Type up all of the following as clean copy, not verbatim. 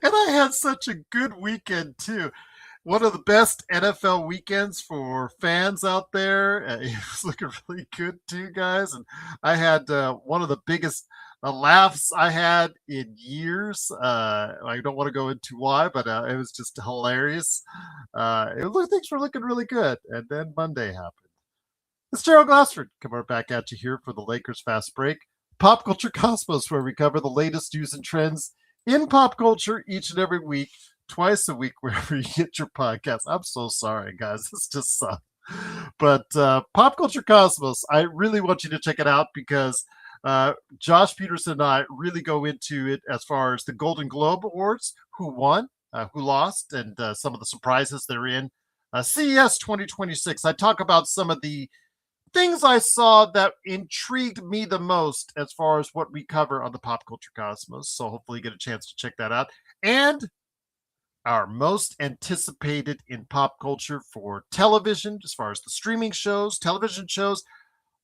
And I had such a good weekend, too. One of the best NFL weekends for fans out there. It was looking really good, too, guys. And I had one of the biggest laughs I had in years. I don't want to go into why, but it was just hilarious. Things were looking really good. And then Monday happened. It's Gerald Glassford coming back at you here for the Lakers Fast Break, Pop Culture Cosmos, where we cover the latest news and trends in pop culture each and every week, twice a week, wherever you get your podcast. I'm so sorry, guys. This just sucks. But Pop Culture Cosmos, I really want you to check it out because Josh Peterson and I really go into it as far as the Golden Globe Awards, who won, who lost, and some of the surprises they're in. CES 2026, I talk about some of the things I saw that intrigued me the most as far as what we cover on the Pop Culture Cosmos. So hopefully you get a chance to check that out. And our most anticipated in pop culture for television, as far as the streaming shows, television shows,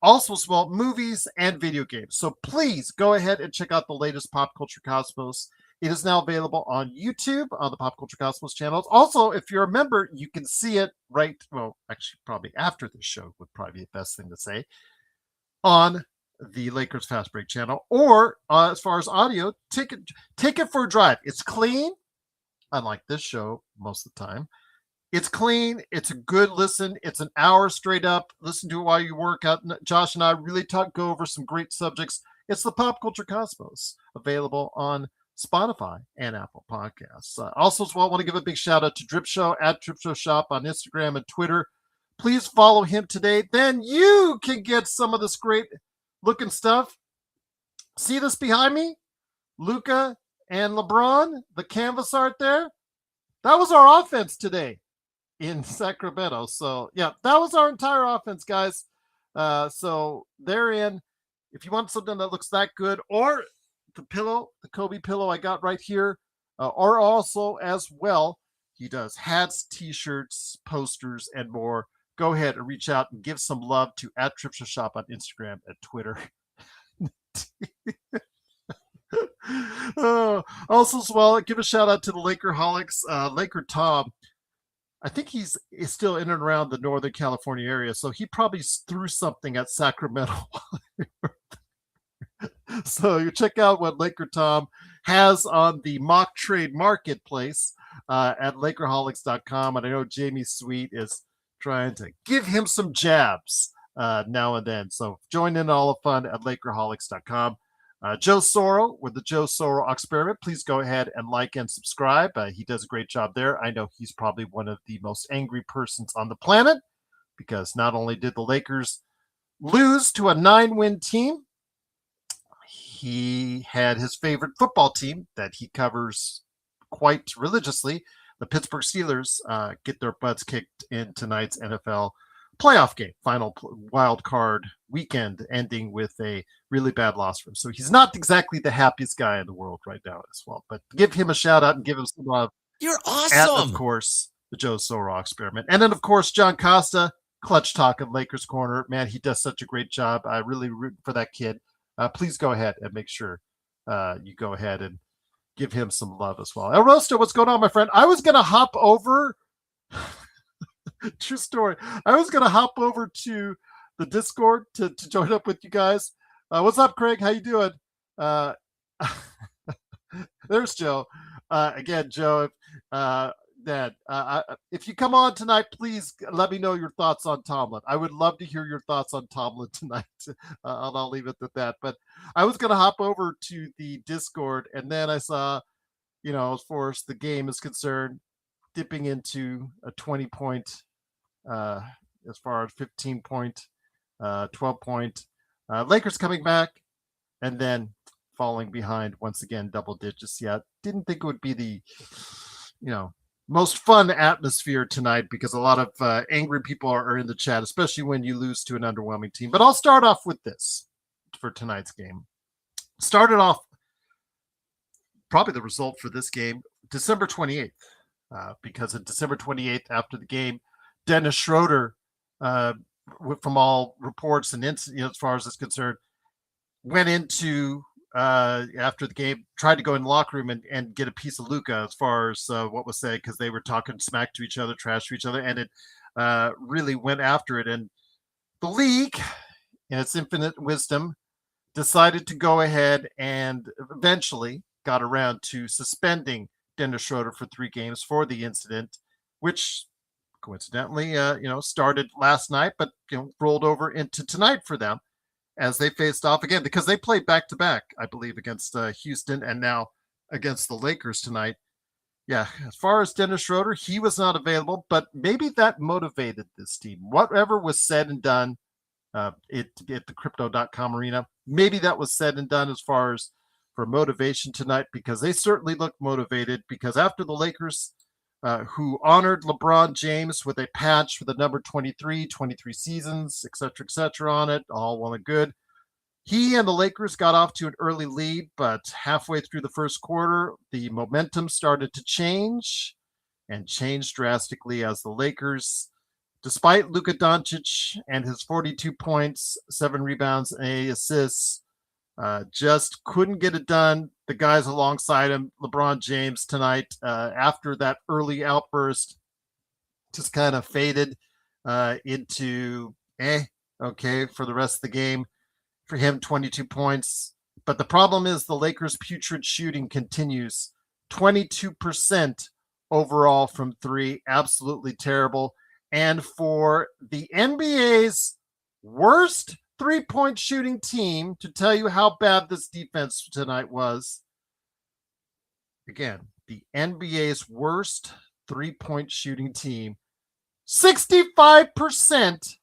also as well, movies and video games. So please go ahead and check out the latest Pop Culture Cosmos. It is now available on YouTube on the Pop Culture Cosmos channels. Also, if you're a member, you can see it actually probably after this show would probably be the best thing to say, on the Lakers Fast Break channel. Or as far as audio, take it for a drive. It's clean, unlike this show most of the time. It's clean. It's a good listen. It's an hour straight up. Listen to it while you work out. Josh and I really go over some great subjects. It's the Pop Culture Cosmos, available on Spotify and Apple Podcasts. Also, as well, I want to give a big shout out to Drip Show at Drip Show Shop on Instagram and Twitter. Please follow him today. Then you can get some of this great looking stuff. See this behind me? Luca and LeBron, the canvas art there. That was our offense today in Sacramento. So, yeah, that was our entire offense, guys. So they're in. If you want something that looks that good, or the pillow, the Kobe pillow I got right here, or also as well, he does hats, t-shirts, posters, and more. Go ahead and reach out and give some love to @TripShop on Instagram and Twitter. Also as well, give a shout out to the Lakerholics. Laker Tom, I think he's still in and around the Northern California area, so he probably threw something at Sacramento. So you check out what Laker Tom has on the mock trade marketplace at Lakerholics.com. And I know Jamie Sweet is trying to give him some jabs now and then. So join in all the fun at Lakerholics.com. Joe Soro with the Joe Soro Experiment. Please go ahead and like and subscribe. He does a great job there. I know he's probably one of the most angry persons on the planet, because not only did the Lakers lose to a 9-win team, he had his favorite football team that he covers quite religiously, the Pittsburgh Steelers, get their butts kicked in tonight's NFL playoff game, final wild card weekend, ending with a really bad loss for him. So he's not exactly the happiest guy in the world right now as well. But give him a shout out and give him some love. You're awesome. At, of course, the Joe Soro Experiment. And then, of course, John Costa, Clutch Talk of Lakers Corner. Man, he does such a great job. I really root for that kid. Please go ahead and make sure you go ahead and give him some love as well. El Rosto, what's going on, my friend? I was going to hop over. True story. I was going to hop over to the Discord to join up with you guys. What's up, Craig? How you doing? There's Joe. Again, Joe, Dad, if you come on tonight, please let me know your thoughts on Tomlin. I would love to hear your thoughts on Tomlin tonight. And I'll leave it at that. But I was going to hop over to the Discord, and then I saw, as far as the game is concerned, dipping into a 20-point, as far as 15-point, 12-point. Lakers coming back, and then falling behind once again, double digits. Yeah, didn't think it would be the, most fun atmosphere tonight, because a lot of angry people are in the chat, especially when you lose to an underwhelming team. But I'll start off with this for tonight's game. Started off probably the result for this game, December 28th, because on December 28th, after the game, Dennis Schroeder, from all reports and as far as it's concerned, went into after the game, tried to go in the locker room and get a piece of Luka as far as what was said, because they were talking smack to each other, trash to each other, and it really went after it. And the league, in its infinite wisdom, decided to go ahead and eventually got around to suspending Dennis Schroeder for 3 games for the incident, which coincidentally, started last night, but rolled over into tonight for them as they faced off again, because they played back to back, I believe, against Houston and now against the Lakers tonight. Yeah, as far as Dennis Schroeder, he was not available, but maybe that motivated this team. Whatever was said and done at the crypto.com arena, maybe that was said and done as far as for motivation tonight, because they certainly looked motivated, because after the Lakers, who honored LeBron James with a patch with the number 23 seasons, et cetera, on it, all well and good. He and the Lakers got off to an early lead, but halfway through the first quarter, the momentum started to change, and changed drastically as the Lakers, despite Luka Doncic and his 42 points, 7 rebounds, and 8 assists, just couldn't get it done. The guys alongside him, LeBron James tonight, after that early outburst, just kind of faded into okay for the rest of the game. For him, 22 points. But the problem is the Lakers' putrid shooting continues. 22% overall from 3. Absolutely terrible. And for the NBA's worst 3-point shooting team, to tell you how bad this defense tonight was, again, the NBA's worst 3-point shooting team, 65%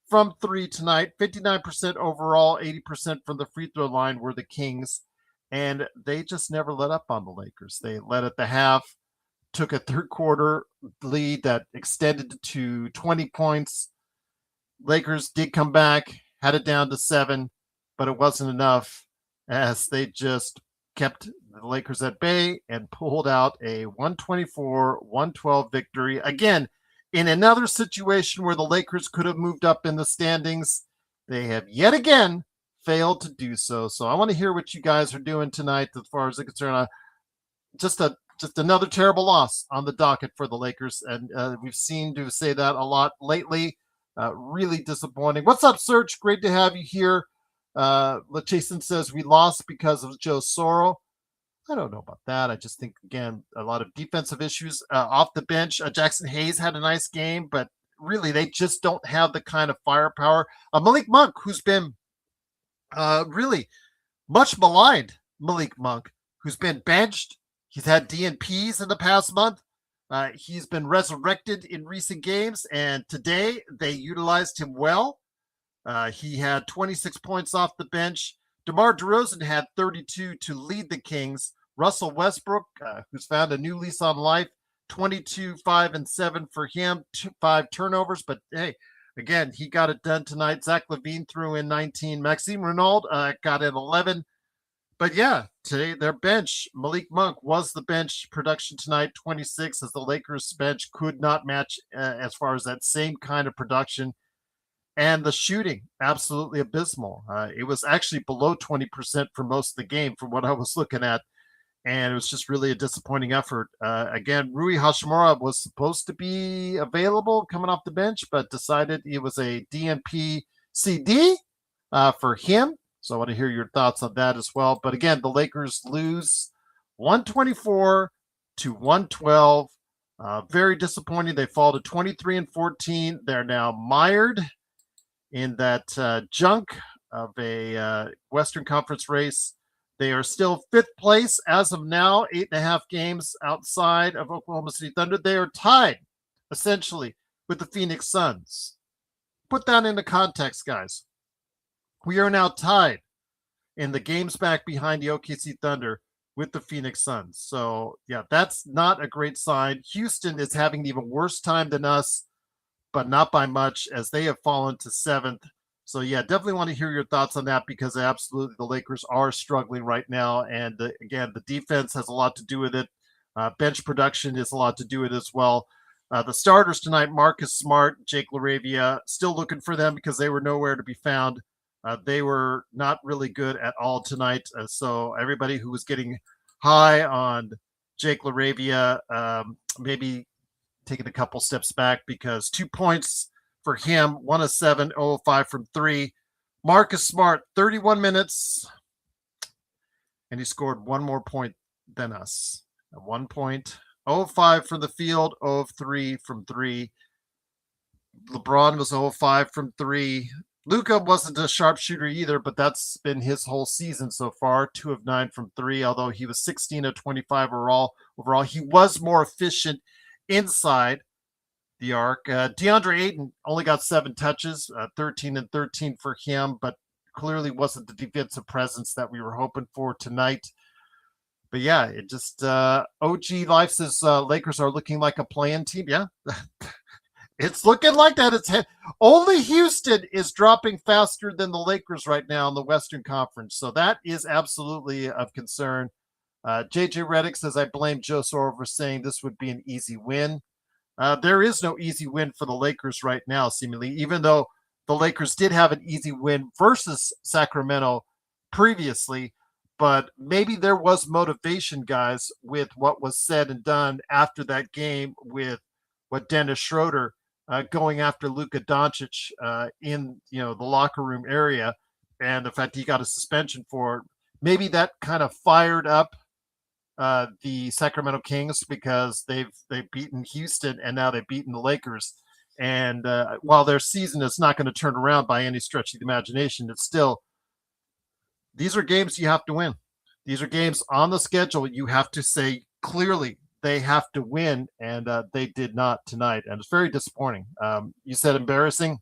from 3 tonight, 59% overall, 80% from the free throw line were the Kings, and they just never let up on the Lakers. They led at the half, took a third quarter lead that extended to 20 points. Lakers did come back, had it down to 7, but it wasn't enough, as they just kept the Lakers at bay and pulled out a 124-112 victory. Again, in another situation where the Lakers could have moved up in the standings, they have yet again failed to do so. So I want to hear what you guys are doing tonight as far as I'm concerned. Just another terrible loss on the docket for the Lakers, and we've seen to say that a lot lately. Really disappointing. What's up, Serge? Great to have you here. Jason says we lost because of Joe Soro. I don't know about that. I just think, again, a lot of defensive issues off the bench. Jackson Hayes had a nice game, but really they just don't have the kind of firepower. Malik Monk, who's been really much maligned, Malik Monk, who's been benched. He's had DNPs in the past month. He's been resurrected in recent games, and today they utilized him well. He had 26 points off the bench. DeMar DeRozan had 32 to lead the Kings. Russell Westbrook, who's found a new lease on life, 22, 5, and 7 for him, 5 turnovers. But hey, again, he got it done tonight. Zach LaVine threw in 19. Maxime Renaud got in 11. But yeah, today their bench, Malik Monk was the bench production tonight, 26, as the Lakers bench could not match as far as that same kind of production. And the shooting, absolutely abysmal. It was actually below 20% for most of the game from what I was looking at. And it was just really a disappointing effort. Again, Rui Hachimura was supposed to be available coming off the bench, but decided it was a DNP CD for him. So I want to hear your thoughts on that as well. But again, the Lakers lose 124-112. Very disappointing. They fall to 23-14. They're now mired in that junk of a Western Conference race. They are still 5th place as of now, 8.5 games outside of Oklahoma City Thunder. They are tied, essentially, with the Phoenix Suns. Put that into context, guys. We are now tied in the games back behind the OKC Thunder with the Phoenix Suns. So, yeah, that's not a great sign. Houston is having an even worse time than us, but not by much, as they have fallen to 7th. So, yeah, definitely want to hear your thoughts on that, because absolutely the Lakers are struggling right now. And, again, the defense has a lot to do with it. Bench production is a lot to do with it as well. The starters tonight, Marcus Smart, Jake LaRavia, still looking for them because they were nowhere to be found. They were not really good at all tonight. So everybody who was getting high on Jake LaRavia, maybe taking a couple steps back, because 2 points for him, 1 of 7, 0 of 5 from 3. Marcus Smart, 31 minutes, and he scored one more point than us. 1 point, 0 of 5 from the field, 0 of 3 from 3. LeBron was 0 of 5 from 3. Luka wasn't a sharpshooter either, but that's been his whole season so far. 2 of 9 from 3, although he was 16 of 25 overall. He was more efficient inside the arc. DeAndre Ayton only got 7 touches, 13 and 13 for him, but clearly wasn't the defensive presence that we were hoping for tonight. But yeah, it just OG Life says Lakers are looking like a play-in team. Yeah, it's looking like that. Only Houston is dropping faster than the Lakers right now in the Western Conference, so that is absolutely of concern. JJ Redick says, I blame Joe Soro for saying this would be an easy win. There is no easy win for the Lakers right now, seemingly, even though the Lakers did have an easy win versus Sacramento previously. But maybe there was motivation, guys, with what was said and done after that game, with what Dennis Schroeder going after Luka Doncic in the locker room area, and the fact he got a suspension for it. Maybe that kind of fired up the Sacramento Kings, because they've beaten Houston and now they've beaten the Lakers. And while their season is not going to turn around by any stretch of the imagination, it's still, these are games you have to win. These are games on the schedule you have to say clearly they have to win, and they did not tonight. And it's very disappointing. You said embarrassing.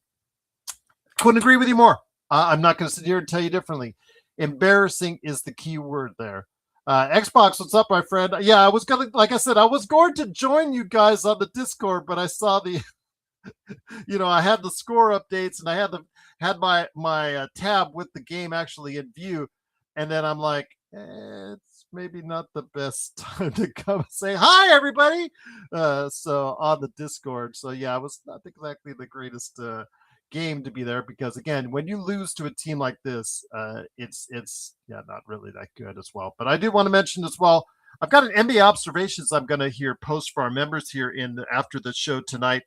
Couldn't agree with you more. I'm not going to sit here and tell you differently. Embarrassing is the key word there. Xbox, what's up, my friend? Yeah, I was going to, like I said, I was going to join you guys on the Discord, but I saw the, I had the score updates, and I had my tab with the game actually in view, and then I'm like, it's maybe not the best time to come and say hi, everybody. So on the Discord, so yeah, it was not exactly the greatest game to be there, because again, when you lose to a team like this, it's not really that good as well. But I do want to mention as well, I've got an NBA observations I'm going to hear post for our members here after the show tonight.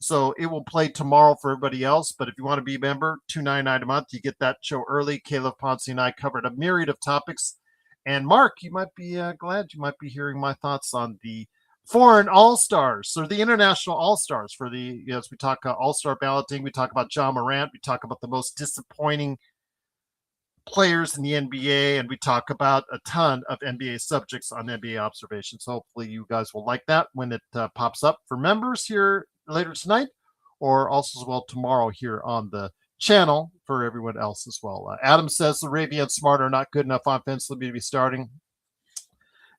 So it will play tomorrow for everybody else. But if you want to be a member, $2.99 a month, you get that show early. Caleb Ponce and I covered a myriad of topics. And Mark, you might be glad you might be hearing my thoughts on the foreign all-stars, or the international all-stars, for the, as we talk all-star balloting, we talk about John Morant, we talk about the most disappointing players in the NBA, and we talk about a ton of NBA subjects on NBA observations. Hopefully you guys will like that when it pops up for members here later tonight, or also as well tomorrow here on the channel for everyone else as well. Adam says LaRavia and Smart are not good enough offensively to be starting.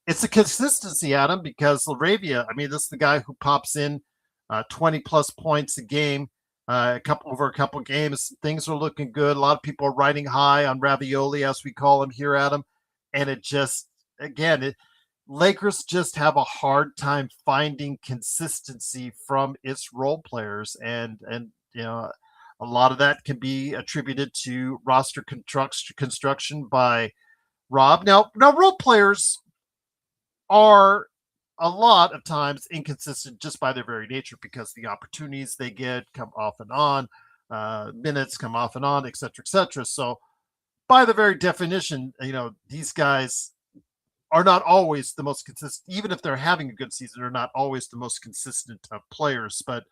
It's a consistency, Adam, because LaRavia, I mean, this is the guy who pops in 20 plus points a game, over a couple games. Things are looking good. A lot of people are riding high on Ravioli, as we call him here, Adam. And it just, again, Lakers just have a hard time finding consistency from its role players. And a lot of that can be attributed to roster construction by Rob. Now role players are a lot of times inconsistent just by their very nature, because the opportunities they get come off and on, minutes come off and on, et cetera, et cetera. So by the very definition, these guys are not always the most consistent. Even if they're having a good season, they're not always the most consistent of players. But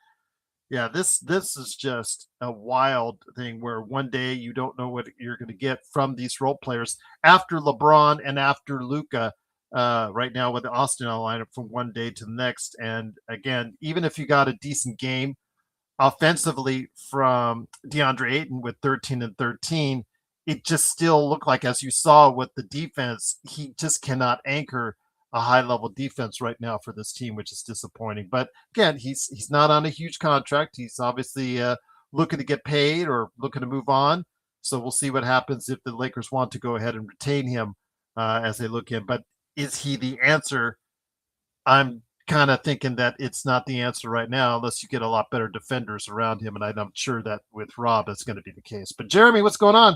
yeah, this is just a wild thing where one day you don't know what you're going to get from these role players after LeBron and after Luka. Right now with the Austin lineup from one day to the next. And again, even if you got a decent game offensively from DeAndre Ayton with 13 and 13, it just still looked like, as you saw with the defense, he just cannot anchor a high-level defense right now for this team, which is disappointing. But again, he's not on a huge contract. He's obviously looking to get paid or looking to move on. So we'll see what happens if the Lakers want to go ahead and retain him as they look in. But is he the answer? I'm kind of thinking that it's not the answer right now, unless you get a lot better defenders around him. And I'm sure that with Rob, it's going to be the case. But Jeremy, what's going on?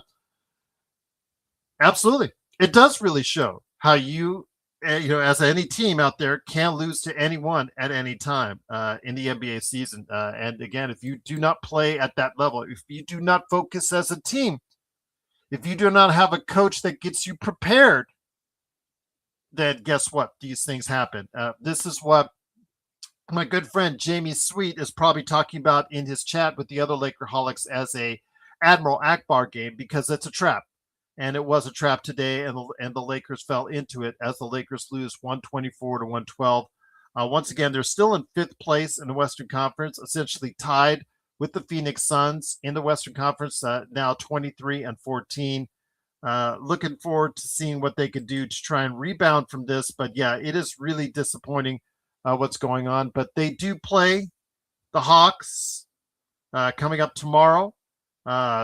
Absolutely. It does really show how you, as any team out there, can lose to anyone at any time in the NBA season. And again, if you do not play at that level, if you do not focus as a team, if you do not have a coach that gets you prepared, then guess what? These things happen. This is what my good friend Jamie Sweet is probably talking about in his chat with the other Lakerholics as a Admiral Akbar game, because it's a trap. And it was a trap today, and the Lakers fell into it as the Lakers lose 124 to 112. Once again, they're still in fifth place in the Western Conference, essentially tied with the Phoenix Suns in the Western Conference, now 23 and 14. Looking forward to seeing what they can do to try and rebound from this. But yeah, it is really disappointing what's going on. But they do play the Hawks coming up tomorrow.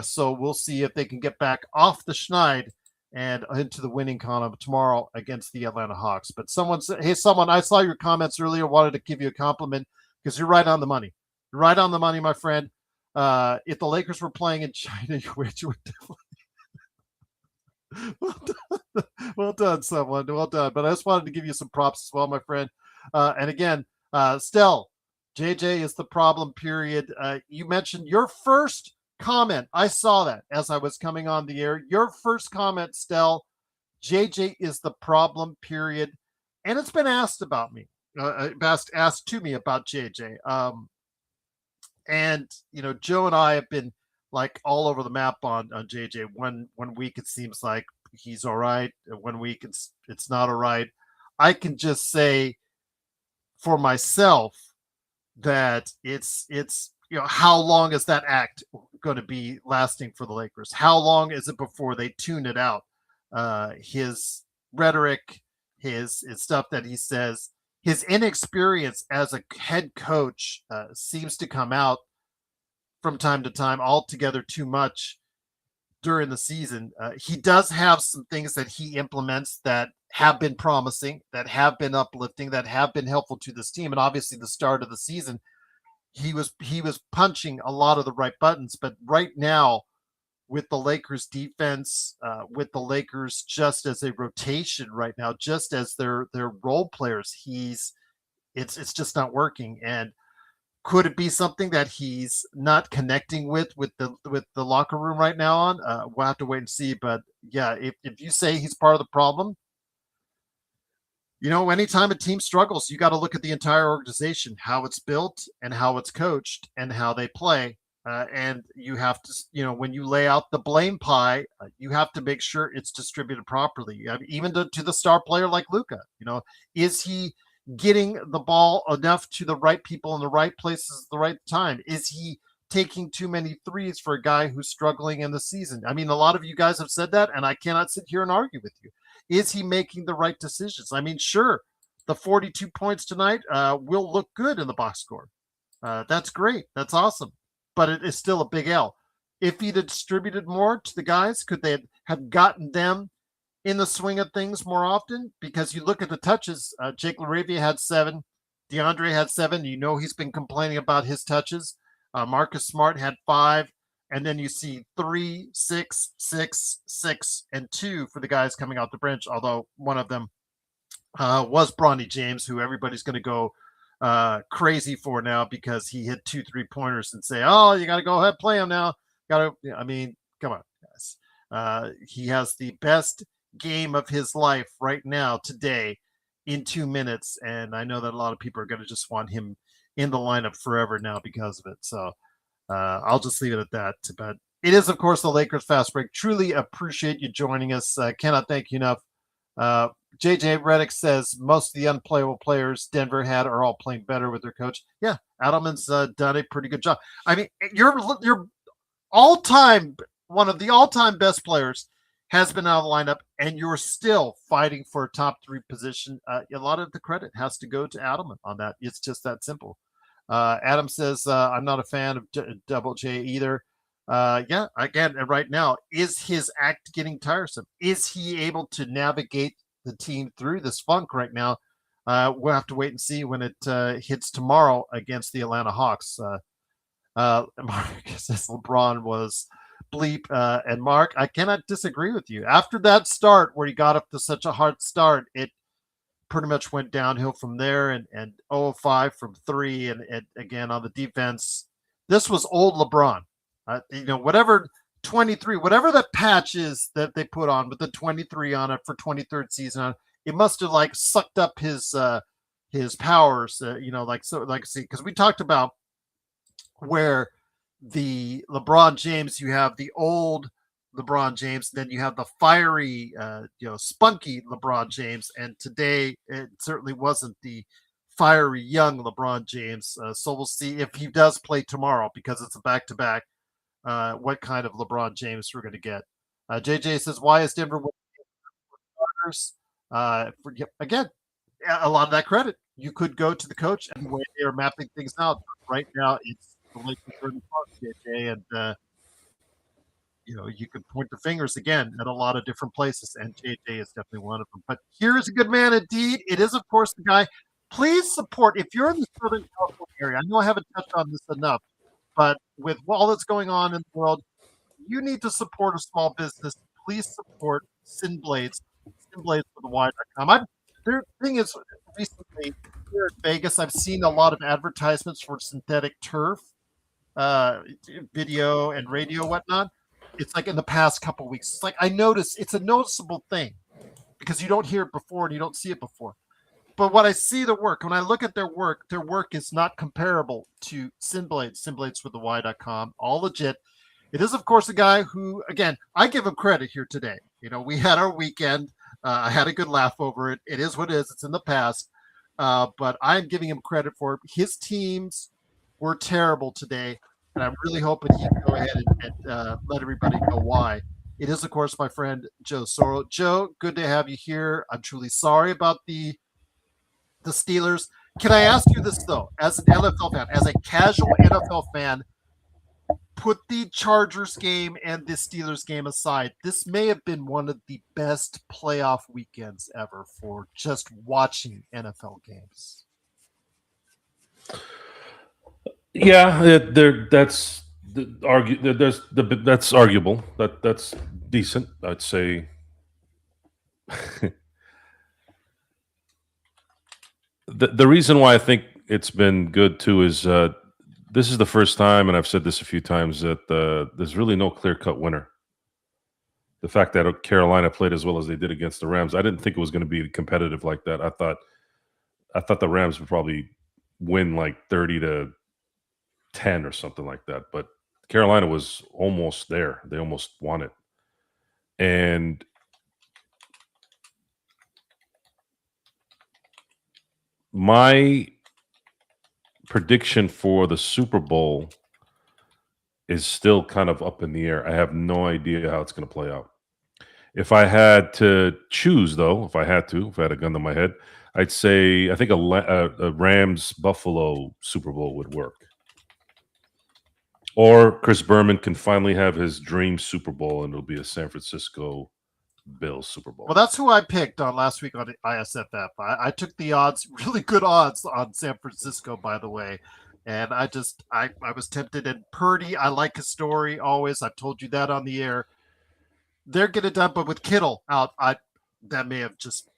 So we'll see if they can get back off the schneid and into the winning column tomorrow against the Atlanta Hawks. But someone said, hey, I saw your comments earlier, wanted to give you a compliment because you're right on the money. You're right on the money, my friend. If the Lakers were playing in China, you would definitely. Well done, someone. Well done. But I just wanted to give you some props as well, my friend. And again, Stell, JJ is the problem, period. You mentioned your first comment. I saw that as I was coming on the air. Your first comment, Stell, JJ is the problem, period. And it's been asked about me, asked to me about JJ. And, Joe and I have been like all over the map on JJ. One week it seems like he's all right. One week it's not all right. I can just say for myself that it's how long is that act going to be lasting for the Lakers? How long is it before they tune it out? His rhetoric, his stuff that he says, his inexperience as a head coach seems to come out from time to time altogether too much during the season. He does have some things that he implements that have been promising, that have been uplifting, that have been helpful to this team. And obviously the start of the season, he was punching a lot of the right buttons. But right now, with the Lakers defense, with the Lakers just as a rotation right now, just as their role players, it's just not working. And could it be something that he's not connecting with the locker room right now on? We'll have to wait and see. But yeah, if you say he's part of the problem, anytime a team struggles, you got to look at the entire organization, how it's built and how it's coached and how they play. And you have to, when you lay out the blame pie, you have to make sure it's distributed properly. Even to the star player like Luka, is he getting the ball enough to the right people in the right places at the right time? Is he taking too many threes for a guy who's struggling in the season? I mean, a lot of you guys have said that, and I cannot sit here and argue with you. Is he making the right decisions? I mean, sure, the 42 points tonight will look good in the box score. That's great. That's awesome. But it is still a big L. If he'd distributed more to the guys, could they have gotten them in the swing of things more often? Because you look at the touches, Jake LaRavia had 7, DeAndre had 7. He's been complaining about his touches. Marcus Smart had 5, and then you see 3, 6, 6, 6, and 2 for the guys coming out the bench. Although one of them was Bronny James, who everybody's going to go crazy for now because he hit 2 3-pointers and say, "Oh, you got to go ahead, play him now." Come on, guys. He has the best game of his life right now today in 2 minutes, and I know that a lot of people are going to just want him in the lineup forever now because of it. So I'll just leave it at that. But it is, of course, the Lakers Fast Break. Truly appreciate you joining us. Cannot thank you enough. JJ Redick says most of the unplayable players Denver had are all playing better with their coach. Yeah, Adelman's done a pretty good job. I mean, you're all-time, one of the all-time best players has been out of the lineup, and you're still fighting for a top 3 position. A lot of the credit has to go to Adelman on that. It's just that simple. Adam says, I'm not a fan of Double J either. Yeah, again, right now, is his act getting tiresome? Is he able to navigate the team through this funk right now? We'll have to wait and see when it hits tomorrow against the Atlanta Hawks. Marcus says LeBron was bleep. And Mark, I cannot disagree with you. After that start, where he got up to such a hard start, it pretty much went downhill from there. And 0-5 from three, and again on the defense, this was old LeBron. Whatever 23, whatever that patch is that they put on with the 23 on it for 23rd season, it must have like sucked up his powers. See, because we talked about where the LeBron James, you have the old LeBron James, then you have the fiery, spunky LeBron James, and today it certainly wasn't the fiery young LeBron James. So we'll see if he does play tomorrow, because it's a back-to-back. What kind of LeBron James we're going to get? JJ says, "Why is Denver winning starters?" Again, a lot of that credit you could go to the coach and the way they are mapping things out. Right now, it's the Lakers are in the front, JJ, and you could point the fingers again at a lot of different places, and JJ is definitely one of them. But here's a good man indeed. It is, of course, the guy. Please support, if you're in the Southern California area. I know I haven't touched on this enough, but with all that's going on in the world, you need to support a small business. Please support Sin Blades, SinBladesWithAY.com. Their thing is, recently here in Vegas, I've seen a lot of advertisements for synthetic turf, video and radio, whatnot. It's like in the past couple of weeks. It's like I notice it's a noticeable thing because you don't hear it before and you don't see it before. But when I see the work, when I look at their work is not comparable to Sin Blades, SinBladesWithAY.com, all legit. It is, of course, a guy who, again, I give him credit here today. We had our weekend. I had a good laugh over it. It is what it is. It's in the past. But I'm giving him credit for it. His teams were terrible today, and I'm really hoping he can go ahead and let everybody know why. It is, of course, my friend Joe Soro. Joe, good to have you here. I'm truly sorry about the Steelers. Can I ask you this, though, as an NFL fan, as a casual NFL fan, put the Chargers game and the Steelers game aside, this may have been one of the best playoff weekends ever for just watching NFL games. Yeah, that's arguable. That's decent, I'd say. The reason why I think it's been good too is this is the first time, and I've said this a few times, that there's really no clear-cut winner. The fact that Carolina played as well as they did against the Rams, I didn't think it was going to be competitive like that. I thought the Rams would probably win like 30-10 or something like that, but Carolina was almost there. They almost won it. And my prediction for the Super Bowl is still kind of up in the air. I have no idea how it's going to play out. If I had to choose, though, if I had a gun to my head, I'd say I think a Rams-Buffalo Super Bowl would work. Or Chris Berman can finally have his dream Super Bowl, and it'll be a San Francisco Bills Super Bowl. Well, that's who I picked on last week on ISFF. I took the odds, really good odds on San Francisco, by the way. And I was tempted. And Purdy, I like his story always. I've told you that on the air. They're getting it done, but with Kittle out, that may have just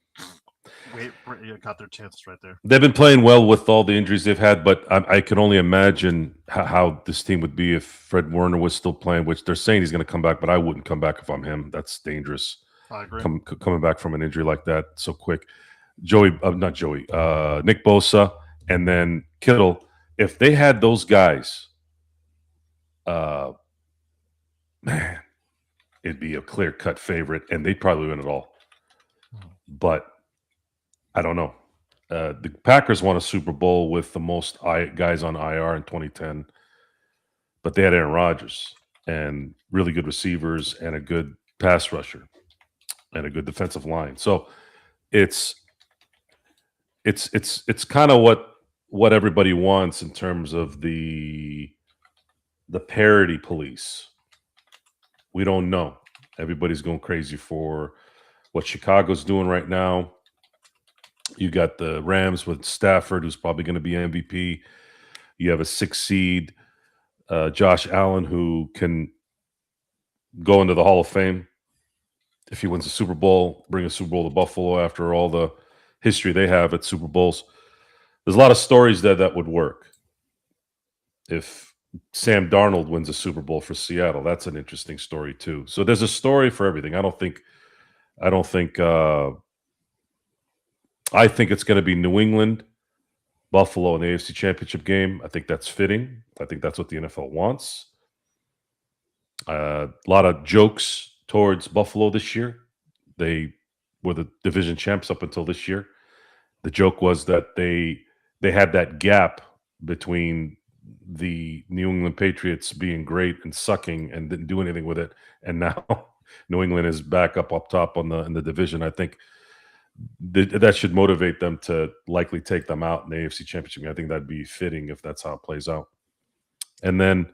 got their chances right there. They've been playing well with all the injuries they've had, but I can only imagine how this team would be if Fred Warner was still playing, which they're saying he's going to come back, but I wouldn't come back if I'm him. That's dangerous. I agree. Coming back from an injury like that so quick. Nick Bosa, and then Kittle. If they had those guys, man, it'd be a clear-cut favorite, and they'd probably win it all. But I don't know. The Packers won a Super Bowl with the most guys on IR in 2010, but they had Aaron Rodgers and really good receivers and a good pass rusher and a good defensive line. So it's kind of what everybody wants in terms of the parity police. We don't know. Everybody's going crazy for what Chicago's doing right now. You got the Rams with Stafford, who's probably going to be MVP. You have a 6 seed, Josh Allen, who can go into the Hall of Fame. If he wins a Super Bowl, bring a Super Bowl to Buffalo after all the history they have at Super Bowls. There's a lot of stories there that would work. If Sam Darnold wins a Super Bowl for Seattle, that's an interesting story too. So there's a story for everything. I think it's going to be New England, Buffalo in the AFC Championship game. I think that's fitting. I think that's what the NFL wants. A lot of jokes towards Buffalo this year. They were the division champs up until this year. The joke was that they had that gap between the New England Patriots being great and sucking and didn't do anything with it, and now New England is back up top in the division. I think that should motivate them to likely take them out in the AFC Championship game. I think that'd be fitting if that's how it plays out. And then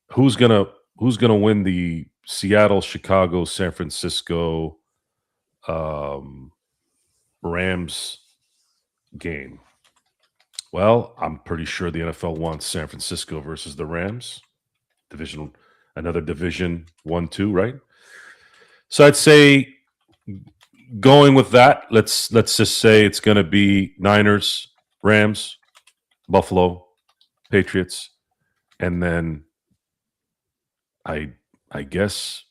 who's gonna win the Seattle, Chicago, San Francisco Rams game? Well, I'm pretty sure the NFL wants San Francisco versus the Rams. Another division 1-2, right? So I'd say going with that, let's just say it's going to be Niners, Rams, Buffalo, Patriots, and then I guess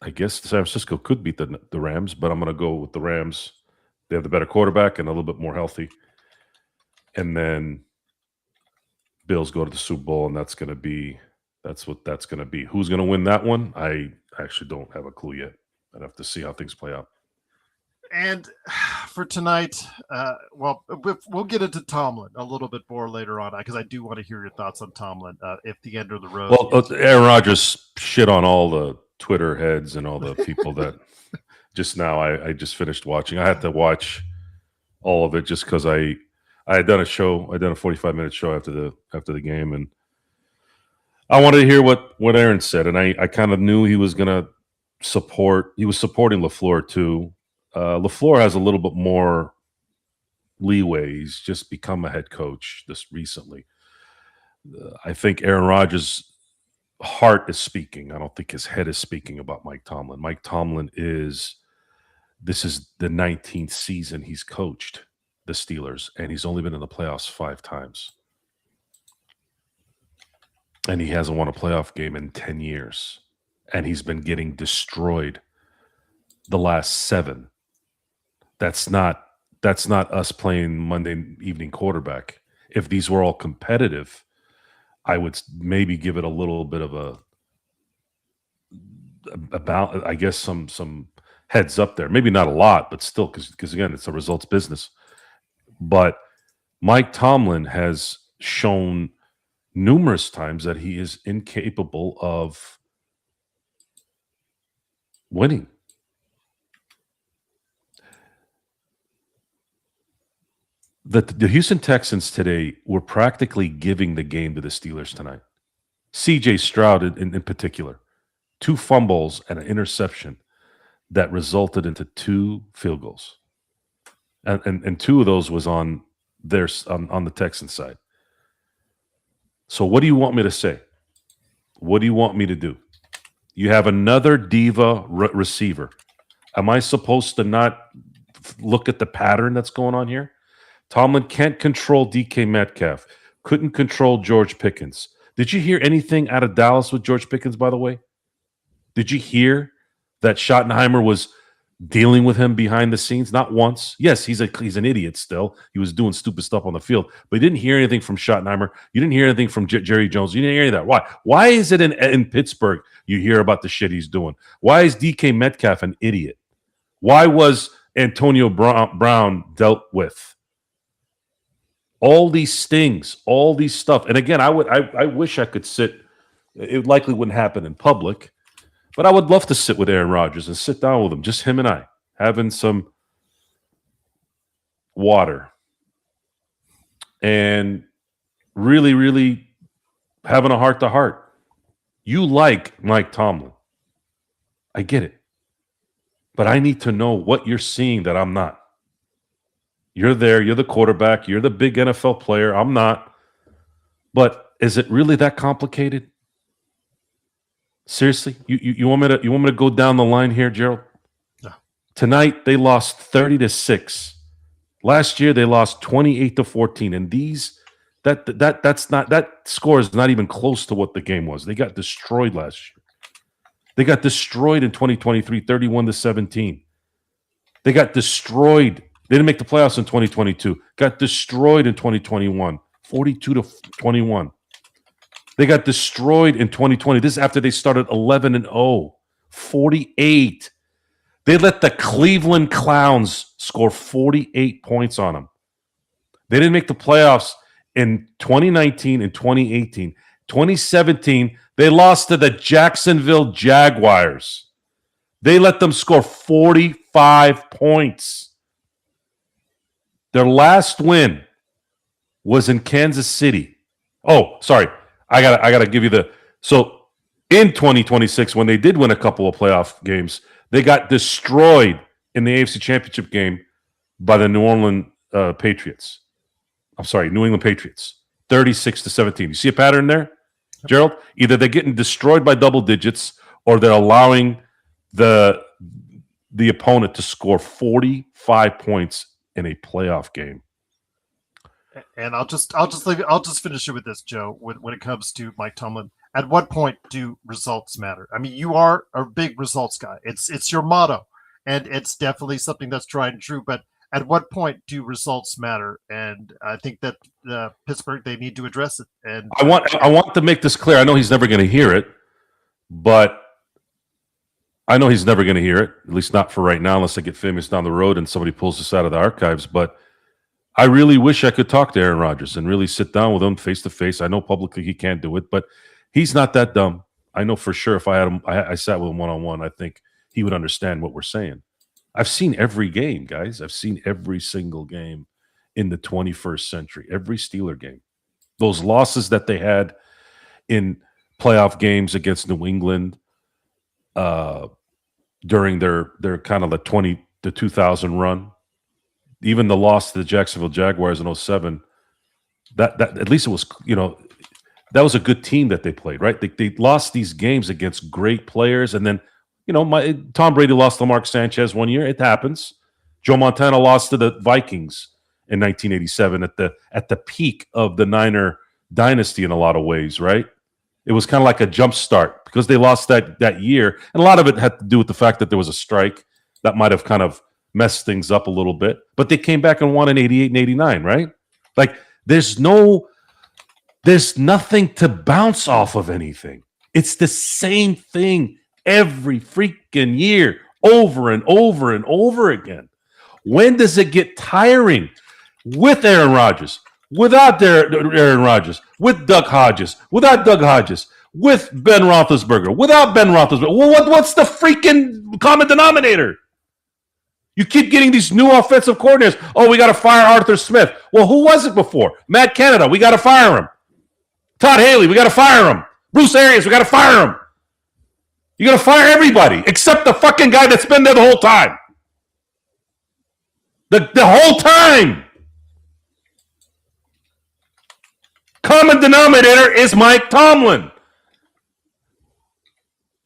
San Francisco could beat the Rams, but I'm going to go with the Rams. They have the better quarterback and a little bit more healthy. And then Bills go to the Super Bowl, and that's what that's going to be. Who's going to win that one? I actually don't have a clue yet. I'd have to see how things play out. And for tonight, we'll get into Tomlin a little bit more later on because I do want to hear your thoughts on Tomlin. If the end of the road. Well, Aaron Rodgers shit on all the Twitter heads and all the people that just now I just finished watching. I had to watch all of it just because I had done a 45-minute show after the game, and I wanted to hear what Aaron said, and I kind of knew he was going to support. He was supporting LaFleur too. LaFleur has a little bit more leeway. He's just become a head coach this recently. I think Aaron Rodgers' heart is speaking. I don't think his head is speaking about Mike Tomlin. Mike Tomlin this is the 19th season he's coached the Steelers, and he's only been in the playoffs 5 times. And he hasn't won a playoff game in 10 years. And he's been getting destroyed the last 7. That's not us playing Monday evening quarterback. If these were all competitive, I would maybe give it a little bit of about, I guess, some heads up there. Maybe not a lot, but still, because again, it's a results business. But Mike Tomlin has shown numerous times that he is incapable of winning. The Houston Texans today were practically giving the game to the Steelers tonight. C.J. Stroud in particular. 2 fumbles and an interception that resulted into 2 field goals. And 2 of those was on the Texans side. So what do you want me to say? What do you want me to do? You have another diva receiver. Am I supposed to not look at the pattern that's going on here? Tomlin can't control DK Metcalf. Couldn't control George Pickens. Did you hear anything out of Dallas with George Pickens, by the way? Did you hear that Schottenheimer was dealing with him behind the scenes? Not once. Yes, he's an idiot still. He was doing stupid stuff on the field. But you didn't hear anything from Schottenheimer. You didn't hear anything from Jerry Jones. You didn't hear any of that. Why? Why is it in Pittsburgh you hear about the shit he's doing? Why is DK Metcalf an idiot? Why was Antonio Brown dealt with? All these stings, all these stuff. And again, I wish I could sit. It likely wouldn't happen in public, but I would love to sit with Aaron Rodgers and sit down with him, just him and I, having some water and really, really having a heart-to-heart. You like Mike Tomlin. I get it. But I need to know what you're seeing that I'm not. You're there. You're the quarterback. You're the big NFL player. I'm not. But is it really that complicated? Seriously, you want me to go down the line here, Gerald? No. Tonight they lost 30-6. Last year they lost 28-14, and that score is not even close to what the game was. They got destroyed last year. They got destroyed in 2023, 31-17. They got destroyed. They didn't make the playoffs in 2022. Got destroyed in 2021, 42-21. They got destroyed in 2020. This is after they started 11-0, 48. They let the Cleveland Clowns score 48 points on them. They didn't make the playoffs in 2019 and 2018. 2017, they lost to the Jacksonville Jaguars. They let them score 45 points. Their last win was in Kansas City. Oh, sorry. I gotta give you so in 2026, when they did win a couple of playoff games, they got destroyed in the AFC Championship game by the New England Patriots. 36-17. You see a pattern there, Gerald? Either they're getting destroyed by double digits, or they're allowing the opponent to score 45 points in a playoff game. And I'll just leave it. I'll just finish it with this, Joe. When it comes to Mike Tomlin, at what point do results matter? I mean, you are a big results guy. It's your motto, and it's definitely something that's tried and true. But at what point do results matter? And I think that Pittsburgh, they need to address it. And I want to make this clear. I know he's never going to hear it, but I know he's never going to hear it. At least not for right now, unless I get famous down the road and somebody pulls this out of the archives. But I really wish I could talk to Aaron Rodgers and really sit down with him face to face. I know publicly he can't do it, but he's not that dumb. I know for sure if I had him, I sat with him one-on-one, I think he would understand what we're saying. I've seen every game, guys. I've seen every single game in the 21st century, every Steeler game. Those losses that they had in playoff games against New England during their kind of the 2000 run, even the loss to the Jacksonville Jaguars in 2007, that at least it was, that was a good team that they played, right? They lost these games against great players, and then Tom Brady lost to Mark Sanchez one year. It happens. Joe Montana lost to the Vikings in 1987 at the peak of the Niner dynasty in a lot of ways, right? It was kind of like a jump start because they lost that year, and a lot of it had to do with the fact that there was a strike that might have kind of messed things up a little bit. But they came back and won in 88 and 89, right? Like there's nothing to bounce off of anything. It's the same thing every freaking year, over and over and over again. When does it get tiring? With Aaron Rodgers, without Aaron Rodgers, with Doug Hodges, without Doug Hodges, with Ben Roethlisberger, without Ben Roethlisberger. Well, what's the freaking common denominator? You keep getting these new offensive coordinators. Oh, we got to fire Arthur Smith. Well, who was it before? Matt Canada, we got to fire him. Todd Haley, we got to fire him. Bruce Arians, we got to fire him. You got to fire everybody except the fucking guy that's been there the whole time. The whole time. Common denominator is Mike Tomlin.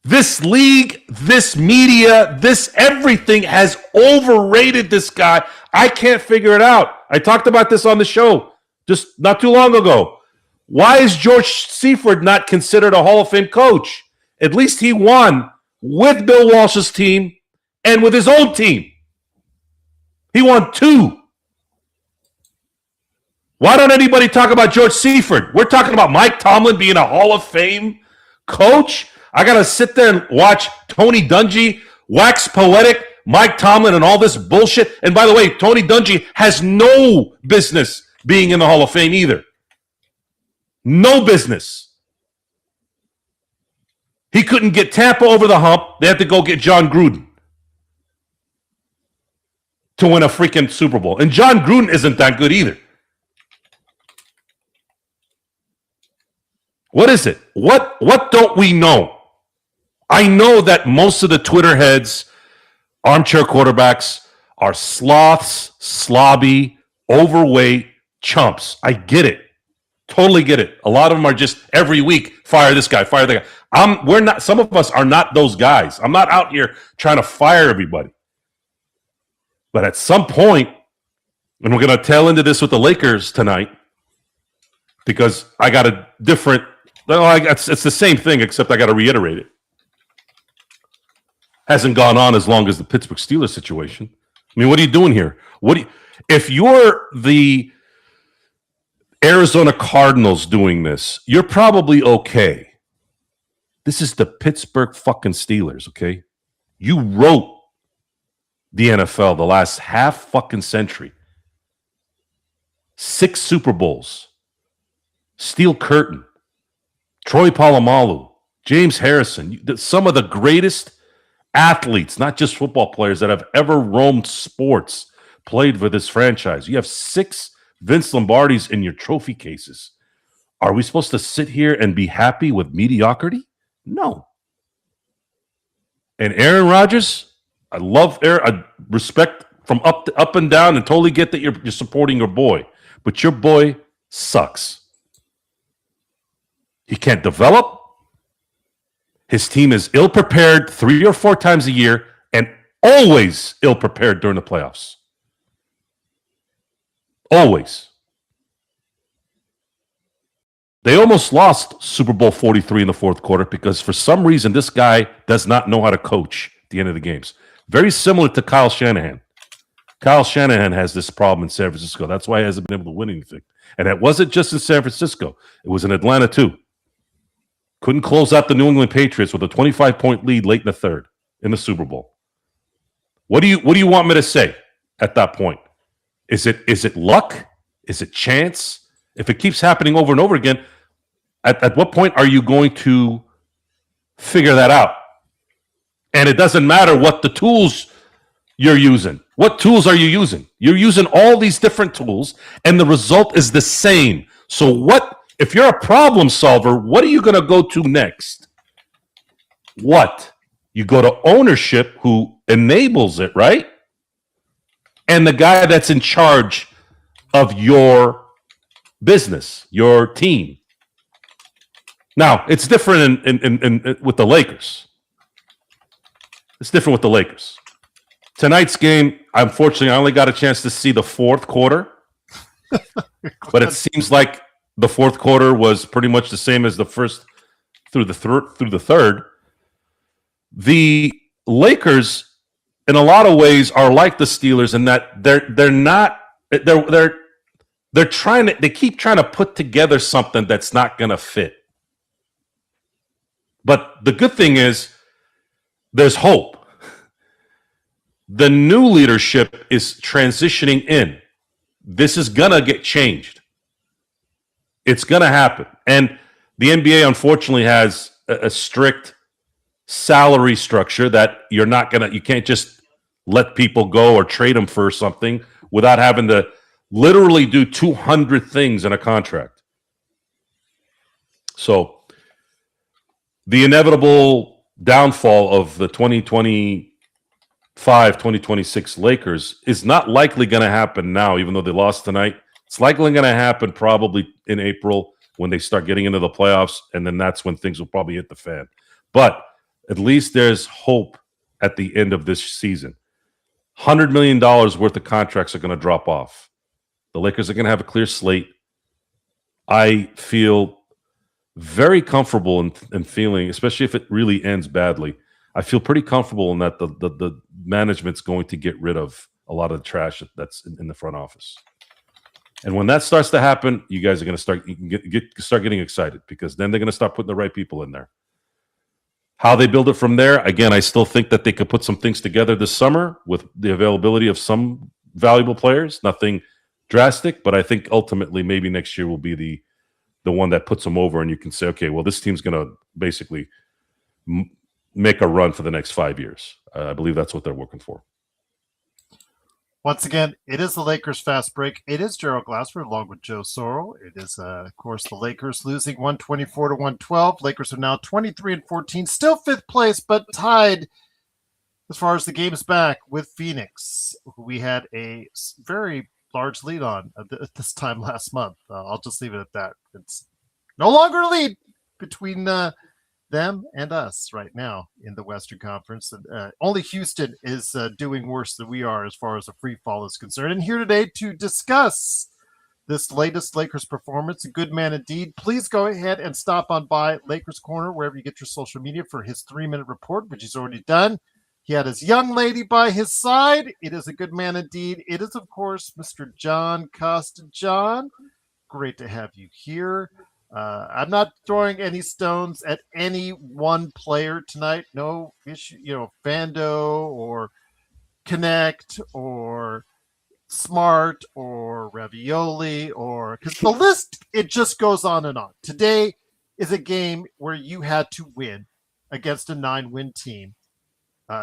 This league, this media, this everything has overrated this guy. I can't figure it out. I talked about this on the show just not too long ago. Why is George Seifert not considered a Hall of Fame coach? At least he won with Bill Walsh's team and with his own team. He won 2. Why don't anybody talk about George Seifert? We're talking about Mike Tomlin being a Hall of Fame coach. I got to sit there and watch Tony Dungy wax poetic, Mike Tomlin, and all this bullshit. And by the way, Tony Dungy has no business being in the Hall of Fame either. No business. He couldn't get Tampa over the hump. They had to go get John Gruden to win a freaking Super Bowl. And John Gruden isn't that good either. What is it? What don't we know? I know that most of the Twitter heads, armchair quarterbacks, are sloths, slobby, overweight chumps. I get it. Totally get it. A lot of them are just every week, fire this guy, fire that guy. We're not. Some of us are not those guys. I'm not out here trying to fire everybody. But at some point, and we're going to tail into this with the Lakers tonight, because I got a different. It's the same thing, except I got to reiterate it. Hasn't gone on as long as the Pittsburgh Steelers situation. I mean, what are you doing here? If you're the Arizona Cardinals doing this, you're probably okay. This is the Pittsburgh fucking Steelers, okay? You wrote the NFL the last half fucking century. 6 Super Bowls. Steel Curtain. Troy Polamalu. James Harrison. Some of the greatest athletes, not just football players, that have ever roamed sports, played for this franchise. You have 6 Vince Lombardis in your trophy cases. Are we supposed to sit here and be happy with mediocrity? No. And Aaron Rodgers, I love Aaron. I respect from up and down, and totally get that you're supporting your boy. But your boy sucks. He can't develop. His team is ill-prepared 3 or 4 times a year, and always ill-prepared during the playoffs. Always. They almost lost Super Bowl 43 in the fourth quarter because for some reason this guy does not know how to coach at the end of the games. Very similar to Kyle Shanahan. Kyle Shanahan has this problem in San Francisco. That's why he hasn't been able to win anything. And it wasn't just in San Francisco. It was in Atlanta too. Couldn't close out the New England Patriots with a 25-point lead late in the third in the Super Bowl. What do you want me to say at that point? Is it luck? Is it chance? If it keeps happening over and over again, at what point are you going to figure that out? And it doesn't matter what the tools you're using. What tools are you using? You're using all these different tools, and the result is the same. So what if you're a problem solver, what are you going to go to next? What? You go to ownership, who enables it, right? And the guy that's in charge of your business, your team. Now, it's different in with the Lakers. It's different with the Lakers. Tonight's game, unfortunately, I only got a chance to see the fourth quarter. But it seems like the fourth quarter was pretty much the same as the first through the third. The Lakers, in a lot of ways, are like the Steelers in that they keep trying to put together something that's not going to fit. But the good thing is there's hope. The new leadership is transitioning in. This is going to get changed. It's going to happen. And the NBA, unfortunately, has a strict salary structure that you can't just let people go or trade them for something without having to literally do 200 things in a contract. So the inevitable downfall of the 2026 Lakers is not likely going to happen now, even though they lost tonight. It's likely going to happen probably in April when they start getting into the playoffs, and then that's when things will probably hit the fan. But at least there's hope at the end of this season. $100 million worth of contracts are going to drop off. The Lakers are going to have a clear slate. I feel very comfortable in feeling, especially if it really ends badly, I feel pretty comfortable in that the management's going to get rid of a lot of the trash that's in the front office. And when that starts to happen, you guys are going to start getting excited, because then they're going to start putting the right people in there. How they build it from there, again, I still think that they could put some things together this summer with the availability of some valuable players. Nothing drastic, but I think ultimately maybe next year will be the one that puts them over, and you can say, okay, well, this team's going to basically make a run for the next 5 years. I believe that's what they're working for. Once again, it is the Lakers Fast Break. It is Gerald Glassford along with Joe Sorrell. It is, of course, the Lakers losing 124-112. Lakers are now 23-14, still fifth place, but tied as far as the game's back with Phoenix, who we had a very large lead on at this time last month. I'll just leave it at that. It's no longer a lead between them and us right now in the Western Conference. Only Houston is doing worse than we are as far as the free fall is concerned. And here today to discuss this latest Lakers performance, a good man indeed. Please go ahead and stop on by Lakers Corner, wherever you get your social media, for his 3-minute report, which he's already done. He had his young lady by his side. It is a good man indeed. It is, of course, Mr. John Costa. John, great to have you here. I'm not throwing any stones at any one player tonight. No issue, Fando or Connect or Smart or Ravioli, or because the list, it just goes on and on. Today is a game where you had to win against a 9-win team.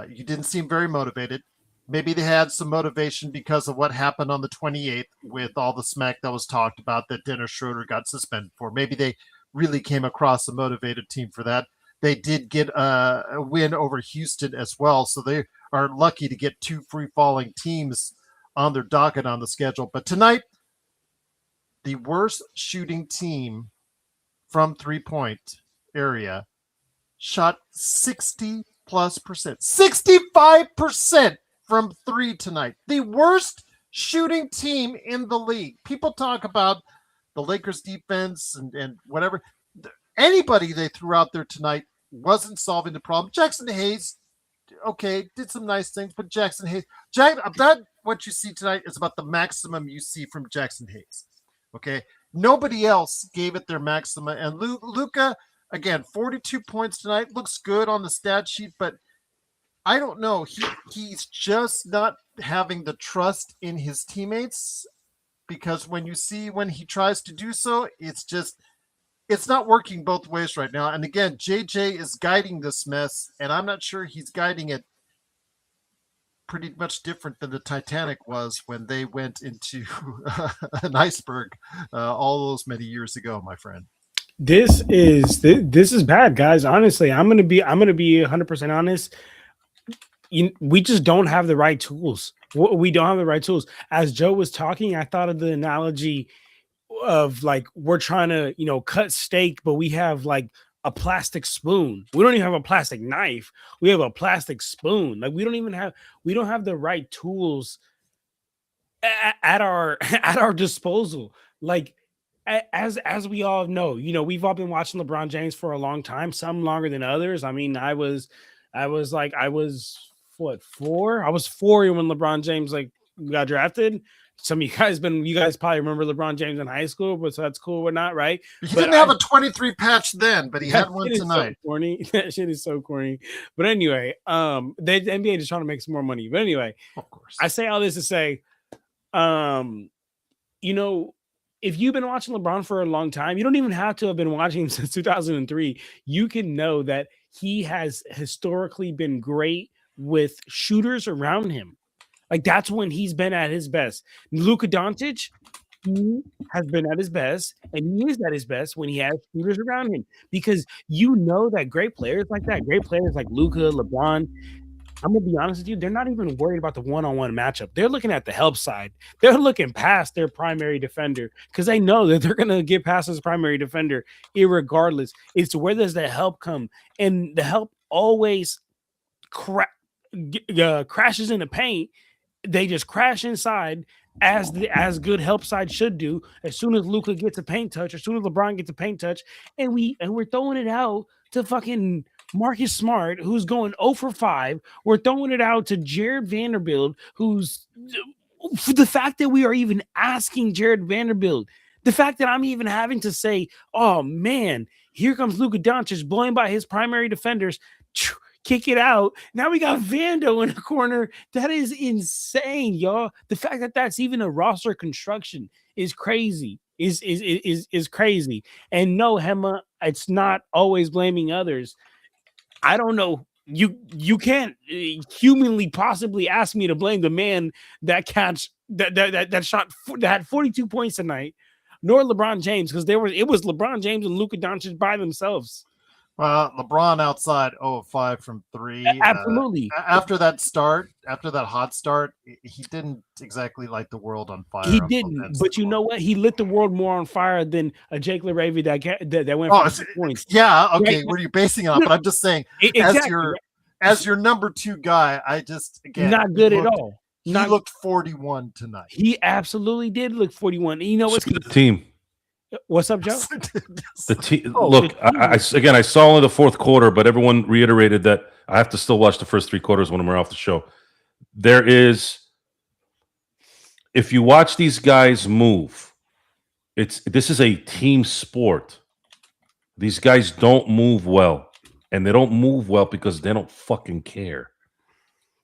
You didn't seem very motivated. Maybe they had some motivation because of what happened on the 28th with all the smack that was talked about that Dennis Schroeder got suspended for. Maybe they really came across a motivated team for that. They did get a win over Houston as well, so they are lucky to get 2 free-falling teams on their docket on the schedule. But tonight, the worst shooting team from three-point area shot 60+%. 65% from 3 tonight. The worst shooting team in the league. People talk about the Lakers defense and whatever. Anybody they threw out there tonight wasn't solving the problem. Jackson Hayes, okay, did some nice things, but Jackson Hayes, that what you see tonight is about the maximum you see from Jackson Hayes. Okay, nobody else gave it their maximum, and Luka, again, 42 points tonight, looks good on the stat sheet, but I don't know, he's just not having the trust in his teammates, because when he tries to do so, it's not working both ways right now. And again, JJ is guiding this mess, and I'm not sure he's guiding it pretty much different than the Titanic was when they went into an iceberg all those many years ago, my friend. This is bad, guys. Honestly, I'm gonna be 100% honest. We just don't have the right tools. We don't have the right tools. As Joe was talking, I thought of the analogy of like we're trying to cut steak, but we have like a plastic spoon. We don't even have a plastic knife. We have a plastic spoon. Like we don't have the right tools at our disposal. Like as we all know, we've all been watching LeBron James for a long time, some longer than others. I mean, I was what, 4? I was 4 when LeBron James got drafted. Some of you guys probably remember LeBron James in high school, but so that's cool or not, right? He didn't have a 23 patch then, but he had one tonight. So corny. That shit is so corny. But anyway, the NBA is trying to make some more money. But anyway, of course, I say all this to say, if you've been watching LeBron for a long time, you don't even have to have been watching him since 2003. You can know that he has historically been great with shooters around him. Like that's when he's been at his best. Luka Doncic, he has been at his best, and he is at his best when he has shooters around him. Because that great players like that, great players like Luka, LeBron, I'm gonna be honest with you, they're not even worried about the one-on-one matchup. They're looking at the help side. They're looking past their primary defender because they know that they're gonna get past his primary defender irregardless. It's where does the help come, and the help always crashes in the paint. They just crash inside as good help side should do. As soon as Luka gets a paint touch, as soon as LeBron gets a paint touch, and we're throwing it out to fucking Marcus Smart, who's going 0 for 5. We're throwing it out to Jared Vanderbilt, who's the fact that we are even asking Jared Vanderbilt, the fact that I'm even having to say, oh man, here comes Luka Doncic blowing by his primary defenders. Kick it out. Now we got Vando in the corner. That is insane, y'all. The fact that that's even a roster construction is crazy. Is crazy. And no, Hema, it's not always blaming others. I don't know. You can't humanly possibly ask me to blame the man that had 42 points tonight, nor LeBron James, because it was LeBron James and Luka Doncic by themselves. LeBron outside 0 of 5 from 3. Absolutely. After that hot start, he didn't exactly light the world on He fire. didn't, but you know what? He lit the world more on fire than a Jake LaRavie that went Oh, for points. yeah, okay. Right? What are you basing it on? But I'm just saying, Exactly. as your number 2 guy, I just Not good at all. He looked 41 tonight. He absolutely did look 41. You know what's the team? What's up, Joe? The team. Look, I saw only the fourth quarter, but everyone reiterated that I have to still watch the first 3 quarters when we're off the show. If you watch these guys move, this is a team sport. These guys don't move well, and they don't move well because they don't fucking care.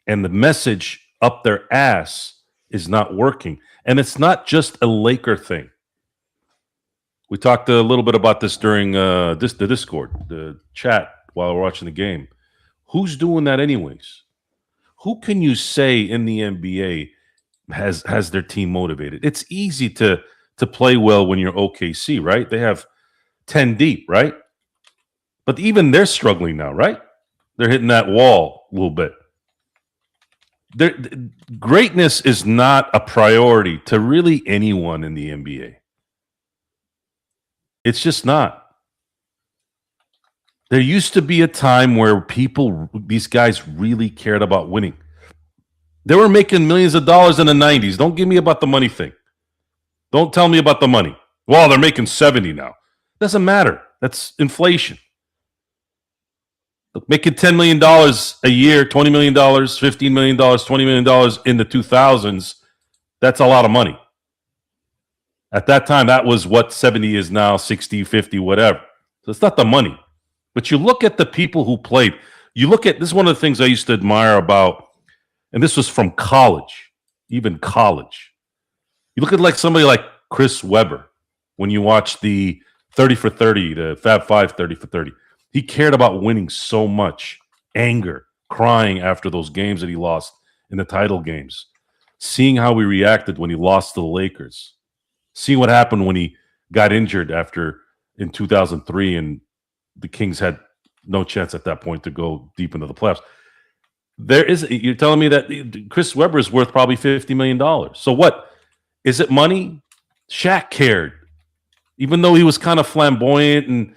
And the message up their ass is not working. And it's not just a Laker thing. We talked a little bit about this during the Discord, the chat while we're watching the game. Who's doing that anyways? Who can you say in the NBA has their team motivated? It's easy to play well when you're OKC, right? They have 10 deep, right? But even they're struggling now, right? They're hitting that wall a little bit. Greatness is not a priority to really anyone in the NBA. It's just not. There used to be a time where these guys really cared about winning. They were making millions of dollars in the 90s. Don't give me about the money thing. Don't tell me about the money. Well, they're making 70 now. Doesn't matter. That's inflation. Look, making $10 million a year, $20 million, $15 million, $20 million in the 2000s, that's a lot of money. At that time, that was what 70 is now, 60, 50, whatever. So it's not the money. But you look at the people who played. This is one of the things I used to admire about, and this was from college, even college. You look at somebody like Chris Webber when you watch the 30 for 30, the Fab 5 30 for 30. He cared about winning so much. Anger, crying after those games that he lost in the title games. Seeing how he reacted when he lost to the Lakers. Seeing what happened when he got injured in 2003 and the Kings had no chance at that point to go deep into the playoffs. You're telling me that Chris Webber is worth probably $50 million. So what? Is it money? Shaq cared. Even though he was kind of flamboyant and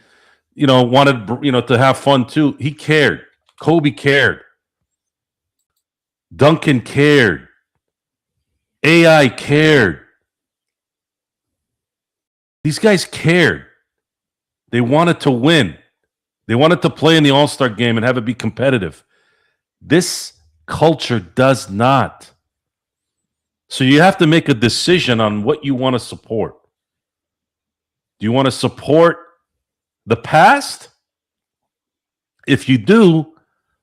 wanted to have fun too, he cared. Kobe cared. Duncan cared. AI cared. These guys cared. They wanted to win. They wanted to play in the All-Star game and have it be competitive. This culture does not. So you have to make a decision on what you want to support. Do you want to support the past? If you do,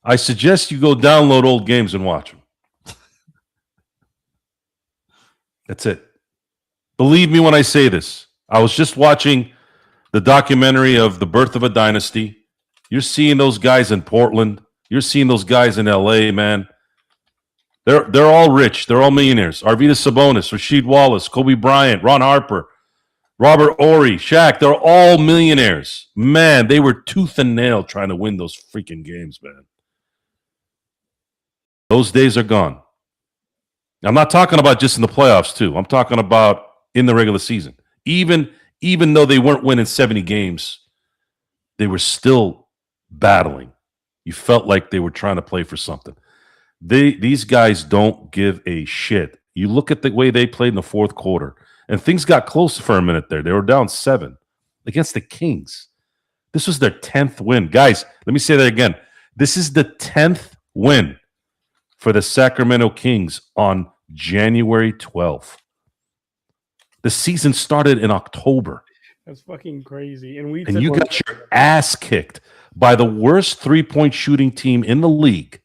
I suggest you go download old games and watch them. That's it. Believe me when I say this. I was just watching the documentary of The Birth of a Dynasty. You're seeing those guys in Portland. You're seeing those guys in LA, man. They're all rich. They're all millionaires. Arvydas Sabonis, Rasheed Wallace, Kobe Bryant, Ron Harper, Robert Horry, Shaq. They're all millionaires. Man, they were tooth and nail trying to win those freaking games, man. Those days are gone. I'm not talking about just in the playoffs, too. I'm talking about in the regular season. Even though they weren't winning 70 games, they were still battling. You felt like they were trying to play for something. These guys don't give a shit. You look at the way they played in the fourth quarter, and things got close for a minute there. They were down 7 against the Kings. This was their 10th win. Guys, let me say that again. This is the 10th win for the Sacramento Kings on January 12th. The season started in October. That's fucking crazy. And you got your ass kicked by the worst three-point shooting team in the league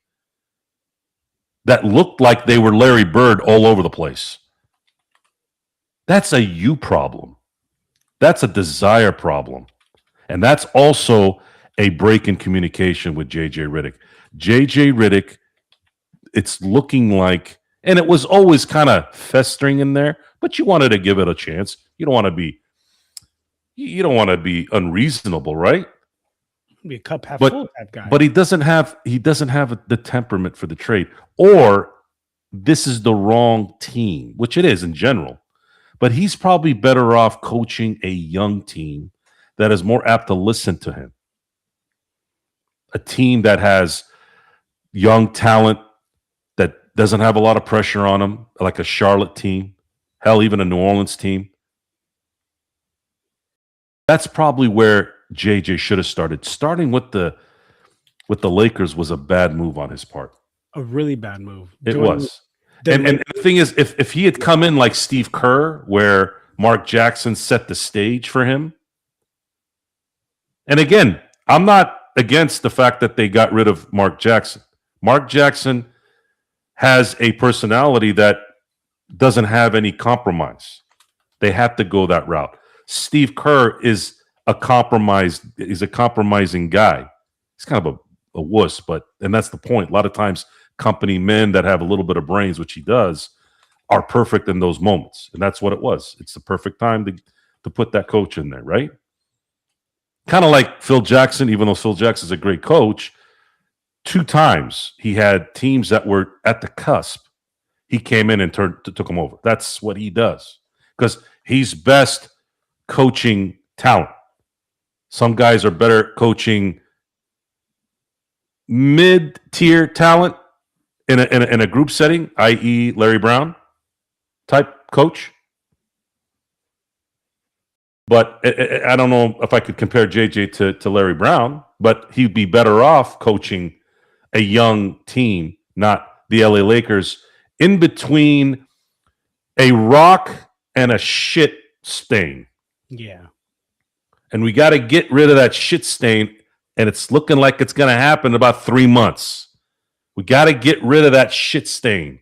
that looked like they were Larry Bird all over the place. That's a you problem. That's a desire problem. And that's also a break in communication with J.J. Redick. J.J. Redick, it's looking like, and it was always kind of festering in there, but you wanted to give it a chance. You don't want to be unreasonable, right? Be a cup half But full type guy. but he doesn't have the temperament for the trade, or this is the wrong team, which it is in general. But he's probably better off coaching a young team that is more apt to listen to him. A team that has young talent that doesn't have a lot of pressure on them, like a Charlotte team, hell, even a New Orleans team. That's probably where JJ should have started. Starting with the Lakers was a bad move on his part. A really bad move. It was. And the thing is, if he had come in like Steve Kerr, where Mark Jackson set the stage for him, and again, I'm not against the fact that they got rid of Mark Jackson. Mark Jackson has a personality that doesn't have any compromise. They have to go that route. Steve Kerr is a compromising guy. He's kind of a wuss, and that's the point. A lot of times company men that have a little bit of brains, which he does, are perfect in those moments. And that's what it was. It's the perfect time to put that coach in there, right? Kind of like Phil Jackson, even though Phil Jackson's a great coach, 2 times he had teams that were at the cusp. He came in and took them over. That's what he does because he's best coaching talent. Some guys are better coaching mid-tier talent in a group setting, i.e. Larry Brown type coach. But I don't know if I could compare JJ to Larry Brown, but he'd be better off coaching a young team, not the LA Lakers, in between a rock and a shit stain. Yeah. And we got to get rid of that shit stain, and it's looking like it's going to happen in about 3 months. We got to get rid of that shit stain.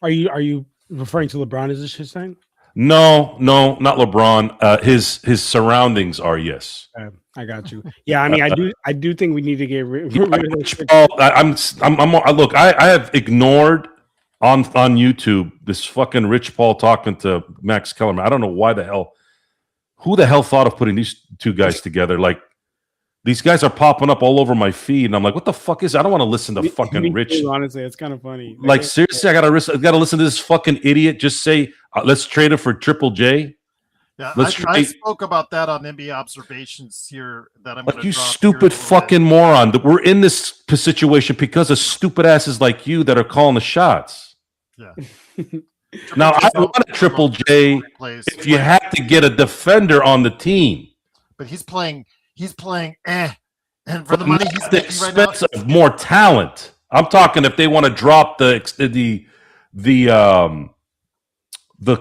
Are you referring to LeBron as a shit stain? No, not LeBron. His surroundings are, yes. I got you. Yeah, I mean, I do think we need to get rid of Rich Paul. Look, I have ignored on YouTube this fucking Rich Paul talking to Max Kellerman. I don't know who the hell thought of putting these 2 guys together. Like, these guys are popping up all over my feed, and I'm like, what the fuck is? I don't want to listen to fucking Rich. Honestly, it's kind of funny. Like, seriously, I gotta listen to this fucking idiot just say, let's trade it for Triple J. Yeah, I spoke about that on NBA Observations here. That I'm like, you stupid fucking moron. That we're in this situation because of stupid asses like you that are calling the shots. Yeah. Now I want a Triple J if you had to get a defender on the team, but he's playing, and for the money he's at the expense of more talent. I'm talking if they want to drop the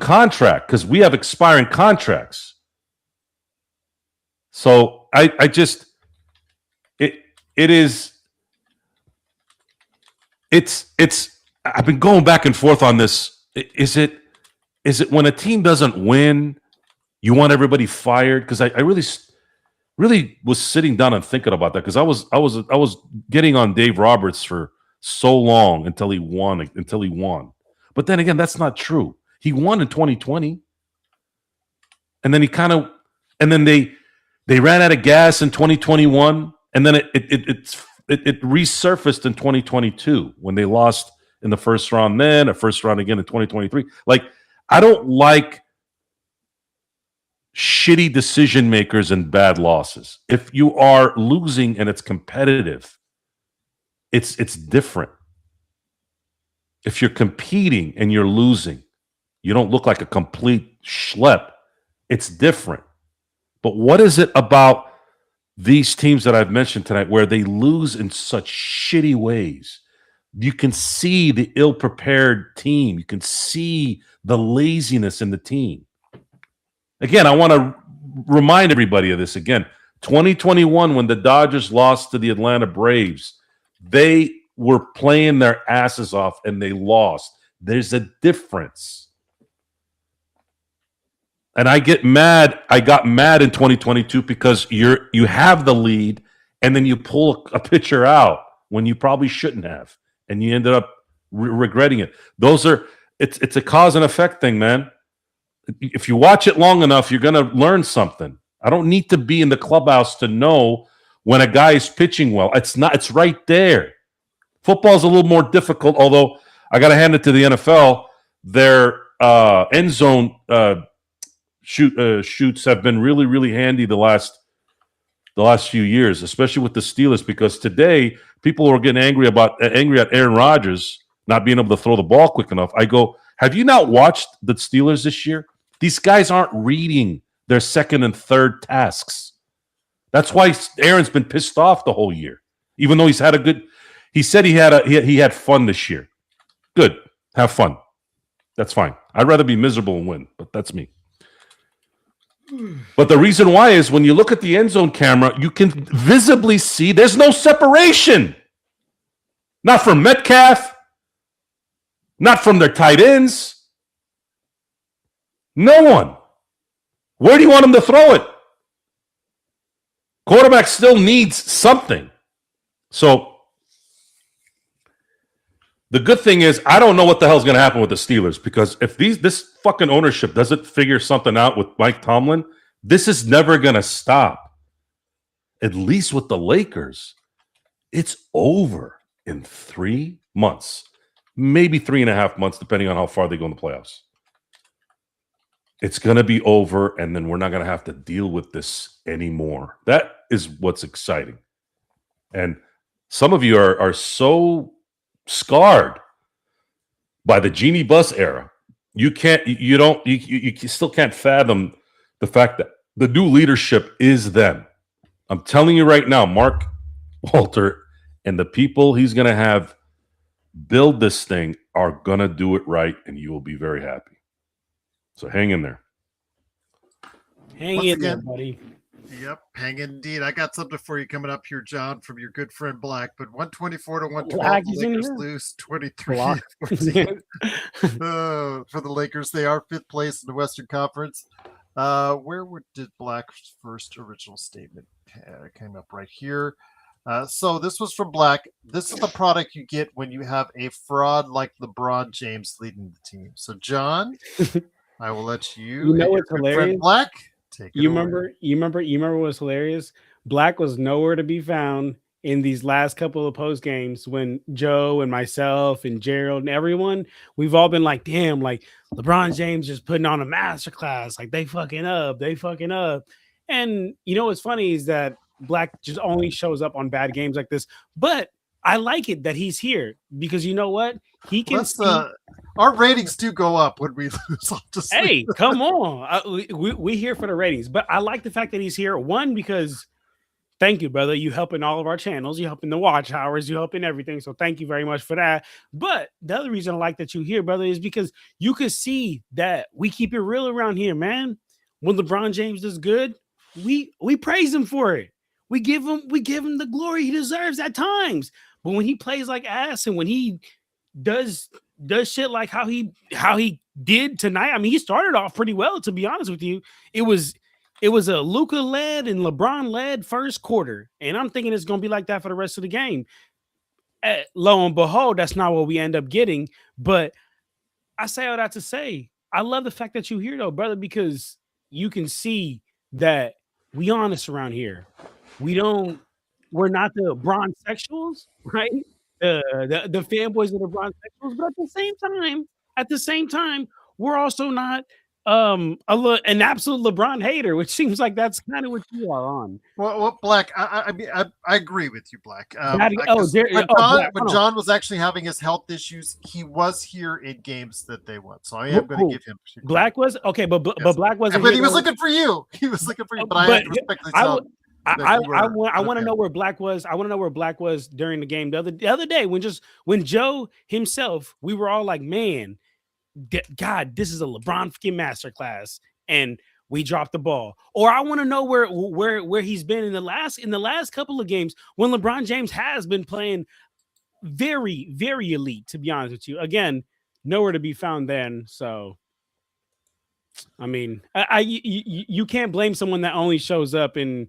contract, because we have expiring contracts. So I just I've been going back and forth on this. Is it when a team doesn't win, you want everybody fired? Because I really was sitting down and thinking about that, because I was getting on Dave Roberts for so long until he won. But then again, that's not true. He won in 2020, and then they ran out of gas in 2021, and then it resurfaced in 2022 when they lost in the first round, then a first round again in 2023. Like, I don't like shitty decision makers and bad losses. If you are losing and it's competitive, it's different. If you're competing and you're losing, you don't look like a complete schlep. It's different. But what is it about these teams that I've mentioned tonight where they lose in such shitty ways? You can see the ill-prepared team. You can see the laziness in the team. Again, I want to remind everybody of this again. 2021, when the Dodgers lost to the Atlanta Braves, they were playing their asses off and they lost. There's a difference. And I get mad. I got mad in 2022 because you have the lead and then you pull a pitcher out when you probably shouldn't have, and you ended up regretting it. It's a cause and effect thing, man. If you watch it long enough, you're going to learn something. I don't need to be in the clubhouse to know when a guy is pitching well. It's right there. Football's a little more difficult, although I got to hand it to the NFL. Their end zone shoots have been really, really handy the last few years, especially with the Steelers, because today people are getting angry at Aaron Rodgers not being able to throw the ball quick enough. I go, have you not watched the Steelers this year? These guys aren't reading their second and third tasks. That's why Aaron's been pissed off the whole year, even though he's had a good. He said he had fun this year. Good, have fun. That's fine. I'd rather be miserable and win, but that's me. But the reason why is when you look at the end zone camera, you can visibly see there's no separation. Not from Metcalf, not from their tight ends. No one. Where do you want him to throw it? Quarterback still needs something. So the good thing is I don't know what the hell's going to happen with the Steelers, because if this fucking ownership doesn't figure something out with Mike Tomlin, this is never going to stop. At least with the Lakers, it's over in 3 months, maybe 3.5 months, depending on how far they go in the playoffs. It's going to be over, and then we're not going to have to deal with this anymore. That is what's exciting. And some of you are so scarred by the Genie Bus era. You still can't fathom the fact that the new leadership is them. I'm telling you right now, Mark Walter and the people he's going to have build this thing are going to do it right, and you will be very happy. So hang in there. Hang in there, buddy. Yep, hang in indeed. I got something for you coming up here, John, from your good friend Black. But 124 to 112, the Lakers lose 23-14 for the Lakers. They are fifth place in the Western Conference. Did Black's first original statement? It came up right here. So this was from Black. This is the product you get when you have a fraud like LeBron James leading the team. So, John, I will let you. You know what's hilarious? Black. You remember what was hilarious? Black was nowhere to be found in these last couple of post games when Joe and myself and Gerald and everyone, we've all been like, damn, like LeBron James just putting on a masterclass. Like they fucking up. And you know what's funny is that Black just only shows up on bad games like this. But I like it that he's here because you know what? He can our ratings do go up when we lose. Hey, come on. We here for the ratings. But I like the fact that he's here. One, because thank you, brother. You helping all of our channels. You helping the watch hours. You helping everything. So thank you very much for that. But the other reason I like that you're here, brother, is because you could see that we keep it real around here, man. When LeBron James does good, we praise him for it. We give him the glory he deserves at times. But when he plays like ass and when he does shit like how he did tonight, I mean, he started off pretty well, to be honest with you. It was a Luka led and LeBron led first quarter, and I'm thinking it's gonna be like that for the rest of the game. Lo and behold, that's not what we end up getting. But I say all that to say, I love the fact that you're here, though, brother, because you can see that we honest around here. We're not the bronze sexuals, right? The fanboys of the bronze sexuals, but at the same time, we're also not an absolute LeBron hater, which seems like that's kind of what you are on. Well, Black, I mean, I agree with you, Black. When John was actually having his health issues, he was here in games that they won. So I am going to give him. Black was okay, but Black wasn't. But he was looking for you. He was looking for you. But I have to respectfully tell. I want to know where Black was. I want to know where Black was during the game the other day when Joe himself, we were all like, man, God, this is a LeBron fucking masterclass, and we dropped the ball. Or I want to know where he's been in the last couple of games when LeBron James has been playing very, very elite. To be honest with you, again, nowhere to be found then. So, I mean, you can't blame someone that only shows up in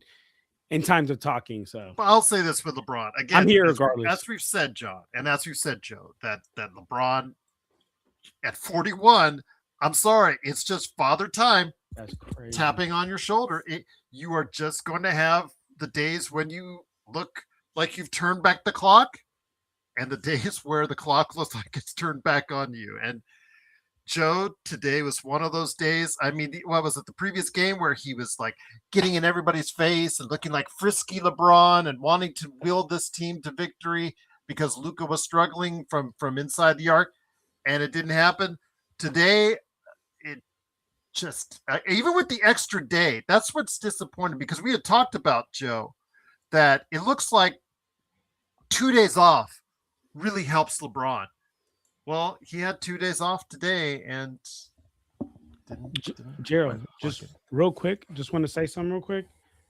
times of talking. So I'll say this with LeBron again. I'm here regardless. As we've said, John, and as we've said, Joe, that LeBron at 41, I'm sorry, it's just father time. That's crazy. tapping on your shoulder. You are just going to have the days when you look like you've turned back the clock, and the days where the clock looks like it's turned back on you. And Joe, today was one of those days. I mean, what was it? The previous game where he was like getting in everybody's face and looking like frisky LeBron and wanting to will this team to victory because Luka was struggling from inside the arc, and it didn't happen. Today, it just even with the extra day, that's what's disappointing, because we had talked about, Joe, that it looks like 2 days off really helps LeBron. Well, he had 2 days off today, and Gerald, just real quick, just want to say something real quick.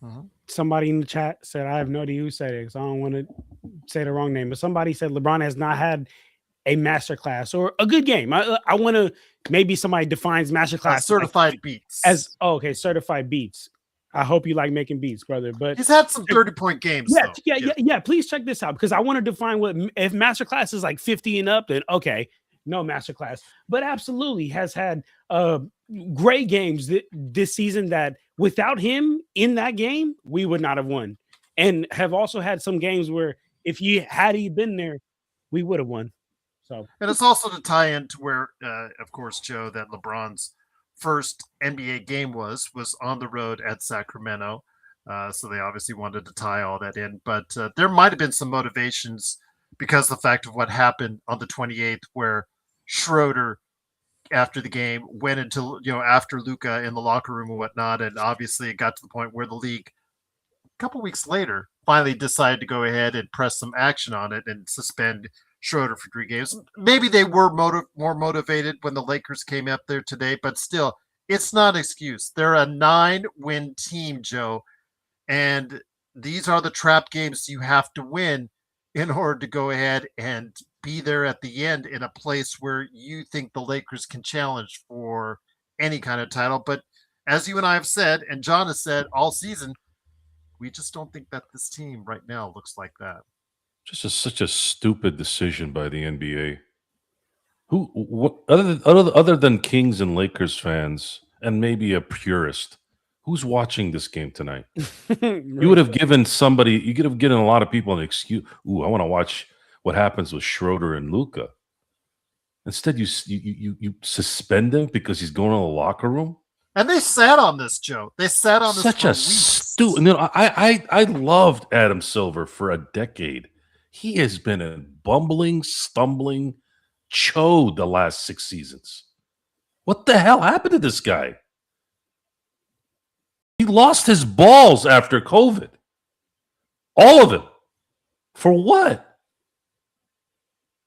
Uh-huh. Somebody in the chat said, I have no idea who said it because I don't want to say the wrong name, but somebody said LeBron has not had a masterclass or a good game. I want to, maybe somebody defines masterclass certified beats as okay, certified beats. I hope you like making beats, brother. But he's had some 30-point games. Yeah. Please check this out, because I want to define what, if masterclass is like 50 and up, then okay, no masterclass. But absolutely has had great games this season that without him in that game, we would not have won. And have also had some games where if had he been there, we would have won. So, and it's also to tie into where, of course, Joe, that LeBron's first NBA game was on the road at Sacramento. So they obviously wanted to tie all that in. But there might have been some motivations because of the fact of what happened on the 28th, where Schroeder, after the game, went into, after Luka in the locker room and whatnot. And obviously it got to the point where the league, a couple weeks later, finally decided to go ahead and press some action on it and suspend Schroeder for 3 games. Maybe they were more motivated when the Lakers came up there today, but still, it's not an excuse. They're a 9-win team, Joe, and these are the trap games you have to win in order to go ahead and be there at the end in a place where you think the Lakers can challenge for any kind of title. But as you and I have said, and John has said all season, we just don't think that this team right now looks like that. Such a stupid decision by the NBA. Other than Kings and Lakers fans, and maybe a purist, who's watching this game tonight? You would have given you could have given a lot of people an excuse. Ooh, I want to watch what happens with Schroeder and Luka. Instead, you suspend him because he's going to the locker room. And they sat on this, Joe. They sat on this. Such a stupid. I loved Adam Silver for a decade. He has been a bumbling, stumbling chode the last 6 seasons. What the hell happened to this guy? He lost his balls after COVID. All of it. For what?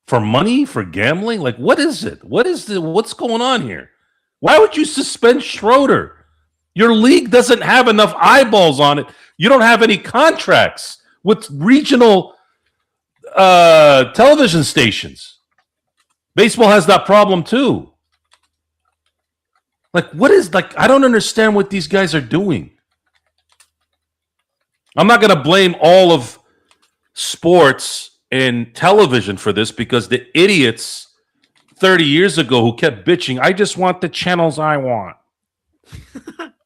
For money? For gambling? Like, what is it? What's going on here? Why would you suspend Schroeder? Your league doesn't have enough eyeballs on it. You don't have any contracts with regional television stations. Baseball has that problem too. I don't understand what these guys are doing. I'm not going to blame all of sports and television for this, because the idiots 30 years ago who kept bitching, I just want the channels I want.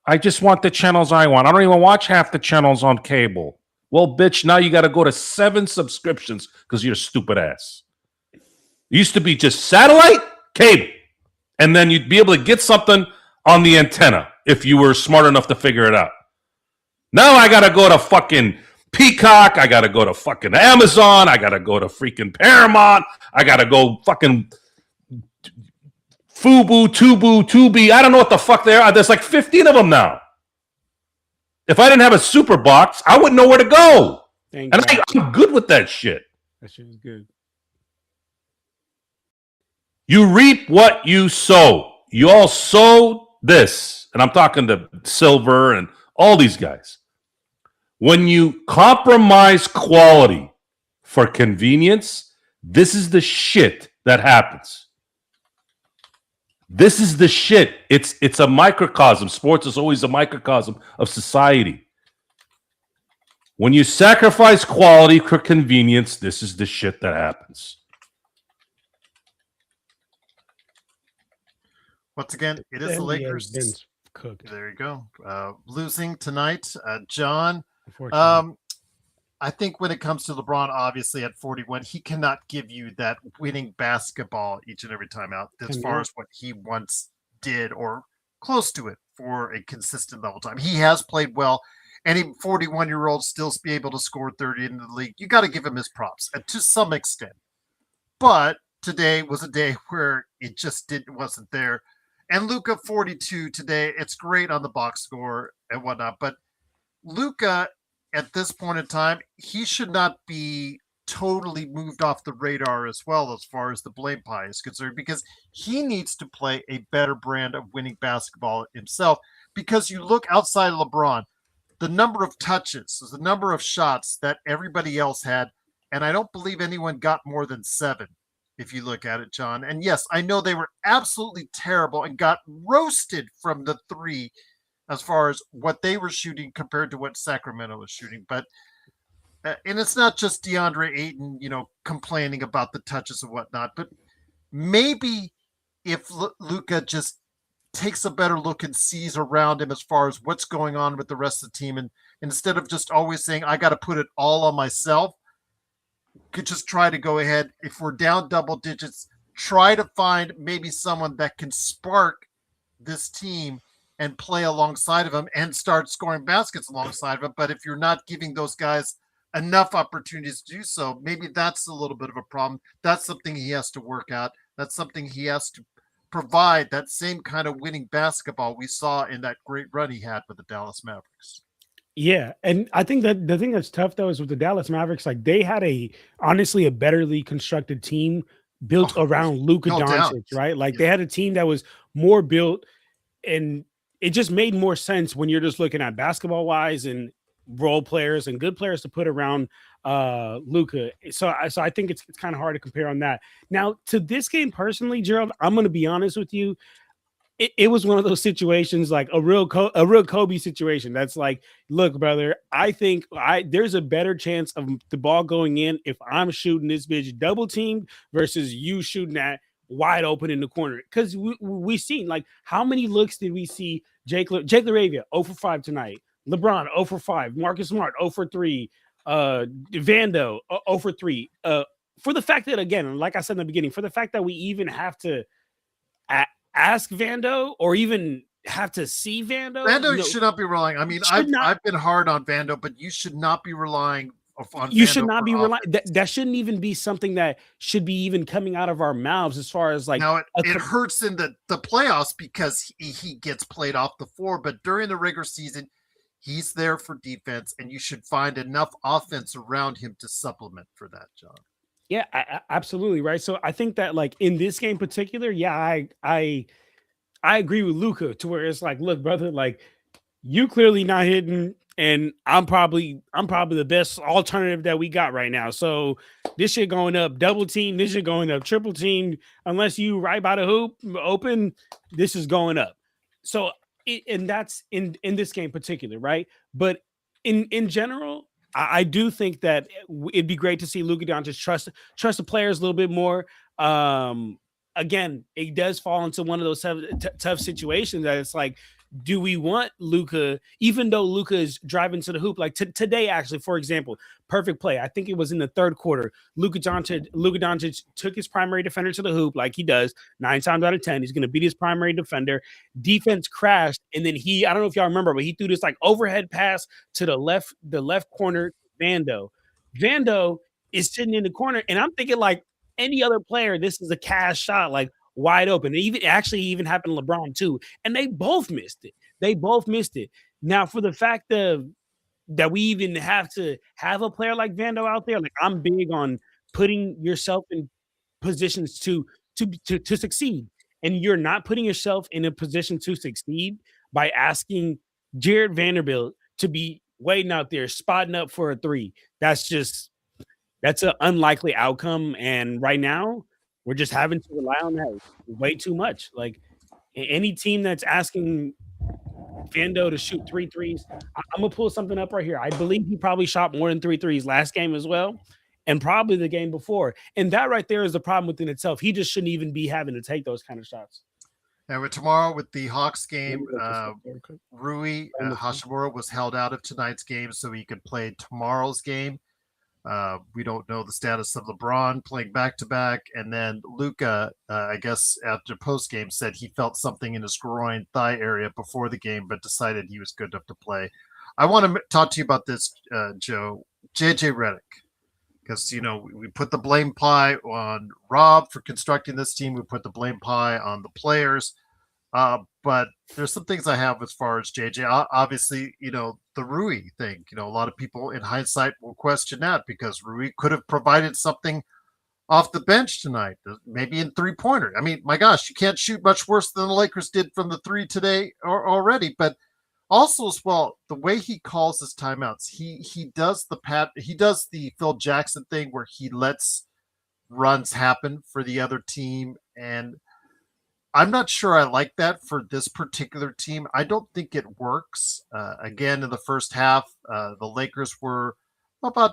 I just want the channels I want. I don't even watch half the channels on cable. Well, bitch, now you got to go to 7 subscriptions because you're a stupid ass. It used to be just satellite, cable, and then you'd be able to get something on the antenna if you were smart enough to figure it out. Now I got to go to fucking Peacock. I got to go to fucking Amazon. I got to go to freaking Paramount. I got to go fucking Fubu, Tubi. I don't know what the fuck they are. There's like 15 of them now. If I didn't have a super box, I wouldn't know where to go. I'm good with that shit. That shit is good. You reap what you sow. You all sow this. And I'm talking to Silver and all these guys. When you compromise quality for convenience, this is the shit that happens. This is the shit. It's a microcosm. Sports is always a microcosm of society. When you sacrifice quality for convenience, this is the shit that happens. Once again, it is the Lakers. Cooked. There you go. Losing tonight, John. Unfortunately. I think when it comes to LeBron, obviously at 41, he cannot give you that winning basketball each and every time out as far as what he once did or close to it for a consistent level time. He has played well. Any 41-year-old still be able to score 30 in the league. You got to give him his props to some extent. But today was a day where it just wasn't there. And Luka 42 today, it's great on the box score and whatnot. But Luka, at this point in time, he should not be totally moved off the radar as well as far as the blame pie is concerned, because he needs to play a better brand of winning basketball himself. Because you look outside of LeBron, the number of touches, the number of shots that everybody else had, and I don't believe anyone got more than 7, if you look at it, John. And yes, I know they were absolutely terrible and got roasted from the 3 as far as what they were shooting compared to what Sacramento was shooting. But and it's not just DeAndre Ayton, complaining about the touches and whatnot, but maybe if Luka just takes a better look and sees around him as far as what's going on with the rest of the team, and instead of just always saying, I got to put it all on myself, could just try to go ahead. If we're down double digits, try to find maybe someone that can spark this team and play alongside of him and start scoring baskets alongside of him. But if you're not giving those guys enough opportunities to do so, maybe that's a little bit of a problem. That's something he has to work out. That's something he has to provide, that same kind of winning basketball we saw in that great run he had with the Dallas Mavericks. Yeah, and I think that the thing that's tough though is with the Dallas Mavericks, like they had honestly a betterly constructed team built around Luka Doncic, right? Like they had a team that was more built, and it just made more sense when you're just looking at basketball wise and role players and good players to put around Luka. So I think it's kind of hard to compare on that. Now to this game personally, Gerald, I'm going to be honest with you. It was one of those situations, like a real Kobe situation. That's like, look, brother, I think there's a better chance of the ball going in if I'm shooting this bitch double teamed versus you shooting that wide open in the corner. Because we seen, like, how many looks did we see? Jake LaRavia 0 for 5 tonight. LeBron 0 for 5. Marcus Smart 0 for 3. Vando 0 for 3. For the fact that, again, like I said in the beginning, for the fact that we even have to ask Vando or even have to see Vando. Vando should not be relying. I mean, I've been hard on Vando, but you should not be relying on you Vando should not be relying. That shouldn't even be something that should be even coming out of our mouths as far as like. Now it hurts in the playoffs because he gets played off the floor, but during the regular season, he's there for defense, and you should find enough offense around him to supplement for that, John. Yeah, absolutely. Right. So I think that like in this game in particular, yeah, I agree with Luka to where it's like, look, brother, like you clearly not hitting, and I'm probably the best alternative that we got right now. So this shit going up double team, this shit going up triple team, unless you right by the hoop open, this is going up. So and that's in this game in particular, right? But in general, I do think that it'd be great to see Luka Doncic trust the players a little bit more. Again, it does fall into one of those tough situations that it's like, do we want Luka, even though Luka is driving to the hoop? Like today, actually, for example, perfect play. I think it was in the third quarter. Luka Doncic took his primary defender to the hoop like he does 9 times out of 10. He's going to beat his primary defender. Defense crashed, and then I don't know if y'all remember, but he threw this like overhead pass to the left corner. Vando is sitting in the corner, and I'm thinking like any other player, this is a cash shot, like wide open. It even happened to LeBron too, and they both missed it. Now, for the fact that we even have to have a player like Vando out there, like I'm big on putting yourself in positions to succeed, and you're not putting yourself in a position to succeed by asking Jared Vanderbilt to be waiting out there spotting up for a 3. That's an unlikely outcome, and right now we're just having to rely on that way too much. Like any team that's asking Vando to shoot 3 threes, I'm gonna pull something up right here. I believe he probably shot more than 3 threes last game as well, and probably the game before. And that right there is the problem within itself. He just shouldn't even be having to take those kind of shots. And with tomorrow with the Hawks game, Okay. Rui Hashimura was held out of tonight's game so he could play tomorrow's game. We don't know the status of LeBron playing back to back, and then Luka, I guess after post game, said he felt something in his groin thigh area before the game, but decided he was good enough to play. I want to talk to you about this, Joe. JJ Redick, because we put the blame pie on Rob for constructing this team. We put the blame pie on the players. But there's some things I have as far as JJ. Obviously, the Rui thing. A lot of people in hindsight will question that because Rui could have provided something off the bench tonight, maybe in three-pointer. I mean, my gosh, you can't shoot much worse than the Lakers did from the three today already. But also as well, the way he calls his timeouts, he does the Phil Jackson thing where he lets runs happen for the other team, and I'm not sure I like that for this particular team. I don't think it works. Again, in the first half, the Lakers were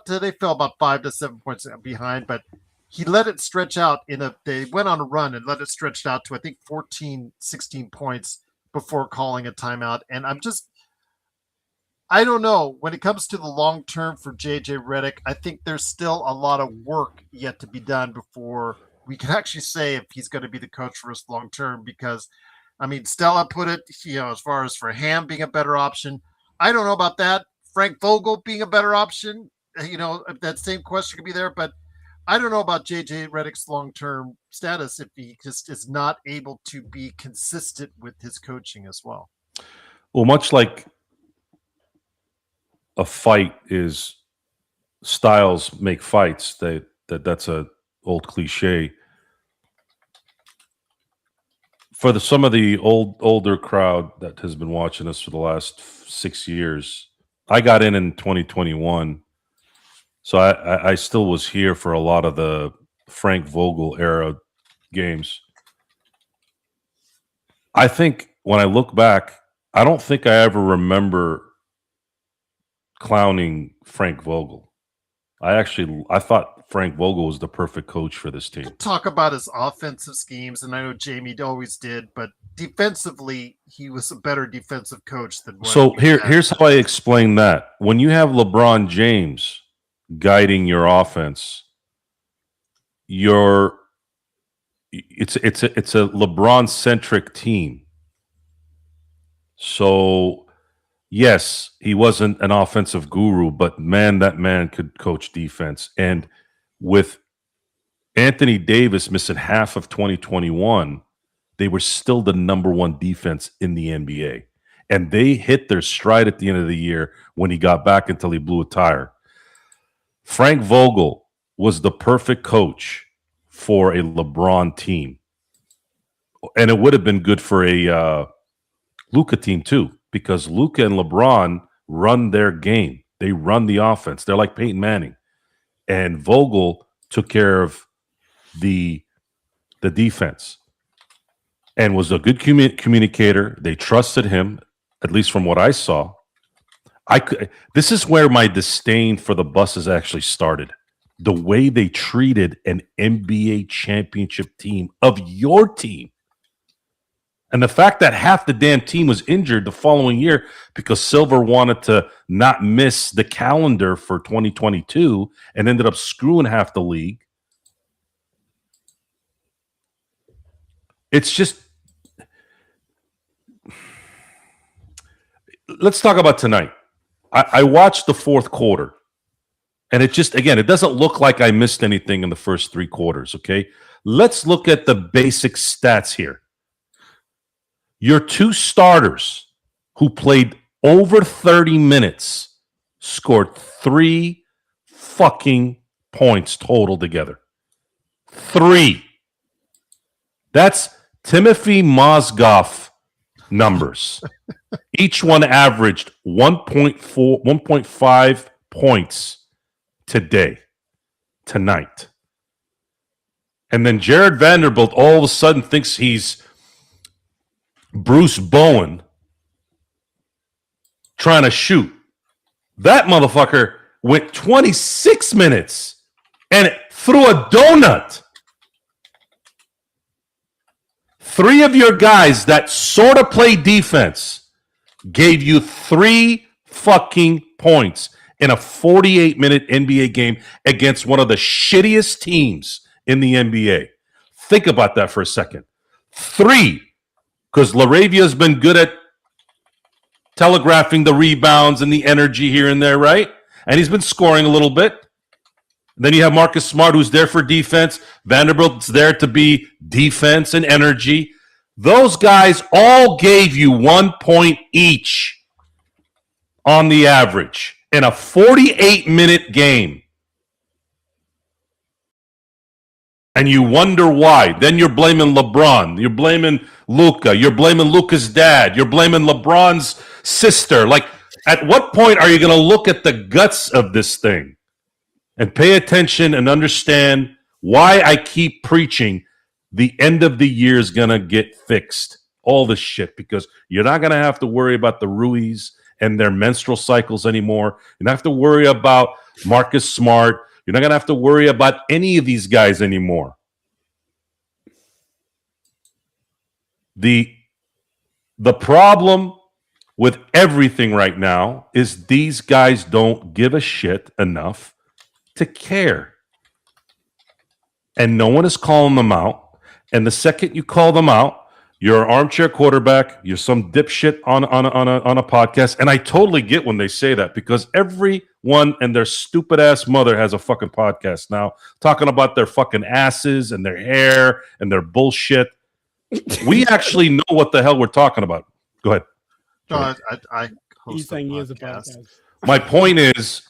they fell about 5 to 7 points behind, but he let it stretch out they went on a run and let it stretch out to, I think, 14, 16 points before calling a timeout. And I don't know. When it comes to the long term for JJ Redick, I think there's still a lot of work yet to be done before we can actually say if he's going to be the coach for us long term. Because, I mean, Stella put it, as far as for Ham being a better option. I don't know about that. Frank Vogel being a better option. That same question could be there, but I don't know about JJ Redick's long term status if he just is not able to be consistent with his coaching as well. Well, much like a fight is styles make fights, that's a old cliche. For some of the older crowd that has been watching us for the last 6 years, I got in 2021, so I still was here for a lot of the Frank Vogel era games. I think when I look back, I don't think I ever remember clowning Frank Vogel. I thought Frank Vogel was the perfect coach for this team. Talk about his offensive schemes, and I know Jamie always did, but defensively, he was a better defensive coach than. So here's how I explain that. When you have LeBron James guiding your offense, it's a LeBron-centric team. So yes, he wasn't an offensive guru, but man, that man could coach defense. And with Anthony Davis missing half of 2021, they were still the number one defense in the NBA. And they hit their stride at the end of the year when he got back until he blew a tire. Frank Vogel was the perfect coach for a LeBron team. And it would have been good for a Luka team too, because Luka and LeBron run their game. They run the offense. They're like Peyton Manning. And Vogel took care of the defense and was a good communicator. They trusted him, at least from what I saw. This is where my disdain for the Buses actually started. The way they treated an NBA championship team of your team. And the fact that half the damn team was injured the following year because Silver wanted to not miss the calendar for 2022 and ended up screwing half the league. It's just, let's talk about tonight. I watched the fourth quarter, and it doesn't look like I missed anything in the first three quarters, okay? Let's look at the basic stats here. Your two starters who played over 30 minutes scored 3 fucking points total together. 3. That's Timothy Mozgov numbers. Each one averaged 1.5 points tonight. And then Jared Vanderbilt all of a sudden thinks he's Bruce Bowen trying to shoot. That motherfucker went 26 minutes and threw a donut. 3 of your guys that sort of play defense gave you 3 fucking points in a 48-minute NBA game against one of the shittiest teams in the NBA. Think about that for a second. 3, because Laravia's been good at telegraphing the rebounds and the energy here and there, right? And he's been scoring a little bit. Then you have Marcus Smart, who's there for defense. Vanderbilt's there to be defense and energy. Those guys all gave you 1 point each on the average in a 48-minute game. And you wonder why. Then you're blaming LeBron. You're blaming Luka. You're blaming Luka's dad. You're blaming LeBron's sister. Like, at what point are you going to look at the guts of this thing and pay attention and understand why I keep preaching the end of the year is going to get fixed? All this shit, because you're not going to have to worry about the Ruiz and their menstrual cycles anymore. You don't have to worry about Marcus Smart. You're not going to have to worry about any of these guys anymore. The problem with everything right now is these guys don't give a shit enough to care. And no one is calling them out. And the second you call them out, you're an armchair quarterback. You're some dipshit on a podcast. And I totally get when they say that, because everyone and their stupid ass mother has a fucking podcast now talking about their fucking asses and their hair and their bullshit. We actually know what the hell we're talking about. Go ahead. No, I host He's saying he is a podcast. podcast. My point is,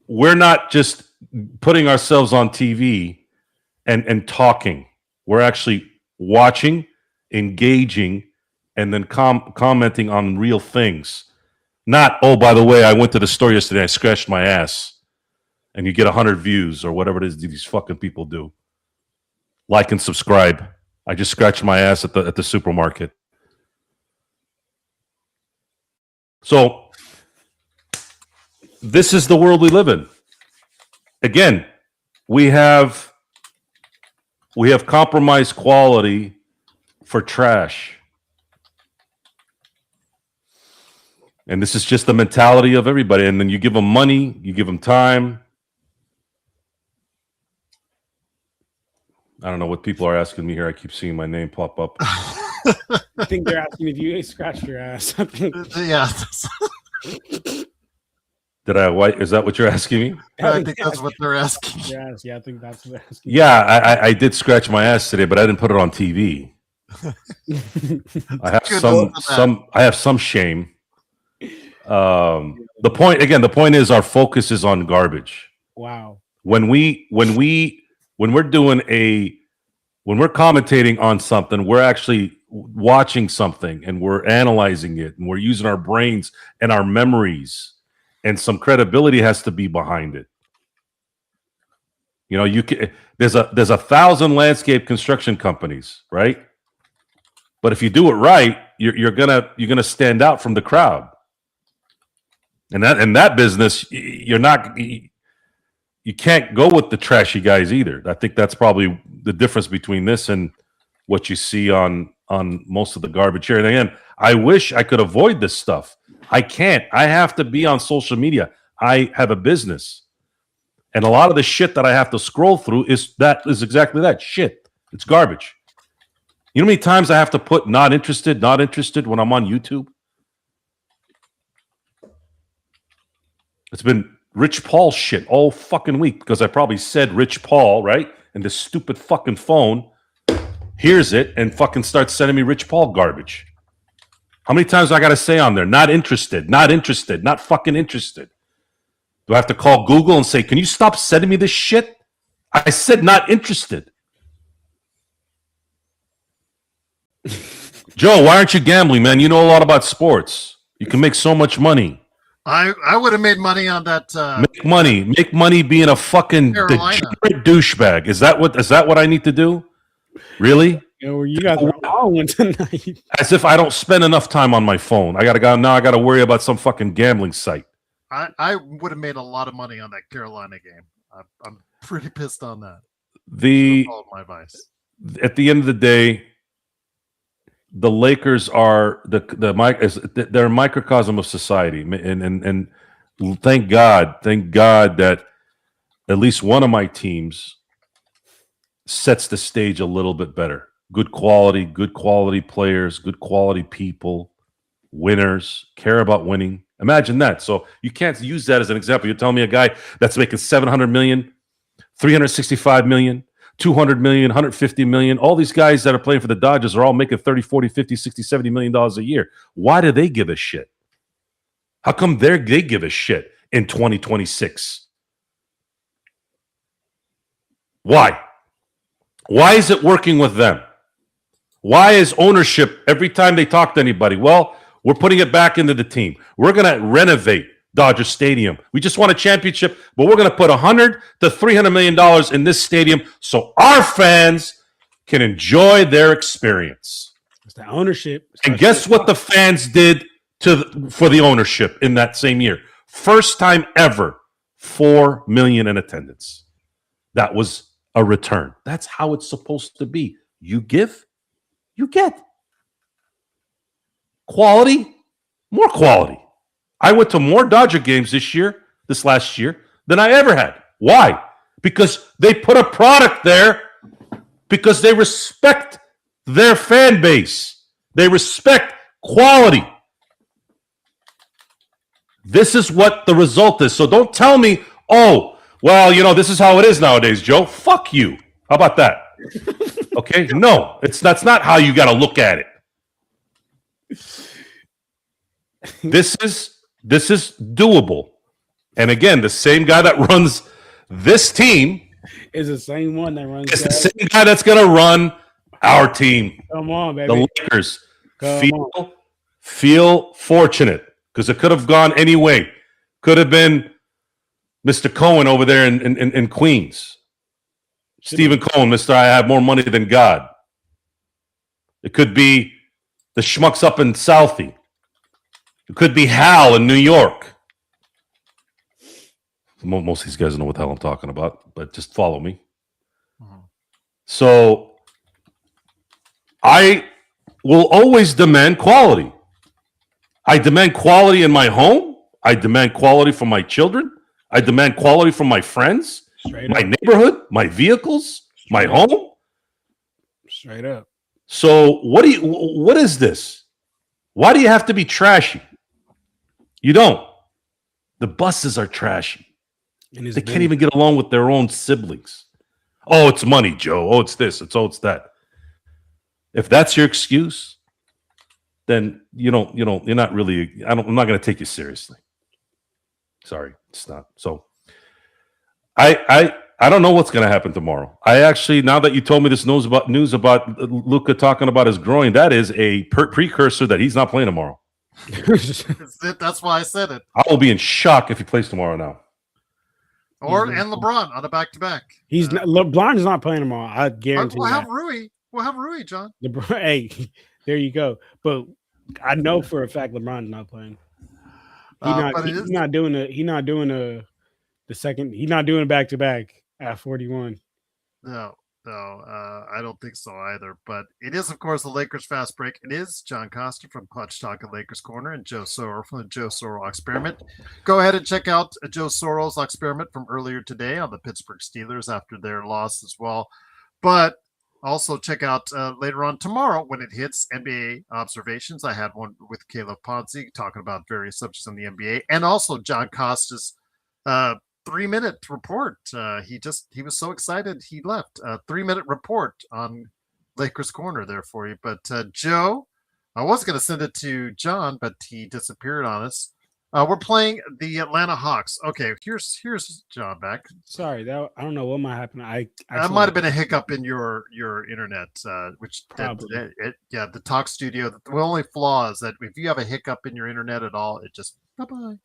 we're not just putting ourselves on TV and talking. We're actually watching, engaging, and then commenting on real things. Not, oh, by the way, I went to the store yesterday, I scratched my ass, and you get 100 views or whatever it is these fucking people do. Like and subscribe. I just scratched my ass at the supermarket. So this is the world we live in. Again, we have compromised quality for trash. And this is just the mentality of everybody. And then you give them money, you give them time. I don't know what people are asking me here. I keep seeing my name pop up. I think they're asking if you scratched your ass. I think. Yeah, Did I? Is that what you're asking me? I think that's what they're asking. Your ass. Yeah, I think that's what they're asking. Yeah, I did scratch my ass today, but I didn't put it on TV. I have some shame. The point is our focus is on garbage. Wow. When we're commentating on something, we're actually watching something and we're analyzing it and we're using our brains and our memories, and some credibility has to be behind it. You know, there's 1,000 landscape construction companies, right? But if you do it right, you're gonna stand out from the crowd. And that business, you can't go with the trashy guys either. I think that's probably the difference between this and what you see on most of the garbage here. And again, I wish I could avoid this stuff. I can't. I have to be on social media. I have a business. And a lot of the shit that I have to scroll through is exactly that shit. It's garbage. You know how many times I have to put not interested when I'm on YouTube? It's been Rich Paul shit all fucking week because I probably said Rich Paul, right? And this stupid fucking phone hears it and fucking starts sending me Rich Paul garbage. How many times do I got to say on there, not interested, not fucking interested? Do I have to call Google and say, can you stop sending me this shit? I said not interested. Joe, why aren't you gambling, man? You know a lot about sports. You can make so much money. I would have made money on that. Make money being a fucking degenerate douchebag. Is that what I need to do? Really? You guys are on one tonight. As if I don't spend enough time on my phone. I gotta worry about some fucking gambling site. I would have made a lot of money on that Carolina game. I'm pretty pissed on that. My advice. At the end of the day, the Lakers are they're a microcosm of society, and thank God that at least one of my teams sets the stage a little bit better. Good quality players, good quality people, winners, care about winning. Imagine that. So you can't use that as an example. You're telling me a guy that's making 700 million, 365 million, 200 million, 150 million. All these guys that are playing for the Dodgers are all making 30, 40, 50, 60, 70 million dollars a year. Why do they give a shit? How come they give a shit in 2026? Why? Why is it working with them? Why is ownership every time they talk to anybody? Well, we're putting it back into the team. We're going to renovate Dodger Stadium. We just won a championship, but we're going to put $100 to $300 million in this stadium so our fans can enjoy their experience. It's the ownership. And guess what the fans did for the ownership in that same year? First time ever, 4 million in attendance. That was a return. That's how it's supposed to be. You give, you get. Quality, more quality. I went to more Dodger games this last year, than I ever had. Why? Because they put a product there because they respect their fan base. They respect quality. This is what the result is. So don't tell me, oh, well, this is how it is nowadays, Joe. Fuck you. How about that? Okay? No, that's not how you got to look at it. This is doable. And again, the same guy that runs this team is the same one that runs. It's the same guy that's going to run our team. Come on, baby. The Lakers feel fortunate because it could have gone any way. Could have been Mr. Cohen over there in Queens. Stephen Cohen, Mr. I have more money than God. It could be the schmucks up in Southie. It could be Hal in New York. Most of these guys don't know what the hell I'm talking about, but just follow me. So I will always demand quality. I demand quality in my home. I demand quality from my children. I demand quality from my friends, my neighborhood, my vehicles, my home. Straight up. So what is this? Why do you have to be trashy? You don't. The buses are trashy. They can't even get along with their own siblings. Oh, it's money, Joe. Oh, it's this. It's that. If that's your excuse, then you're not really. I'm not going to take you seriously. Sorry, it's not. So, I don't know what's going to happen tomorrow. I actually, now that you told me this news about Luka talking about his groin, that is a precursor that he's not playing tomorrow. That's why I said it. I will be in shock if he plays tomorrow now. And LeBron on a back-to-back. LeBron is not playing tomorrow. I guarantee. We'll have Rui, John. LeBron, hey, there you go. But I know for a fact LeBron's not playing. He's not doing the second. He's not doing a back-to-back at 41. No, I don't think so either. But it is, of course, the Lakers Fast Break. It is John Costa from Clutch Talk at Lakers Corner and Joe Sorrell from the Joe Sorrell Experiment. Go ahead and check out Joe Sorrell's experiment from earlier today on the Pittsburgh Steelers after their loss as well. But also check out later on tomorrow when it hits NBA Observations. I had one with Caleb Ponzi talking about various subjects in the NBA, and also John Costa's 3-minute report. He was so excited he left. 3-minute report on Lakers Corner there for you. But Joe, I was going to send it to John, but he disappeared on us. We're playing the Atlanta Hawks. Okay, here's John back. Sorry, I don't know what might happen. That might have been a hiccup in your internet, which probably. The Talk Studio. The only flaw is that if you have a hiccup in your internet at all, it just bye-bye.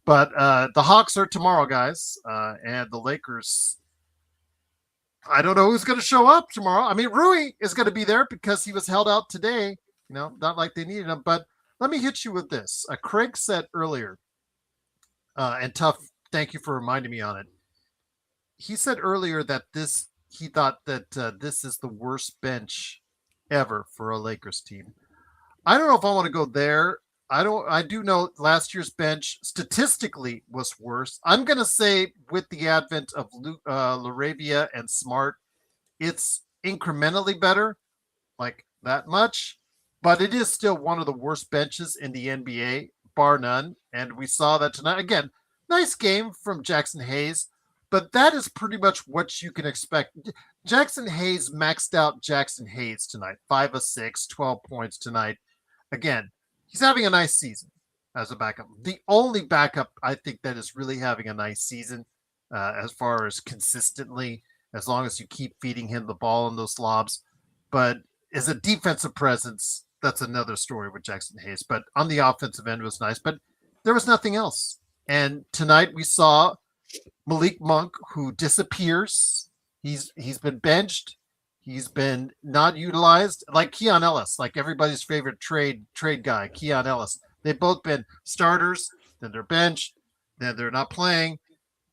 But the Hawks are tomorrow, guys, and the Lakers. I don't know who's going to show up tomorrow. I mean, Rui is going to be there because he was held out today. Not like they needed him. But let me hit you with this. Craig said earlier, and Tough, thank you for reminding me on it. He said earlier that he thought that this is the worst bench ever for a Lakers team. I don't know if I want to go there. I do know last year's bench statistically was worse. I'm going to say with the advent of Laravia and Smart, it's incrementally better, like that much, but it is still one of the worst benches in the NBA, bar none. And we saw that tonight. Again, nice game from Jackson Hayes, but that is pretty much what you can expect. Jackson Hayes maxed out Jackson Hayes tonight, 5 of 6, 12 points tonight. Again, he's having a nice season as a backup. The only backup I think that is really having a nice season as far as consistently, as long as you keep feeding him the ball in those lobs. But as a defensive presence, that's another story with Jackson Hayes. But on the offensive end, it was nice. But there was nothing else. And tonight we saw Malik Monk, who disappears. He's been benched. He's been not utilized, like Keon Ellis, like everybody's favorite trade guy, Keon Ellis. They've both been starters, then they're benched, then they're not playing,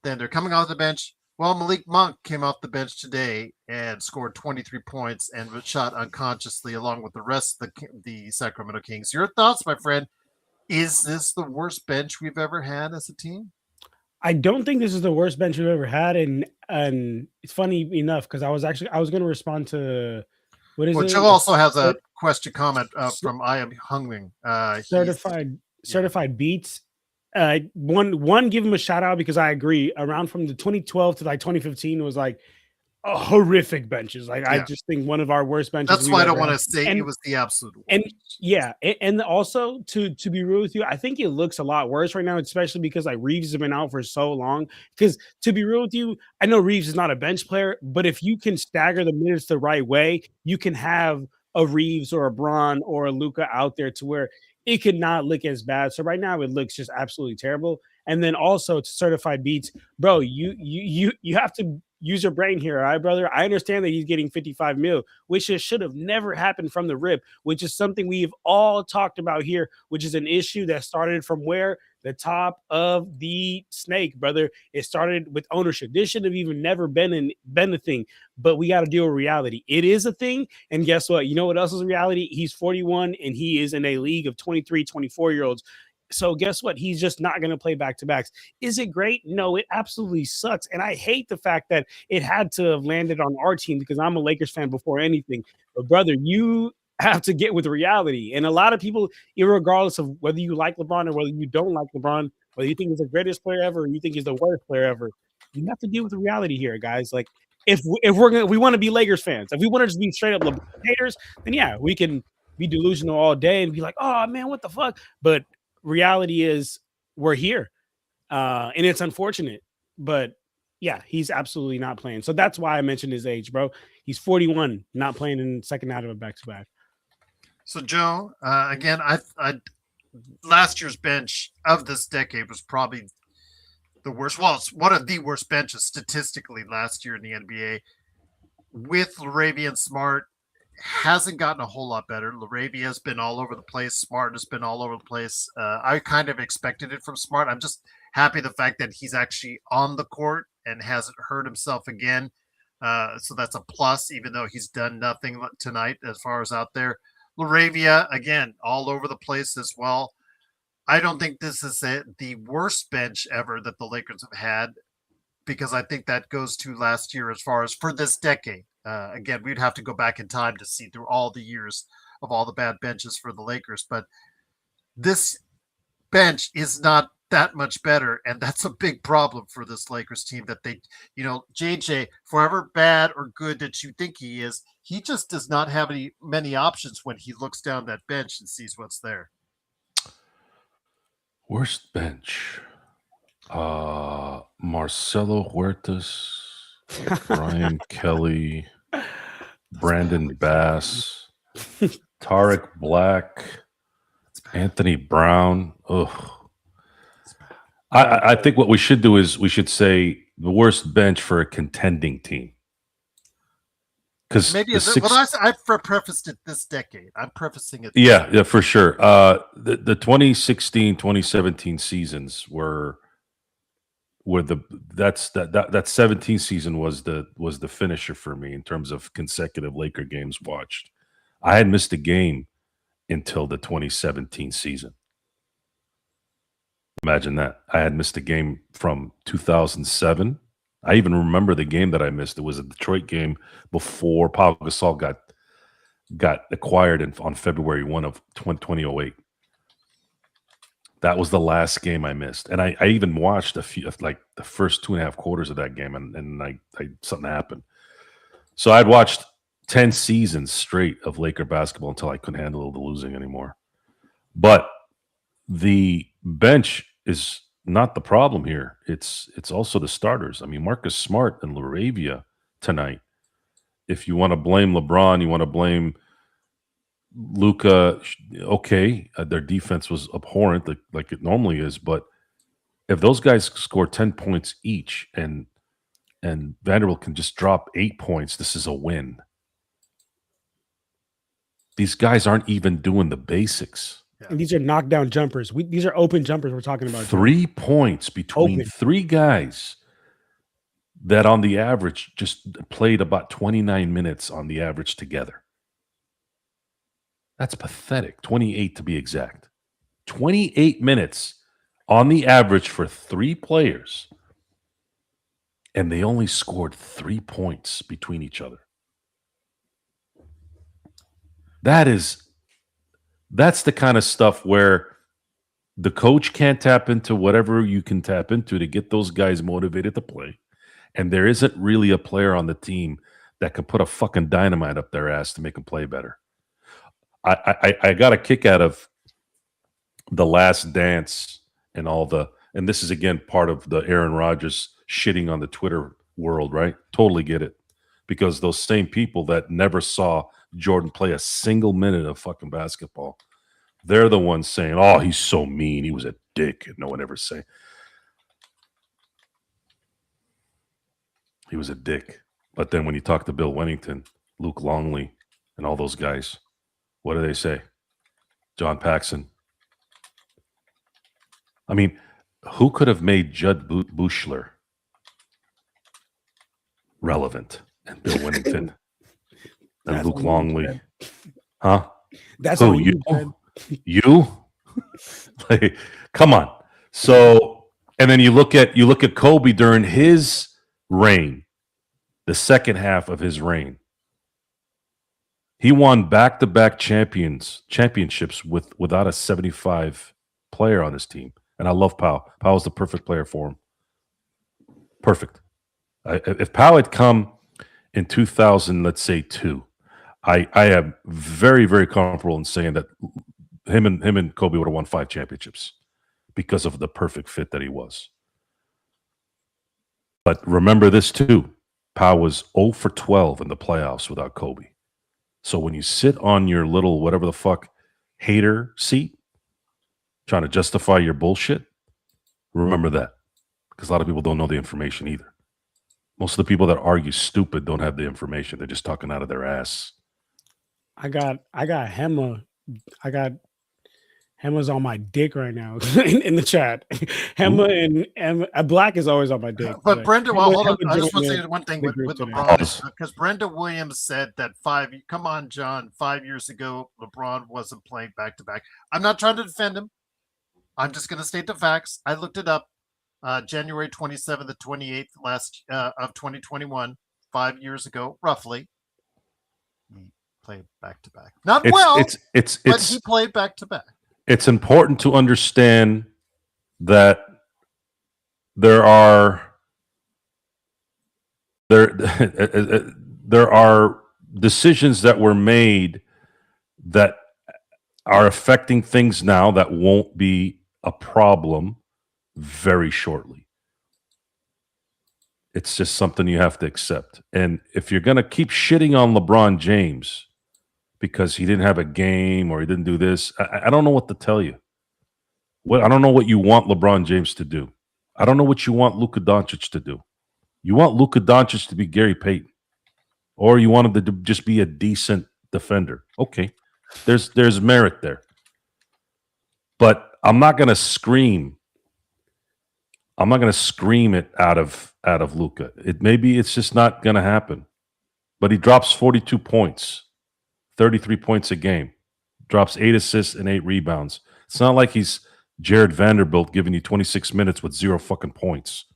then they're coming off the bench. Well, Malik Monk came off the bench today and scored 23 points and was shot unconsciously along with the rest of the Sacramento Kings. Your thoughts, my friend? Is this the worst bench we've ever had as a team? I don't think this is the worst bench we've ever had, and it's funny enough because I was going to respond to what is it? Joe also has a question comment from I am Hungming. Certified Beats. One, give him a shout out because I agree. Around from the 2012 to like 2015 was like horrific benches. Like I just think one of our worst benches. That's why I don't want to say it was the absolute worst. And yeah, and also to be real with you, I think it looks a lot worse right now, especially because like Reeves has been out for so long. Because to be real with you, I know Reeves is not a bench player, but if you can stagger the minutes the right way, you can have a Reeves or a Braun or a Luka out there to where it could not look as bad. So right now it looks just absolutely terrible. And then also to Certified Beats, bro, you have to use your brain here, all right, brother? I understand that he's getting 55 mil, which should have never happened from the rip, which is something we've all talked about here, which is an issue that started from where? The top of the snake, brother. It started with ownership. This should have even never been a thing, but we got to deal with reality. It is a thing, and guess what? You know what else is reality? He's 41, and he is in a league of 23, 24-year-olds. So guess what? He's just not going to play back-to-backs. Is it great? No, it absolutely sucks. And I hate the fact that it had to have landed on our team because I'm a Lakers fan before anything. But brother, you have to get with reality. And a lot of people, regardless of whether you like LeBron or whether you don't like LeBron, whether you think he's the greatest player ever or you think he's the worst player ever, you have to deal with the reality here, guys. Like if we want to be Lakers fans, if we want to just be straight up LeBron haters, then yeah, we can be delusional all day and be like, oh man, what the fuck? But reality is we're here, and it's unfortunate, but yeah, he's absolutely not playing. So that's why I mentioned his age, bro. He's 41, not playing in the second out of a back-to-back. So Joe, again, I last year's bench of this decade was probably the worst. Well, it's one of the worst benches statistically last year in the NBA. With Laravia Smart, hasn't gotten a whole lot better. Laravia has been all over the place. Smart has been all over the place. I kind of expected it from Smart. I'm just happy the fact that he's actually on the court and hasn't hurt himself again. So that's a plus, even though he's done nothing tonight as far as out there. Laravia, again, all over the place as well. I don't think this is the worst bench ever that the Lakers have had, because I think that goes to last year as far as for this decade. Again, we'd have to go back in time to see through all the years of all the bad benches for the Lakers. But this bench is not that much better, and that's a big problem for this Lakers team that they, JJ, forever bad or good that you think he is, he just does not have many options when he looks down that bench and sees what's there. Worst bench. Marcelo Huertas, Brian Kelly, Brandon Bass, Tarek Black, Anthony Brown. Ugh. I think what we should do is we should say the worst bench for a contending team. Because maybe I prefaced it this decade. I'm prefacing it. Yeah, for sure. The 2016, 2017 seasons were that 17 season was the finisher for me in terms of consecutive Laker games watched. I had missed a game until the 2017 season. Imagine that. I had missed a game from 2007. I even remember the game that I missed. It was a Detroit game before Pau Gasol got acquired on February 1 of 2008. That was the last game I missed. And I even watched a few, like the first 2.5 quarters of that game, and I something happened. So I'd watched 10 seasons straight of Laker basketball until I couldn't handle the losing anymore. But the bench is not the problem here. It's also the starters. I mean, Marcus Smart and LaRavia tonight. If you want to blame LeBron, you want to blame Luka. Okay, their defense was abhorrent, like it normally is. But if those guys score 10 points each, and Vanderbilt can just drop 8 points, this is a win. These guys aren't even doing the basics. And these are knockdown jumpers. These are open jumpers we're talking about. 3 points between Open. 3 guys that on the average just played about 29 minutes on the average together. That's pathetic. 28 to be exact. 28 minutes on the average for 3 players. And they only scored 3 points between each other. That's the kind of stuff where the coach can't tap into whatever you can tap into to get those guys motivated to play. And there isn't really a player on the team that can put a fucking dynamite up their ass to make them play better. I got a kick out of The Last Dance and and this is again part of the Aaron Rodgers shitting on the Twitter world, right? Totally get it. Because those same people that never saw Jordan play a single minute of fucking basketball, they're the ones saying, oh, he's so mean. He was a dick. And no one ever say. He was a dick. But then when you talk to Bill Wennington, Luke Longley, and all those guys, what do they say? John Paxson. I mean, who could have made Judd Buechler relevant? And Bill Wennington and Luke Longley. Huh? That's who, you? You? Like, come on. So, and then you look at Kobe during his reign, the second half of his reign. He won back-to-back championships without a 75 player on his team. And I love Pau. Pau was the perfect player for him. Perfect. If Pau had come in 2000, let's say 2, I am very, very comfortable in saying that him and Kobe would have won 5 championships because of the perfect fit that he was. But remember this too. Pau was 0 for 12 in the playoffs without Kobe. So when you sit on your little whatever the fuck hater seat trying to justify your bullshit, remember that. Because a lot of people don't know the information either. Most of the people that argue stupid don't have the information. They're just talking out of their ass. I got Hema. Hema's on my dick right now in the chat. Hema and Black is always on my dick. But Brenda, well, hold on. I just want to say one thing with LeBron, because Brenda Williams said that come on, John, 5 years ago, LeBron wasn't playing back-to-back. I'm not trying to defend him. I'm just going to state the facts. I looked it up. January 27th to 28th of 2021, 5 years ago, roughly. He played back-to-back. Not but he played back-to-back. It's important to understand that there are decisions that were made that are affecting things now that won't be a problem very shortly. It's just something you have to accept. And if you're going to keep shitting on LeBron James because he didn't have a game or he didn't do this, I don't know what to tell you. I don't know what you want LeBron James to do. I don't know what you want Luka Doncic to do. You want Luka Doncic to be Gary Payton, or you want him to just be a decent defender. Okay, there's merit there. But I'm not going to scream. I'm not going to scream it out of Luka. Maybe it's just not going to happen. But he drops 42 points, 33 points a game, drops 8 assists and 8 rebounds. It's not like he's Jared Vanderbilt giving you 26 minutes with 0 fucking points.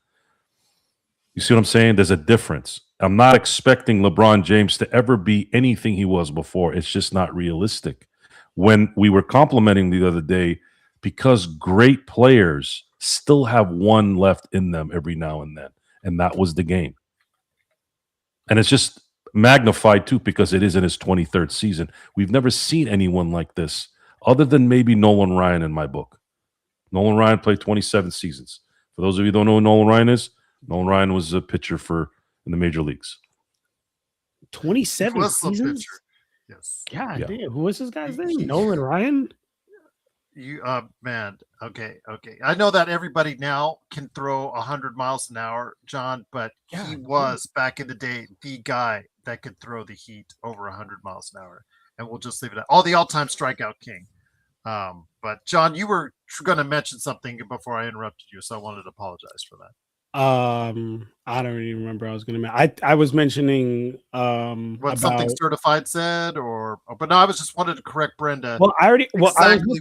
You see what I'm saying? There's a difference. I'm not expecting LeBron James to ever be anything he was before. It's just not realistic. When we were complimenting the other day, because great players still have one left in them every now and then, and that was the game. And it's just magnified too because it is in his 23rd season. We've never seen anyone like this, other than maybe Nolan Ryan in my book. Nolan Ryan played 27 seasons. For those of you who don't know who Nolan Ryan is, Nolan Ryan was a pitcher in the major leagues. 27 seasons? Yes. God damn. Who was this guy's name? Nolan Ryan? Man. Okay. I know that everybody now can throw 100 miles an hour, John, but he was back in the day the guy that could throw the heat over 100 miles an hour. And we'll just leave it at the all-time strikeout king. But John, you were going to mention something before I interrupted you, so I wanted to apologize for that. I don't even remember. I was mentioning what something certified said, but no, I was just wanted to correct Brenda. Well, exactly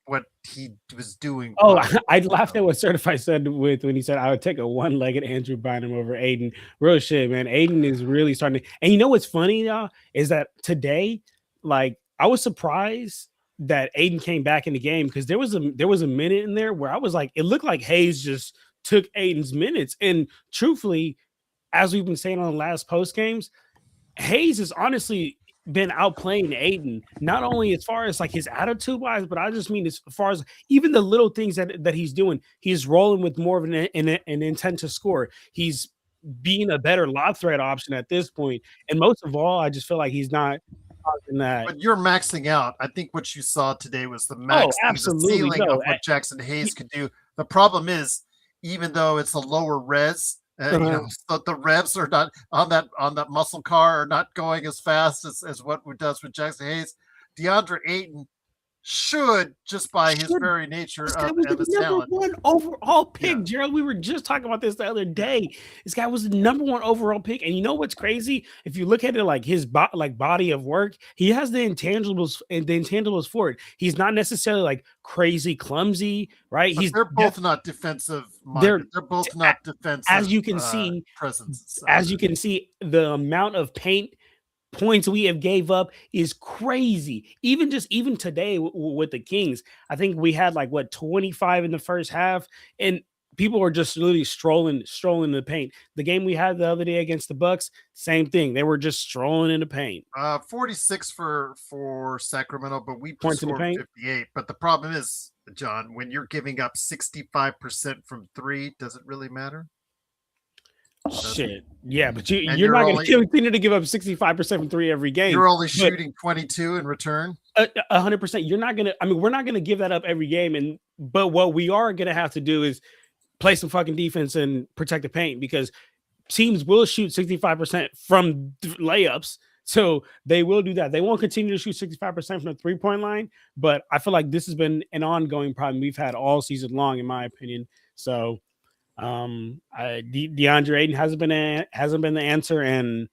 what he was doing. Oh, I laughed at what certified said when he said I would take a one-legged Andrew Bynum over Aiden. Real shit, man. Aiden is really starting to, and you know what's funny, y'all, is that today, like, I was surprised that Aiden came back in the game because there was a minute in there where I was like, it looked like Hayes just took Aiden's minutes. And truthfully, as we've been saying on the last post games, Hayes has honestly been outplaying Aiden, not only as far as like his attitude wise, but I just mean as far as even the little things that he's doing. He's rolling with more of an intent to score. He's being a better lob threat option at this point. And most of all, I just feel like he's not that. But you're maxing out. I think what you saw today was the max, absolutely, the ceiling of what Jackson Hayes could do. The problem is, even though it's a lower res, so the revs are not on that muscle car are not going as fast as what it does with Jackson Hayes. DeAndre Ayton should, just by his very nature of his talent, #1 overall pick. Gerald, we were just talking about this the other day. This guy was the #1 overall pick, and you know what's crazy? If you look at it like his body of work, he has the intangibles for it. He's not necessarily like crazy clumsy, right? They're both not defensive. They're both not defensive. As you can see, presence. As you can see, the amount of paint points we have gave up is crazy. Even today with the Kings, I think we had 25 in the first half, and people were just literally strolling in the paint. The game we had the other day against the Bucks, same thing. They were just strolling in the paint. 46 for Sacramento, but we points scored 58. But the problem is, John, when you're giving up 65% from three, does it really matter? Shit, yeah, but you're not going to continue to give up 65% from three every game. You're only shooting 22 in return. 100%. You're not going to. I mean, we're not going to give that up every game. But what we are going to have to do is play some fucking defense and protect the paint, because teams will shoot 65% from layups. So they will do that. They won't continue to shoot 65% from the 3-point line. But I feel like this has been an ongoing problem we've had all season long, in my opinion. So. DeAndre Ayton hasn't been the answer, and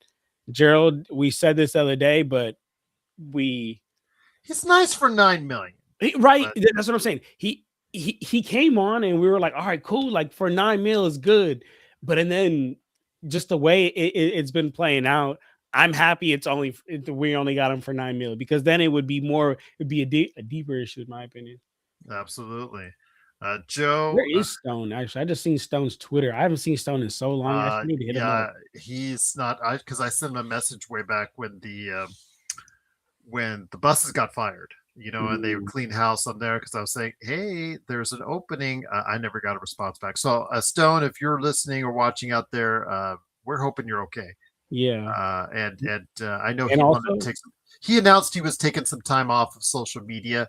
Gerald, we said this the other day, but he's nice for $9 million, right? That's what I'm saying. He came on, and we were like, all right, cool, like for $9 million is good, and then just the way it's been playing out, I'm happy we only got him for $9 million, because then it would be a deeper issue, in my opinion. Absolutely. Joe, where is Stone? Actually, I just seen Stone's Twitter. I haven't seen Stone in so long. I need to hit him up. He's not. Because I sent him a message way back when the buses got fired, and they would clean house on there, because I was saying, hey, there's an opening. I never got a response back. So, Stone, if you're listening or watching out there, we're hoping you're okay. Yeah. And I know he announced he was taking some time off of social media,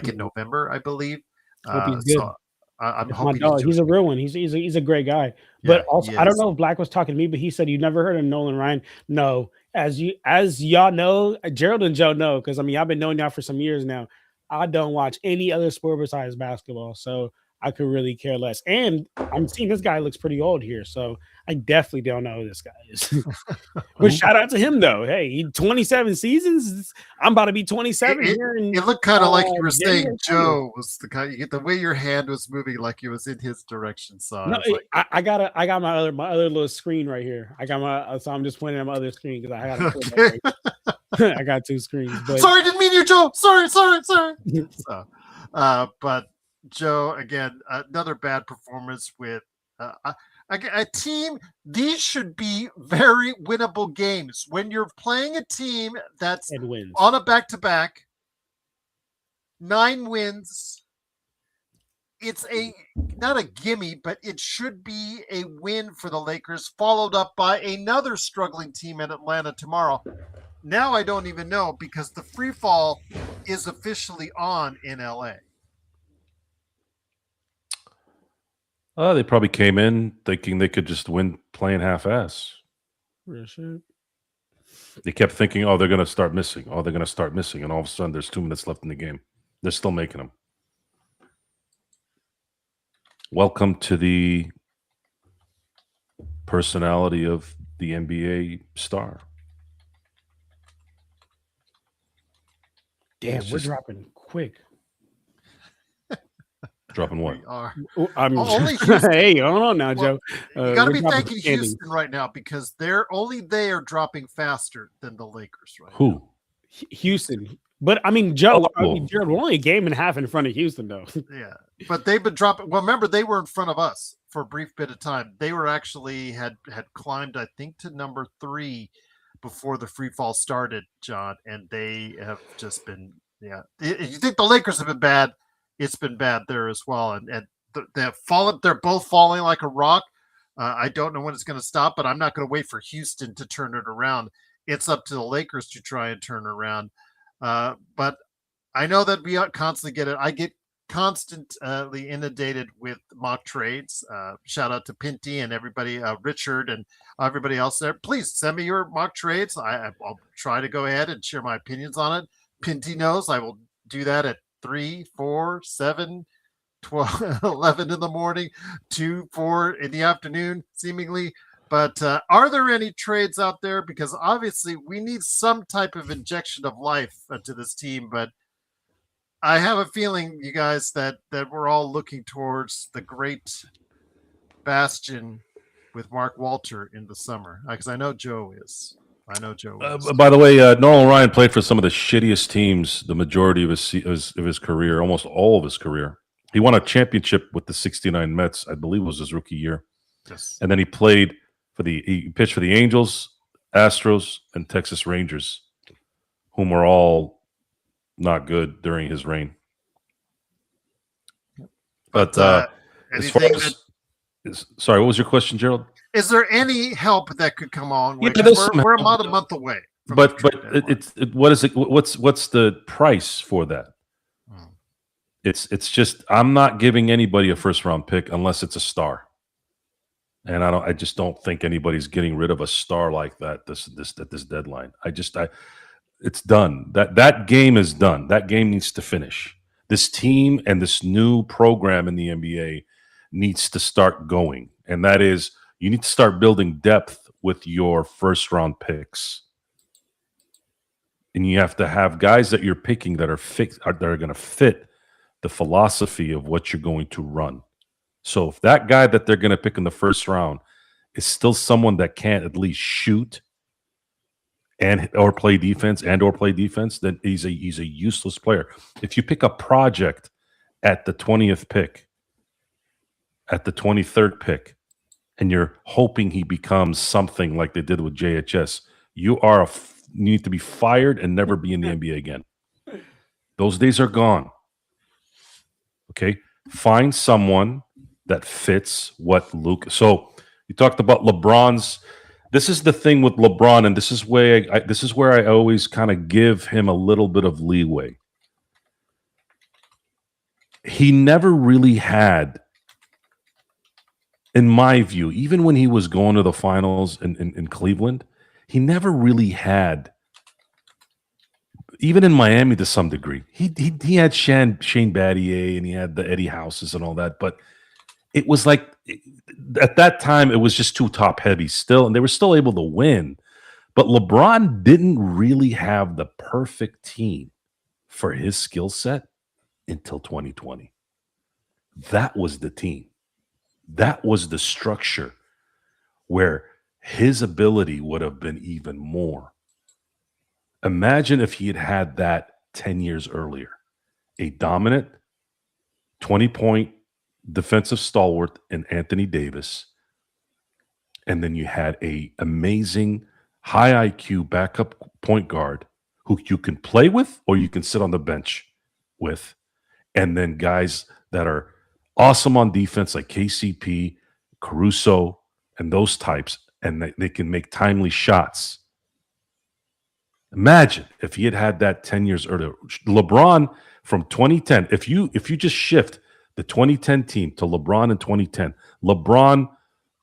in November, I believe. Hope he's good. So I'm hoping he's a real one. He's a great guy. But also, I don't know if Black was talking to me, but he said, you never heard of Nolan Ryan? No. As y'all know, Gerald and Joe know, because I've been knowing y'all for some years now. I don't watch any other sport besides basketball. So I could really care less. And I'm seeing this guy looks pretty old here, so I definitely don't know who this guy is. But shout out to him though. Hey, he 27 seasons. I'm about to be 27 here. It looked kind of like you were saying January. Joe was the guy. You get the way your hand was moving, like it was in his direction. So No, I was like, I got my other little screen right here. I got my so I'm just pointing at my other screen because I got okay. I got two screens. But Sorry, didn't mean you, Joe. Sorry. So, but Joe, again, another bad performance with a team. These should be very winnable games when you're playing a team that's wins on a back-to-back, 9 wins. It's not a gimme, but it should be a win for the Lakers, followed up by another struggling team in Atlanta tomorrow. Now I don't even know because the free fall is officially on in LA. They probably came in thinking they could just win playing half-ass. They kept thinking, oh, they're going to start missing. Oh, they're going to start missing. And all of a sudden, there's 2 minutes left in the game. They're still making them. Welcome to the personality of the NBA star. Damn, we're dropping quick. Dropping what? We are. I'm Only hey, hold on now, Joe. You got to be thanking Houston right now because they are dropping faster than the Lakers right Who? now. Houston. But I mean, Joe, Jared, we're only a game and a half in front of Houston, though. Yeah, but they've been dropping. Well, remember they were in front of us for a brief bit of time. They were actually had climbed, I think, to number 3 before the free fall started, John, and they have just been. Yeah, you think the Lakers have been bad? It's been bad there as well, and they have fallen. They're both falling like a rock. I don't know when it's going to stop, but I'm not going to wait for Houston to turn it around. It's up to the Lakers to try and turn around. But I know that we constantly get it. I get constantly inundated with mock trades. Shout out to Pinty and everybody, Richard and everybody else there. Please send me your mock trades. I'll try to go ahead and share my opinions on it. Pinty knows I will do that at 3, 4, 7, 12, 11 in the morning, 2, 4 in the afternoon, seemingly. But are there any trades out there? Because obviously we need some type of injection of life to this team. But I have a feeling, you guys, that we're all looking towards the great bastion with Mark Walter in the summer. Because I know Joe is. By the way, Nolan Ryan played for some of the shittiest teams the majority of his career, almost all of his career. He won a championship with the 69 Mets, I believe it was his rookie year. Yes. And then he pitched for the Angels, Astros, and Texas Rangers, whom were all not good during his reign. But as far as sorry, what was your question, Gerald? Is there any help that could come on? Yeah, we're about a month away. But what is it? What's the price for that? It's just I'm not giving anybody a first round pick unless it's a star, and I just don't think anybody's getting rid of a star like that at this deadline. It's done. That game is done. That game needs to finish. This team and this new program in the NBA needs to start going, and that is. You need to start building depth with your first round picks. And you have to have guys that you're picking that are going to fit the philosophy of what you're going to run. So if that guy that they're going to pick in the first round is still someone that can't at least shoot or play defense, then he's a useless player. If you pick a project at the 20th pick, at the 23rd pick, and you're hoping he becomes something like they did with JHS, you need to be fired and never be in the NBA again. Those days are gone. Okay? Find someone that fits what Luke. So you talked about LeBron's. This is the thing with LeBron, and this is where I always kind of give him a little bit of leeway. He never really had. In my view, even when he was going to the finals in Cleveland, he never really had even in Miami to some degree. He had Shane Battier and he had the Eddie Houses and all that, but it was like at that time it was just too top heavy still, and they were still able to win. But LeBron didn't really have the perfect team for his skill set until 2020. That was the team. That was the structure where his ability would have been even more. Imagine if he had had that 10 years earlier. A dominant 20-point defensive stalwart in Anthony Davis. And then you had a amazing high IQ backup point guard who you can play with or you can sit on the bench with. And then guys that are awesome on defense like KCP, Caruso, and those types, and they can make timely shots. Imagine if he had had that 10 years earlier. LeBron from 2010, if you just shift the 2010 team to LeBron in 2010, LeBron,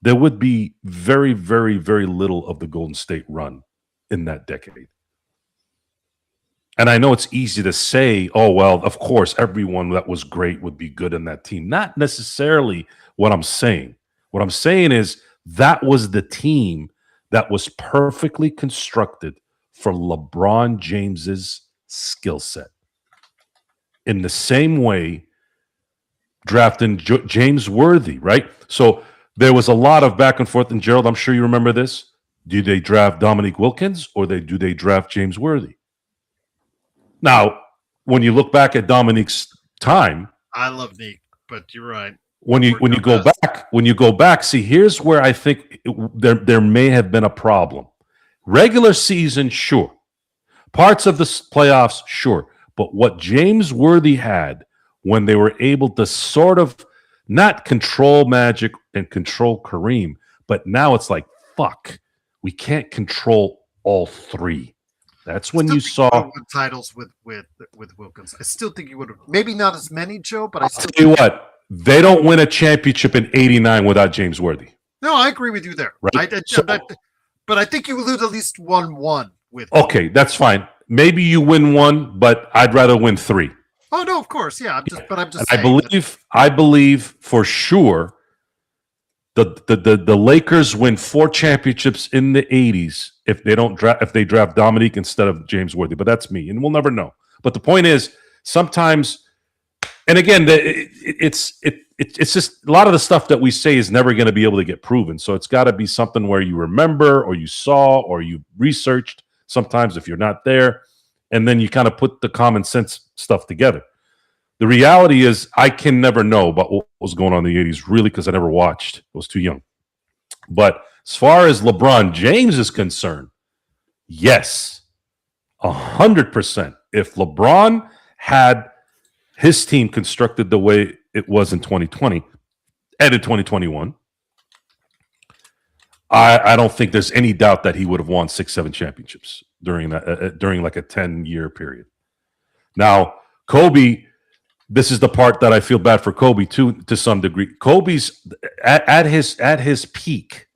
there would be very, very, very little of the Golden State run in that decade. And I know it's easy to say, oh, well, of course, everyone that was great would be good in that team. Not necessarily what I'm saying. What I'm saying is that was the team that was perfectly constructed for LeBron James's skill set. In the same way, drafting James Worthy, right? So there was a lot of back and forth. And Gerald, I'm sure you remember this. Do they draft Dominique Wilkins or do they draft James Worthy? Now, when you look back at Dominique's time, I love Nick, but you're right. When you go back, see, here's where I think there may have been a problem. Regular season, sure. Parts of the playoffs, sure. But what James Worthy had when they were able to sort of not control Magic and control Kareem, but now it's like, fuck, we can't control all three. That's when you saw titles with Wilkins. I still think you would have, maybe not as many, Joe, but I still tell you what, they don't win a championship in '89 without James Worthy. No, I agree with you there. Right? But I think you will lose at least 1-1 with. Okay, that's fine. Maybe you win one, but I'd rather win three. Oh no, of course, yeah. I'm just. I believe for sure. The Lakers win 4 championships in the '80s if they draft Dominique instead of James Worthy. But that's me, and we'll never know. But the point is, sometimes, and again, it's just a lot of the stuff that we say is never going to be able to get proven. So it's got to be something where you remember, or you saw, or you researched. Sometimes if you're not there, and then you kind of put the common sense stuff together. The reality is I can never know about what was going on in the 80s, really, because I never watched. I was too young. But as far as LeBron James is concerned, yes, 100%. If LeBron had his team constructed the way it was in 2020 and in 2021, I don't think there's any doubt that he would have won 6-7 championships during like a 10-year period. Now, Kobe, this is the part that I feel bad for Kobe too, to some degree. Kobe's at his peak.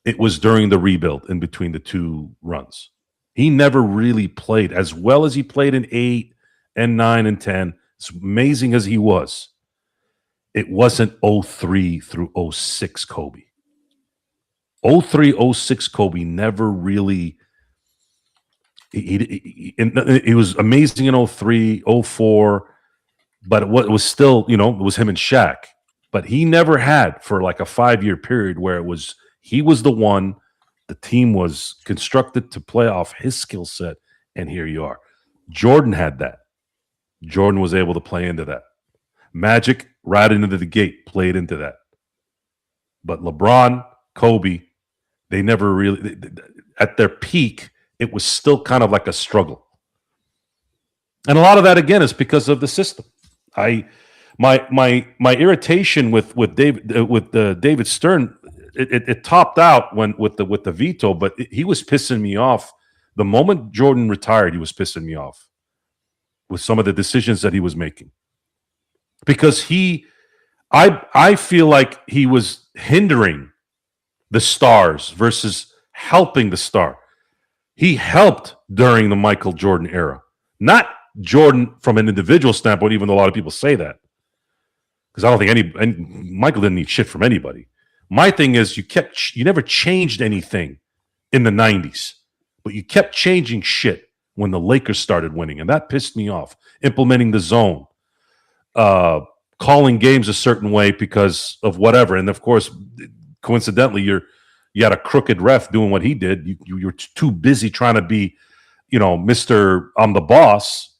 It was during the rebuild in between the two runs. He never really played as well as he played in 8 and 9 and 10. As amazing as he was, it wasn't 03 through 06 Kobe. 03, 06 Kobe never really. He was amazing in 03, 04. But it was still, it was him and Shaq. But he never had for like a 5-year period where he was the one, the team was constructed to play off his skill set, and here you are. Jordan had that. Jordan was able to play into that. Magic, right into the gate, played into that. But LeBron, Kobe, they never really, at their peak, it was still kind of like a struggle. And a lot of that, again, is because of the system. My irritation with David Stern, it topped out with the veto, but he was pissing me off. The moment Jordan retired, he was pissing me off with some of the decisions that he was making, because I feel like he was hindering the stars versus helping the star. He helped during the Michael Jordan era. Not Jordan from an individual standpoint, even though a lot of people say that. Because I don't think Michael didn't need shit from anybody. My thing is you never changed anything in the 90s, but you kept changing shit when the Lakers started winning, and that pissed me off. Implementing the zone, calling games a certain way because of whatever, and of course, coincidentally, you had a crooked ref doing what he did. You're too busy trying to be, Mr. I'm the boss.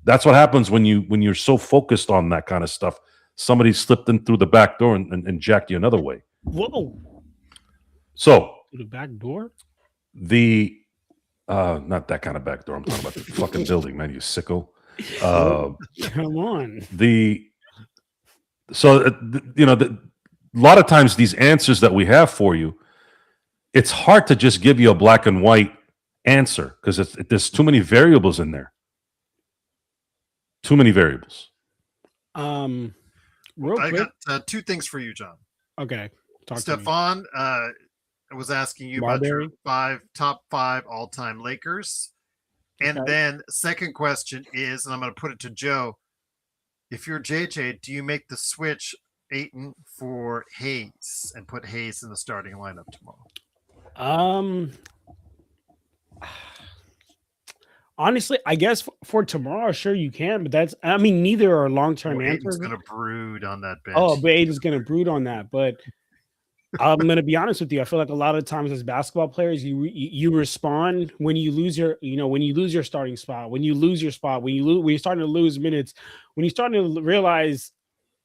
That's what happens when you're so focused on that kind of stuff. Somebody slipped in through the back door and jacked you another way. Whoa! So The back door? Not that kind of back door. I'm talking about the fucking building, man. You sicko. Come on. A lot of times these answers that we have for you, it's hard to just give you a black and white answer because there's too many variables in there. Too many variables. Real I quick. got two things for you, John. Okay. Stefan was asking you about your top five all-time Lakers. And then second question is, and I'm going to put it to Joe, if you're JJ, do you make the switch Ayton for Hayes and put Hayes in the starting lineup tomorrow? Honestly, I guess for tomorrow, sure you can, but neither are long-term answers. Aiden's going to brood on that bench. Oh, but Aiden's going to brood on that. But I'm going to be honest with you. I feel like a lot of times as basketball players, you respond when you lose your starting spot, when you lose your spot, when you're starting to lose minutes, when you're starting to realize,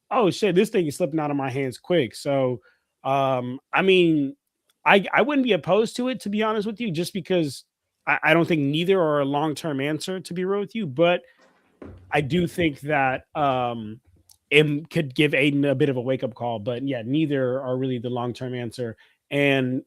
oh shit, this thing is slipping out of my hands quick. So, I wouldn't be opposed to it, to be honest with you, just because I don't think neither are a long-term answer, to be real with you. But I do think that it could give Aiden a bit of a wake-up call. But yeah, neither are really the long-term answer. And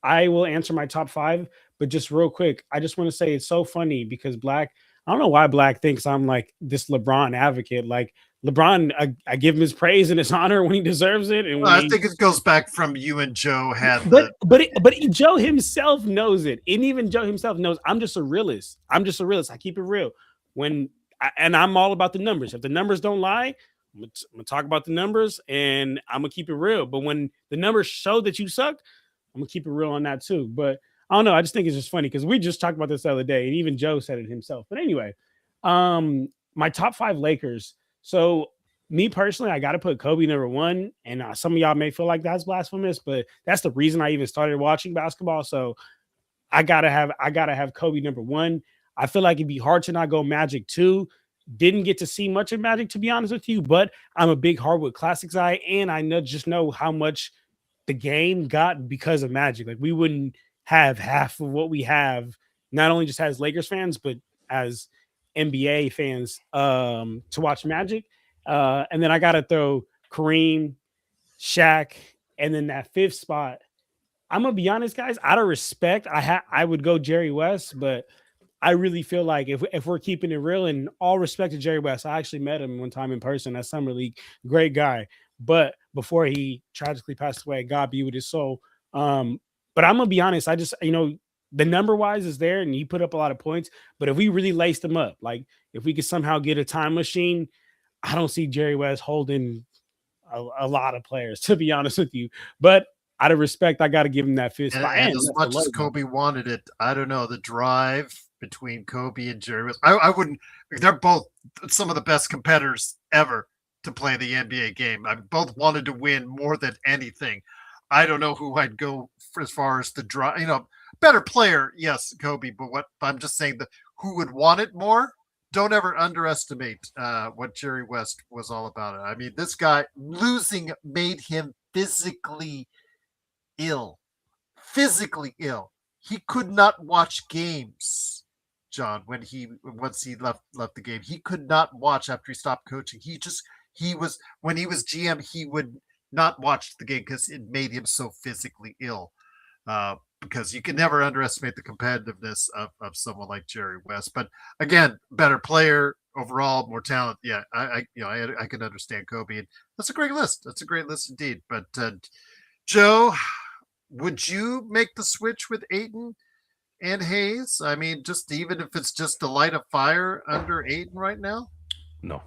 I will answer my top five, but just real quick, I just want to say it's so funny because Black, I don't know why Black thinks I'm like this LeBron advocate. Like LeBron, I give him his praise and his honor when he deserves it. And I think it goes back from you and Joe had, but Joe himself knows it, and even Joe himself knows I'm just a realist. I keep it real. And I'm all about the numbers. If the numbers don't lie, I'm gonna talk about the numbers, and I'm gonna keep it real. But when the numbers show that you suck, I'm gonna keep it real on that too. But I don't know. I just think it's just funny because we just talked about this the other day, and even Joe said it himself. But anyway, my top five Lakers. So me personally, I got to put Kobe number one, and some of y'all may feel like that's blasphemous, but that's the reason I even started watching basketball. So I gotta have Kobe number one. I feel like it'd be hard to not go Magic two. Didn't get to see much of Magic, to be honest with you, but I'm a big Hardwood Classics guy, and I know how much the game got because of Magic. Like we wouldn't have half of what we have, not only just as Lakers fans, but as NBA fans to watch Magic. And then I got to throw Kareem, Shaq, and then that fifth spot. I'm going to be honest, guys, out of respect, I would go Jerry West, but I really feel like if we're keeping it real, and all respect to Jerry West, I actually met him one time in person at Summer League. Great guy. But before he tragically passed away, God be with his soul. But I'm going to be honest, I just, the number wise is there and he put up a lot of points, but if we really laced him up, like if we could somehow get a time machine, I don't see Jerry West holding a lot of players, to be honest with you. But out of respect, I got to give him that fifth spot. And as much as Kobe wanted it, I don't know, the drive between Kobe and Jerry West, I wouldn't, they're both some of the best competitors ever to play the NBA game. I both wanted to win more than anything. I don't know who I'd go for as far as the drive, better player, yes, Kobe, but I'm just saying that who would want it more? Don't ever underestimate what Jerry West was all about. I mean, this guy losing made him physically ill. He could not watch games, John, once he left the game. He could not watch after he stopped coaching. When he was GM, he would not watch the game because it made him so physically ill. Because you can never underestimate the competitiveness of someone like Jerry West. But again, better player overall, more talent. Yeah, I can understand Kobe. And that's a great list. That's a great list indeed. But Joe, would you make the switch with Ayton and Hayes? I mean, just even if it's just to light a fire under Aiden right now? No,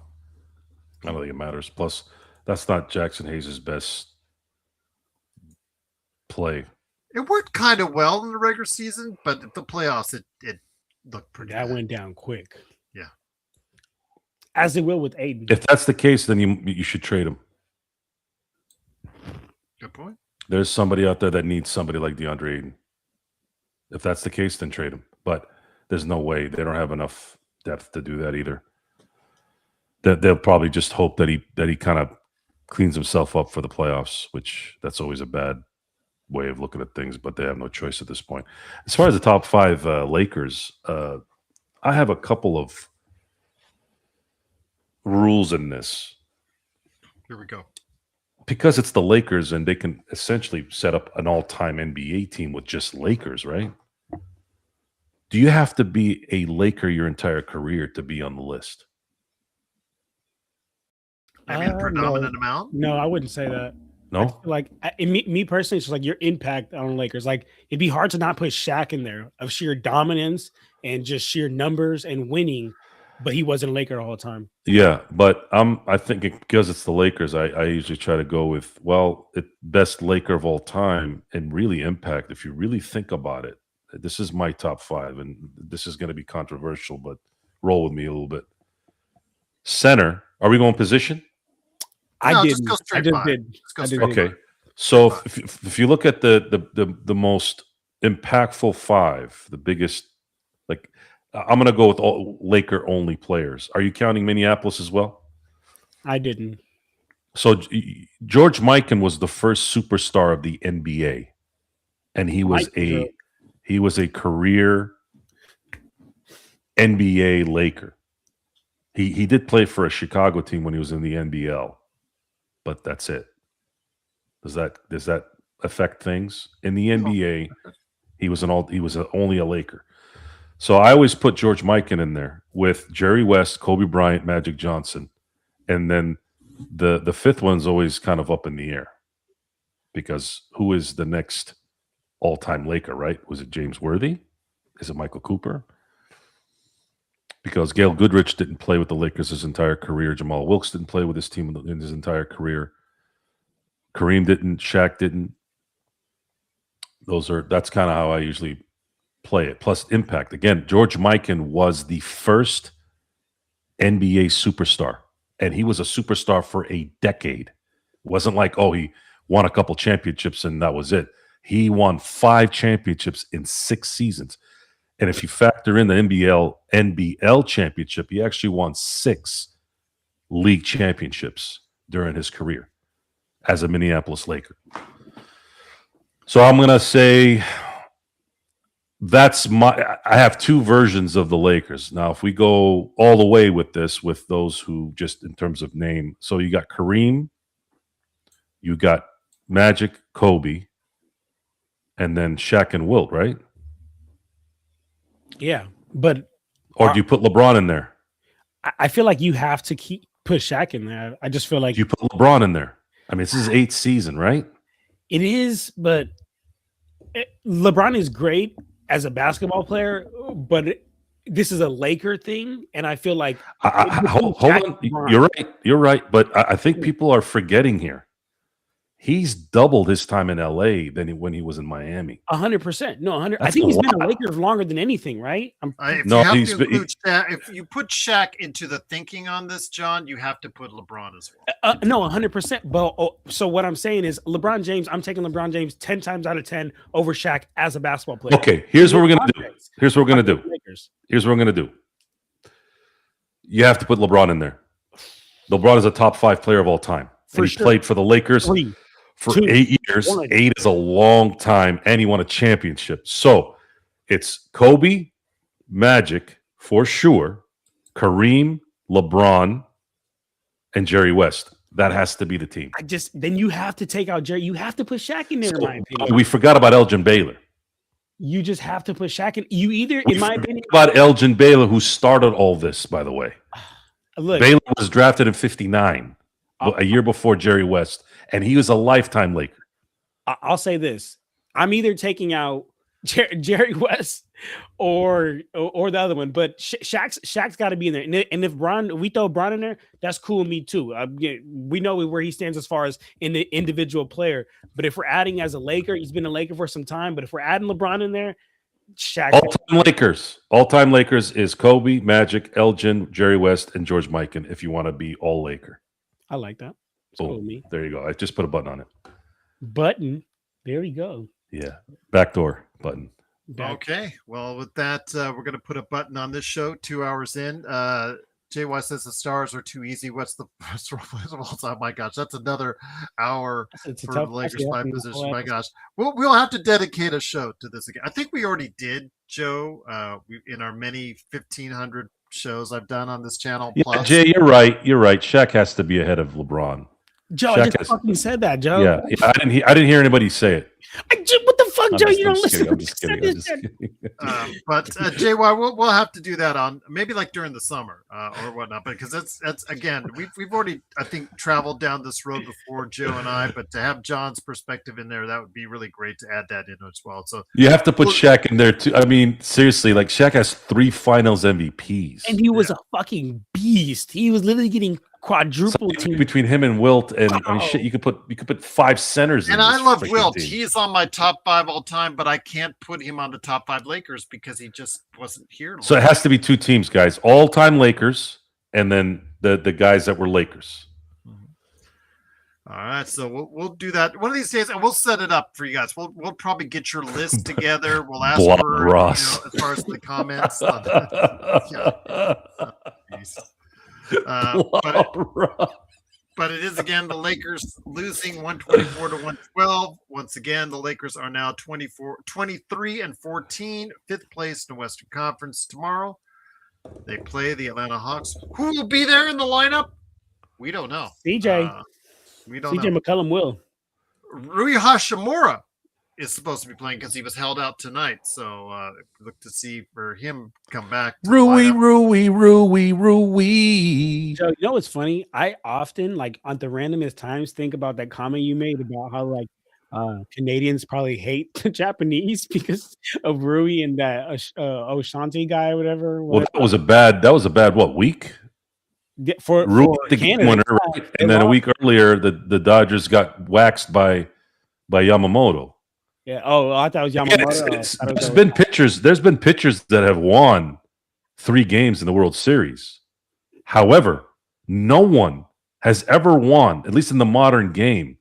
I don't think it matters. Plus, that's not Jackson Hayes' best play. It worked kind of well in the regular season, but the playoffs, it looked pretty That bad. went down quick. Yeah. As it will with Aiden. If that's the case, then you should trade him. Good point. There's somebody out there that needs somebody like DeAndre Ayton. If that's the case, then trade him. But there's no way. They don't have enough depth to do that either. They'll probably just hope that he kind of cleans himself up for the playoffs, which that's always a bad way of looking at things, but they have no choice at this point. As far as the top five Lakers, I have a couple of rules in this. Here we go. Because it's the Lakers and they can essentially set up an all-time NBA team with just Lakers, right? Do you have to be a Laker your entire career to be on the list? I mean, a predominant amount? No, I wouldn't say that. No? Like me personally, it's just like your impact on the Lakers. Like it'd be hard to not put Shaq in there of sheer dominance and just sheer numbers and winning, but he wasn't a Laker all the time. Yeah, but I think because it's the Lakers, I usually try to go with, best Laker of all time and really impact. If you really think about it, this is my top five, and this is going to be controversial, but roll with me a little bit. Center, are we going position? No, I just go straight by. Just go straight Okay, by. so if you look at the most impactful five, the biggest, like I'm going to go with all Laker only players. Are you counting Minneapolis as well? I didn't. So George Mikan was the first superstar of the NBA, and he was a career NBA Laker. He did play for a Chicago team when he was in the NBL, but that's it. Does that affect things in the NBA? He was only a Laker. So I always put George Mikan in there with Jerry West, Kobe Bryant, Magic Johnson, and then the fifth one's always kind of up in the air because who is the next all-time Laker? Right? Was it James Worthy? Is it Michael Cooper? Because Gail Goodrich didn't play with the Lakers his entire career. Jamal Wilkes didn't play with his team in his entire career. Kareem didn't. Shaq didn't. That's kind of how I usually play it. Plus impact. Again, George Mikan was the first NBA superstar, and he was a superstar for a decade. It wasn't like, he won a couple championships and that was it. He won 5 championships in 6 seasons. And if you factor in the NBL championship, he actually won 6 league championships during his career as a Minneapolis Laker. So I'm going to say I have 2 versions of the Lakers. Now, if we go all the way with this, with those who just in terms of name, so you got Kareem, you got Magic, Kobe, and then Shaq and Wilt, right? Yeah, but or do you put LeBron in there? I feel like you have to put Shaq in there. I just feel like you put LeBron in there. I mean, this is 8th season, right? It is, but LeBron is great as a basketball player, but this is a Laker thing, and I feel like hold on. You're right, but I think people are forgetting here. He's doubled his time in LA than when he was in Miami. 100%. No, 100. I think he's been a Laker longer than anything, right? If you put Shaq into the thinking on this, John, you have to put LeBron as well. No, 100%. But so what I'm saying is LeBron James, I'm taking LeBron James 10 times out of 10 over Shaq as a basketball player. Okay, here's what we're going to do. Here's what we're going to do. You have to put LeBron in there. LeBron is a top 5 player of all time. He played for the Lakers for 8 years. 8 is a long time, and he won a championship. So it's Kobe, Magic for sure, Kareem, LeBron, and Jerry West. That has to be the team. Then you have to take out Jerry. You have to put Shaq in there, in my opinion. We forgot about Elgin Baylor. You just have to put Shaq in. In my opinion, about Elgin Baylor, who started all this, by the way. Look, Baylor was drafted in '59, a year before Jerry West, and he was a lifetime Laker. I'll say this: I'm either taking out Jerry West or the other one. But Shaq's got to be in there. And if we throw Bron in there, that's cool with me too. We know where he stands as far as in the individual player. But if we're adding as a Laker, he's been a Laker for some time. But if we're adding LeBron in there, Shaq. All-time Lakers is Kobe, Magic, Elgin, Jerry West, and George Mikan. If you want to be all Laker, I like that. Cool with me. There you go. I just put a button on it. Button. There we go. Yeah, backdoor button. Okay. Well, with that, we're going to put a button on this show. 2 hours in. JY says the Stars are too easy. What's the best role players of all time? My gosh, that's another hour for the Lakers five position. My gosh, we'll have to dedicate a show to this again. I think we already did, Joe. In our many 1,500 shows I've done on this channel. Yeah, Jay, you're right. You're right. Shaq has to be ahead of LeBron. Joe, I just fucking said that, Joe. Yeah, I didn't hear anybody say it. What the fuck, Joe? You don't listen. I'm just kidding. But JY, we'll have to do that on maybe like during the summer or whatnot. Because that's again, we've already I think traveled down this road before, Joe and I. But to have John's perspective in there, that would be really great to add that in as well. So you have to put Shaq in there too. I mean, seriously, like Shaq has 3 Finals MVPs, and he was a fucking beast. He was literally getting quadruple team between him and Wilt, and I mean, shit, you could put 5 centers. And I love Wilt. He's on my top 5 all time, but I can't put him on the top 5 Lakers because he just wasn't here. So it has to be 2 teams, guys, all time Lakers, and then the guys that were Lakers. All right, so we'll do that one of these days, and we'll set it up for you guys. We'll probably get your list together. We'll ask for Ross. As far as the comments. But it is again the Lakers losing 124 to 112. Once again, the Lakers are now 23 and 14, 5th place in the Western Conference. Tomorrow, they play the Atlanta Hawks. Who will be there in the lineup? We don't know. CJ. We don't know. CJ McCollum will. Rui Hashimura is supposed to be playing because he was held out tonight. So look to see for him come back. Rui. So, you know what's funny? I often, like, on the randomest times, think about that comment you made about how, like, Canadians probably hate the Japanese because of Rui and that Oshanti guy or whatever. Well, that was a bad what week? For the game winner, right? And then a week earlier, the Dodgers got waxed by Yamamoto. Yeah. Oh, I thought it was Yamamoto. There's been pitchers that have won 3 games in the World Series. However, no one has ever won, at least in the modern game,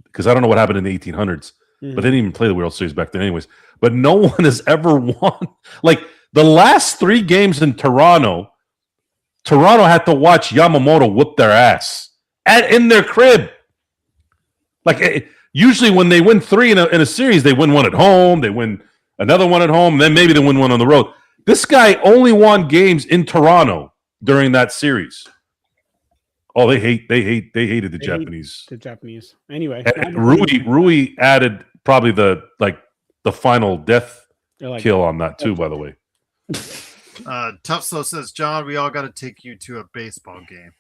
because I don't know what happened in the 1800s, but they didn't even play the World Series back then, anyways. But no one has ever won. Like the last 3 games in Toronto had to watch Yamamoto whoop their ass in their crib. Like usually when they win 3 in a series, they win 1 at home, they win another 1 at home, then maybe they win 1 on the road. This guy only won games in Toronto during that series. Oh, they hated the Japanese. The Japanese. Anyway, Rui added probably the final death kill on that too, by the way. Tufso says, John, we all got to take you to a baseball game.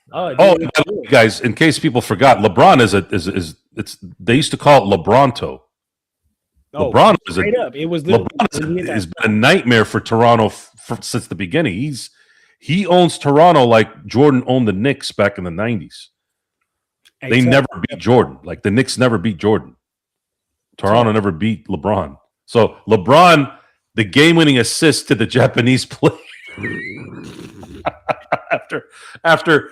Guys, in case people forgot, LeBron they used to call it LeBronto. LeBron is a nightmare for Toronto since the beginning. He owns Toronto like Jordan owned the Knicks back in the 90s. They never beat Jordan. Like the Knicks never beat Jordan. Toronto never beat LeBron. So LeBron, the game-winning assist to the Japanese player after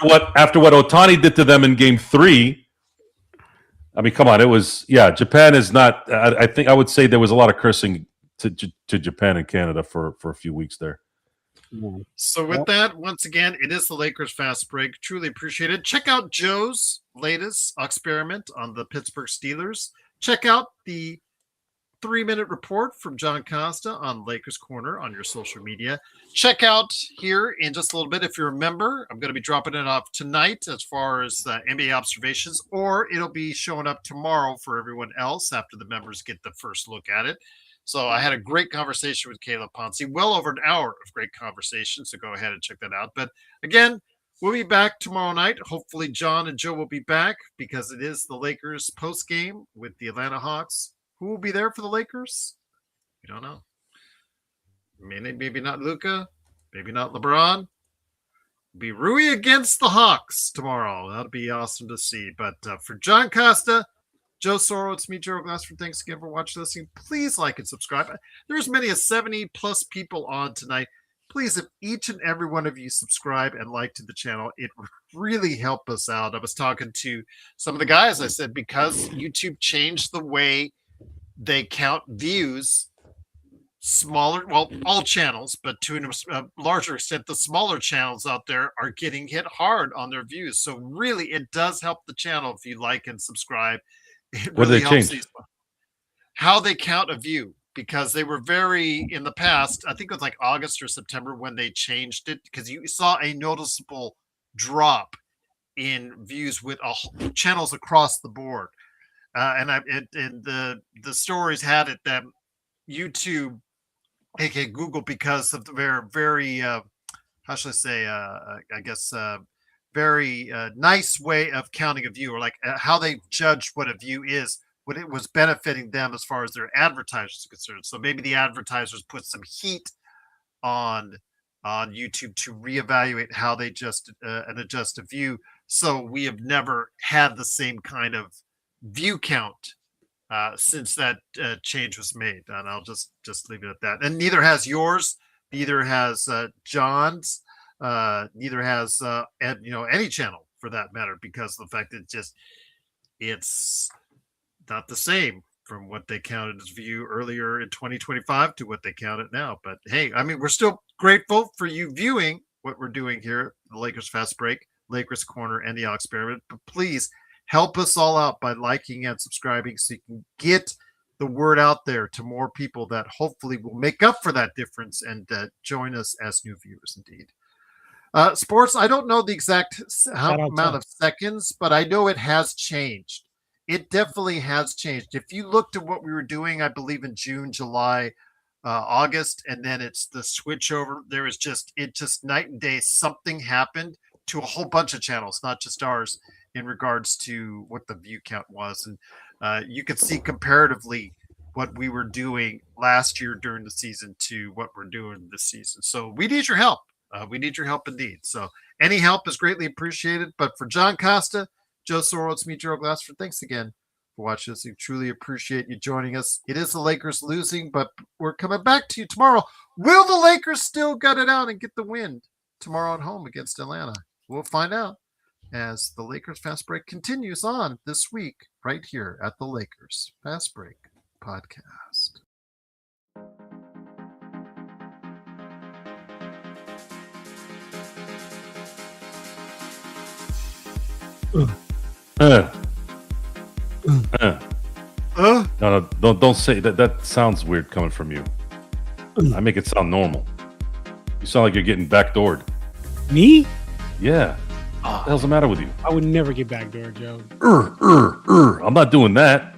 what Ohtani did to them in Game 3. I mean, come on, it was Japan is not. I think I would say there was a lot of cursing to Japan and Canada for a few weeks there. So with that, once again, it is the Lakers Fast Break. Truly appreciate it. Check out Joe's latest experiment on the Pittsburgh Steelers. Check out the 3-minute report from John Costa on Lakers Corner on your social media. Check out here in just a little bit. If you're a member, I'm going to be dropping it off tonight as far as NBA observations, or it'll be showing up tomorrow for everyone else after the members get the first look at it. So I had a great conversation with Caleb Ponce, well over an hour of great conversation. So go ahead and check that out. But again, we'll be back tomorrow night. Hopefully John and Joe will be back because it is the Lakers post game with the Atlanta Hawks. Who will be there for the Lakers? We don't know. Maybe not Luka. Maybe not LeBron. Be Rui against the Hawks tomorrow. That'll be awesome to see. But for John Costa, Joe Soro, it's me, Joe Glassford. Thanks again for watching, listening. Please like and subscribe. There's many as 70 plus people on tonight. Please, if each and every one of you subscribe and like to the channel, it would really help us out. I was talking to some of the guys. I said, because YouTube changed the way they count views, all channels, but to a larger extent, the smaller channels out there are getting hit hard on their views. So really, it does help the channel if you like and subscribe. It really helps how they count a view, because they were very, in the past, I think it was like August or September when they changed it, because you saw a noticeable drop in views with channels across the board. And the stories had it that YouTube, aka Google, because of their very how should I say, I guess very nice way of counting a view, or like how they judge what a view is, what it was benefiting them as far as their advertisers are concerned. So maybe the advertisers put some heat on YouTube to reevaluate how they adjust a view. So we have never had the same kind of view count since that change was made, and I'll just leave it at that. And neither has yours, neither has John's, neither has any channel for that matter, because of the fact that it's not the same from what they counted as view earlier in 2025 to what they count it now. But hey, I mean, we're still grateful for you viewing what we're doing here, the Lakers Fast Break, Lakers Corner, and the Experiment. But please help us all out by liking and subscribing so you can get the word out there to more people that hopefully will make up for that difference and join us as new viewers indeed. Sports, I don't know the exact amount of seconds, but I know it has changed. It definitely has changed. If you looked at what we were doing, I believe in June, July, August, and then it's the switch over, there is just night and day. Something happened to a whole bunch of channels, not just ours, in regards to what the view count was. And you could see comparatively what we were doing last year during the season to what we're doing this season. So we need your help. We need your help indeed. So any help is greatly appreciated. But for John Costa, Joe Soro, it's me, Joe Glassford. Thanks again for watching us. We truly appreciate you joining us. It is the Lakers losing, but we're coming back to you tomorrow. Will the Lakers still gut it out and get the win tomorrow at home against Atlanta? We'll find out as the Lakers Fast Break continues on this week right here at the Lakers Fast Break podcast. No, don't say that. That sounds weird coming from you. I make it sound normal. You sound like you're getting backdoored. Me? Yeah. What the hell's the matter with you? I would never get backdoored, Joe. I'm not doing that.